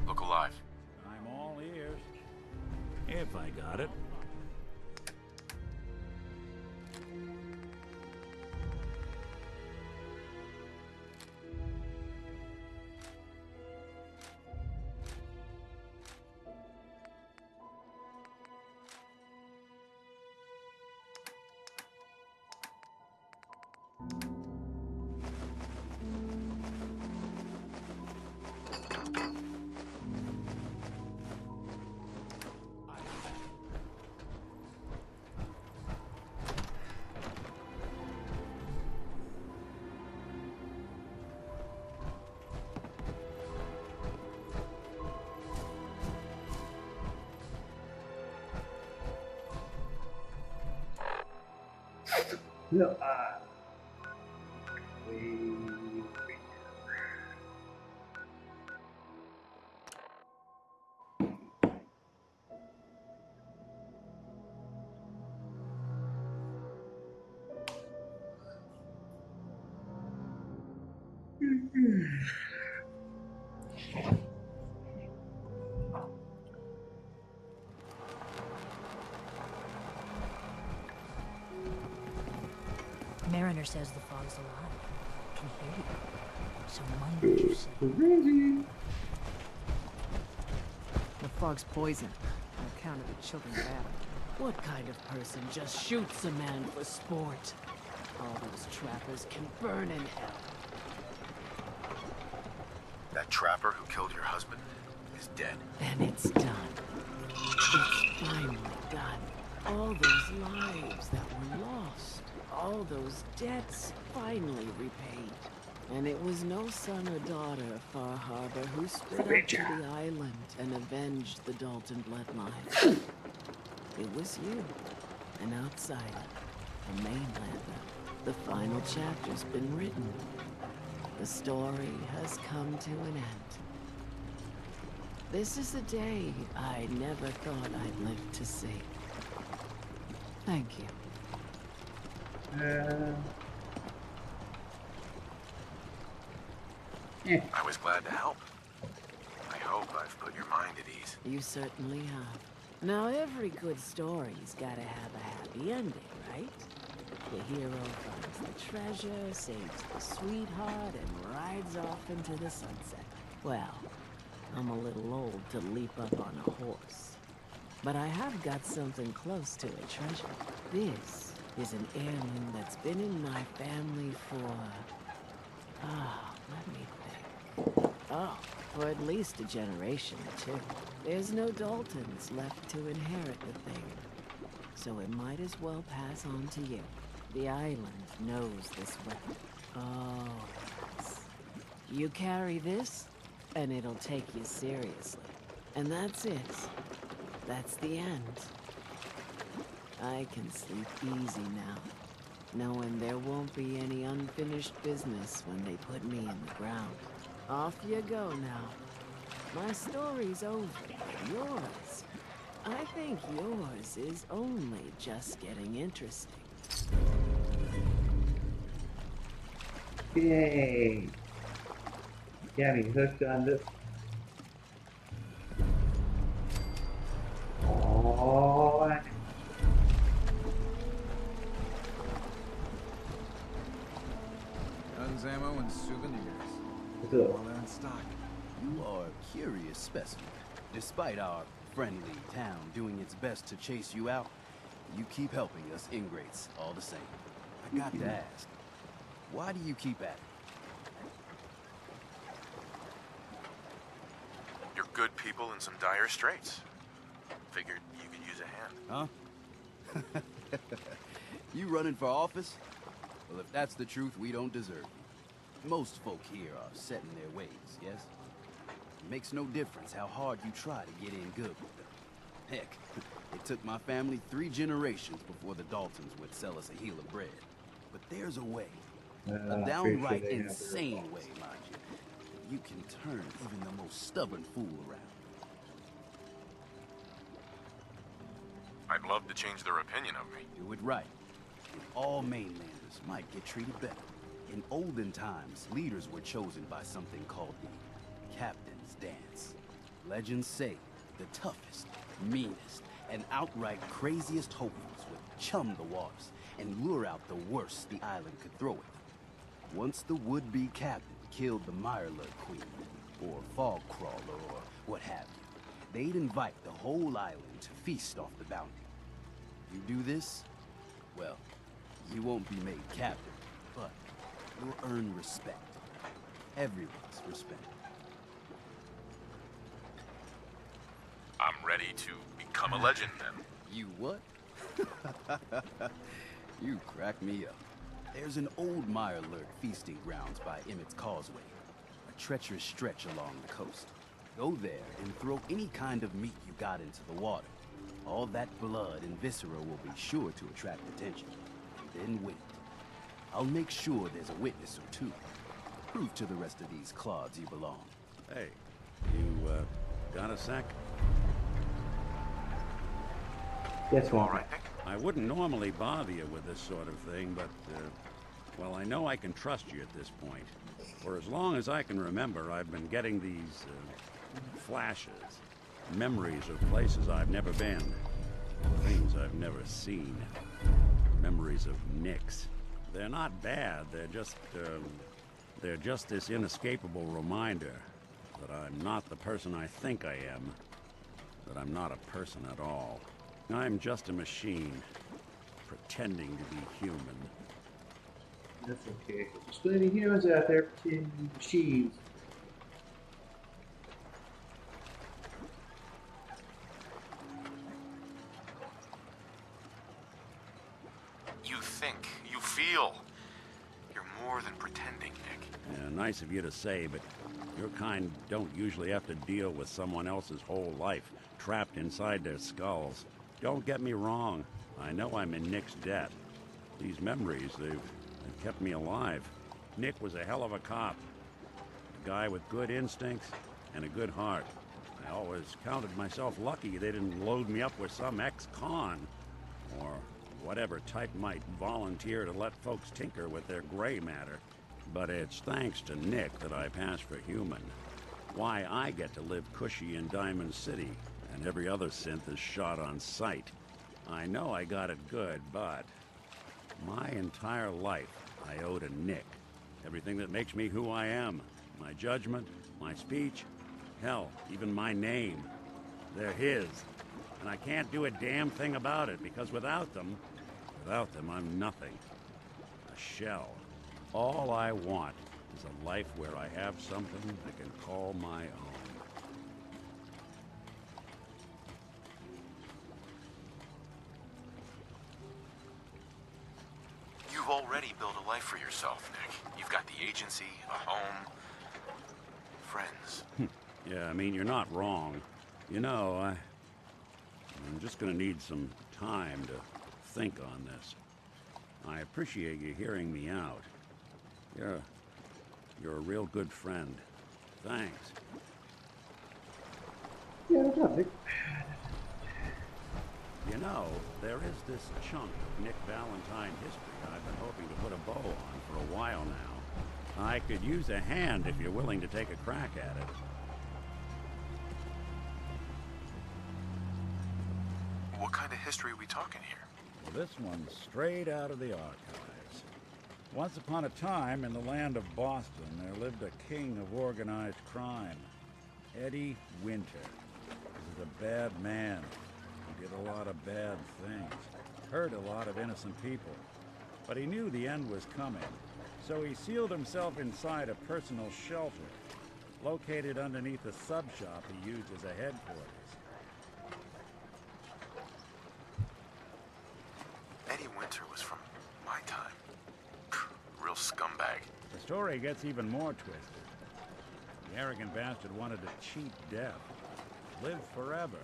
Look alive. I'm all ears. If I got it. No, Mariner says the fog's alive. I can hear you. So mind what you say. The fog's poison. On account of the children battle. What kind of person just shoots a man for sport? All those trappers can burn in hell. That trapper who killed your husband is dead. And it's done. It's finally done. All those lives that were lost. All those debts finally repaid. And it was no son or daughter of Far Harbor who stood up to the island and avenged the Dalton bloodline. It was you, an outsider, a mainlander. The final chapter's been written. The story has come to an end. This is a day I never thought I'd live to see. Thank you. I was glad to help. I hope I've put your mind at ease. You certainly have. Now, every good story's gotta have a happy ending, right? The hero finds the treasure, saves the sweetheart, and rides off into the sunset. Well, I'm a little old to leap up on a horse. But I have got something close to a treasure. This is an heirloom that's been in my family for... let me think. Oh, for at least a generation or two. There's no Daltons left to inherit the thing. So it might as well pass on to you. The island knows this weapon. Oh, yes. You carry this, and it'll take you seriously. And that's it. That's the end. I can sleep easy now, knowing there won't be any unfinished business when they put me in the ground. Off you go now. My story's over. Yours. I think yours is only just getting interesting. Yay! Got me hooked on this. Oh, Guns, ammo, and souvenirs. Cool. All in stock. You are a curious specimen. Despite our friendly town doing its best to chase you out, you keep helping us ingrates all the same. I got to ask, why do you keep at it? You're good people in some dire straits. Figured you could use a hand. Huh? You running for office? Well, if that's the truth, we don't deserve you. Most folk here are set in their ways, yes? It makes no difference how hard you try to get in good with them. Heck, it took my family 3 generations before the Daltons would sell us a heel of bread. But there's a way. A downright insane way, mind you. You can turn even the most stubborn fool around. I'd love to change their opinion of me. Do it right, and all mainlanders might get treated better. In olden times, leaders were chosen by something called the Captain's Dance. Legends say the toughest, meanest, and outright craziest hopefuls would chum the waters and lure out the worst the island could throw at them. Once the would-be captain killed the Mirelurk Queen, or Fog Crawler, or what have you, they'd invite the whole island to feast off the bounty. You do this, well, you won't be made captain, but you'll earn respect. Everyone's respect. I'm ready to become a legend, then. You what? You crack me up. There's an old Mirelurk feasting grounds by Emmett's Causeway, a treacherous stretch along the coast. Go there and throw any kind of meat you got into the water. All that blood and viscera will be sure to attract attention. And then wait. I'll make sure there's a witness or two. Prove to the rest of these clods you belong. Hey, you, got a sec? Yes, all right. I wouldn't normally bother you with this sort of thing, but, well, I know I can trust you at this point. For as long as I can remember, I've been getting these, flashes. Memories of places I've never been. Things I've never seen. Memories of Nicks. They're not bad, they're just this inescapable reminder that I'm not the person I think I am. That I'm not a person at all. I'm just a machine, pretending to be human. That's okay. There's plenty of humans out there pretending to be machines. You think, you feel. You're more than pretending, Nick. Yeah, nice of you to say, but your kind don't usually have to deal with someone else's whole life, trapped inside their skulls. Don't get me wrong. I know I'm in Nick's debt. These memories, they've kept me alive. Nick was a hell of a cop. A guy with good instincts and a good heart. I always counted myself lucky they didn't load me up with some ex-con. Or whatever type might volunteer to let folks tinker with their gray matter. But it's thanks to Nick that I pass for human. Why I get to live cushy in Diamond City, and every other synth is shot on sight. I know I got it good, but my entire life I owe to Nick. Everything that makes me who I am. My judgment, my speech, hell, even my name. They're his. And I can't do a damn thing about it, because without them, I'm nothing. A shell. All I want is a life where I have something I can call my own. You've already built a life for yourself, Nick. You've got the agency, a home, friends. Yeah, I mean, you're not wrong. You know, I'm just gonna need some time to think on this. I appreciate you hearing me out. You're a real good friend. Thanks. Yeah, no problem. You know, there is this chunk of Nick Valentine history I've been hoping to put a bow on for a while now. I could use a hand if you're willing to take a crack at it. What kind of history are we talking here? Well, this one's straight out of the archives. Once upon a time, in the land of Boston, there lived a king of organized crime, Eddie Winter. He was a bad man. He did a lot of bad things, hurt a lot of innocent people. But he knew the end was coming, so he sealed himself inside a personal shelter. located underneath a sub-shop he used as a headquarters. Eddie Winter was from my time. Real scumbag. The story gets even more twisted. The arrogant bastard wanted to cheat death, live forever,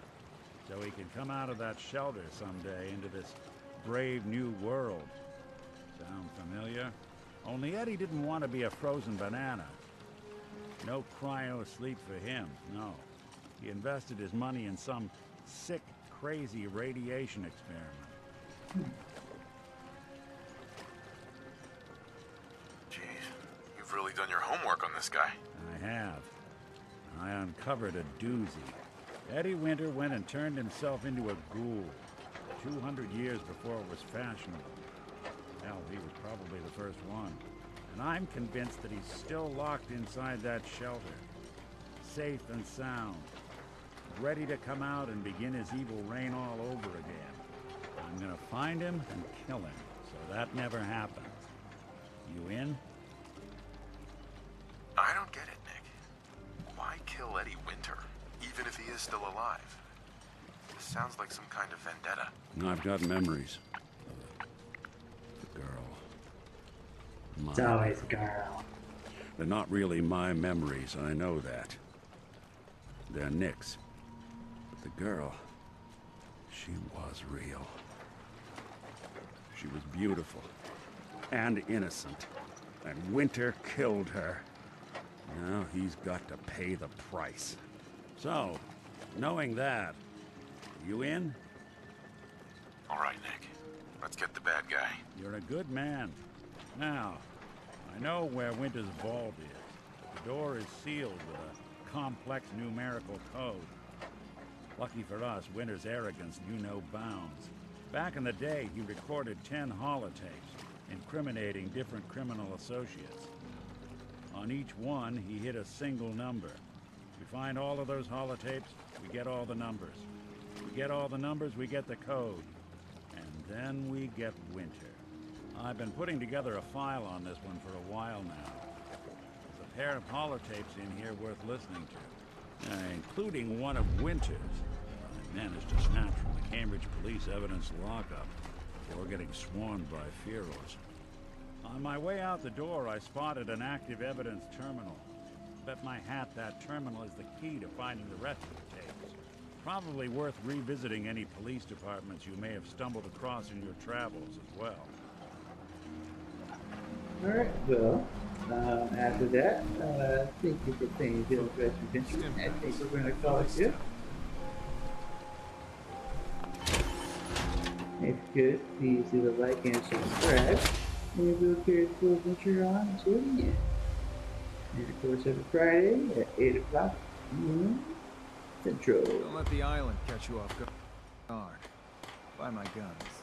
so he could come out of that shelter someday into this brave new world. Sound familiar? Only Eddie didn't want to be a frozen banana. No cryo sleep for him, no. He invested his money in some sick, crazy radiation experiment. Jeez, you've really done your homework on this guy. I have. I uncovered a doozy. Eddie Winter went and turned himself into a ghoul 200 years before it was fashionable. Hell, he was probably the first one. And I'm convinced that he's still locked inside that shelter. Safe and sound. Ready to come out and begin his evil reign all over again. I'm gonna find him and kill him, so that never happens. You in? I don't get it, Nick. Why kill Eddie Winter, even if he is still alive? This sounds like some kind of vendetta. I've got memories of the girl. It's always a girl. They're not really my memories, I know that. They're Nick's. But the girl, she was real. She was beautiful and innocent. And Winter killed her. Now he's got to pay the price. So, knowing that, you in? All right, Nick. Let's get the bad guy. You're a good man. Now, I know where Winter's vault is. The door is sealed with a complex numerical code. Lucky for us, Winter's arrogance knew no bounds. Back in the day, he recorded 10 holotapes, incriminating different criminal associates. On each one, he hit a single number. We find all of those holotapes, we get all the numbers. We get all the numbers, we get the code. And then we get Winter. I've been putting together a file on this one for a while now. There's a pair of holotapes in here worth listening to, including one of Winter's. I managed to snatch from the Cambridge Police evidence lockup before getting swarmed by Fearos. On my way out the door, I spotted an active evidence terminal. Bet my hat that terminal is the key to finding the rest of the tapes. Probably worth revisiting any police departments you may have stumbled across in your travels as well. Alright, well, after that, thank you for playing Ghouls Adventure. I think we're going to call it good. If you could, please leave a like and subscribe. And we'll carry the full adventure on until the end. And of course, every Friday at 8 o'clock Central. Don't let the island catch you off guard. Buy my guns.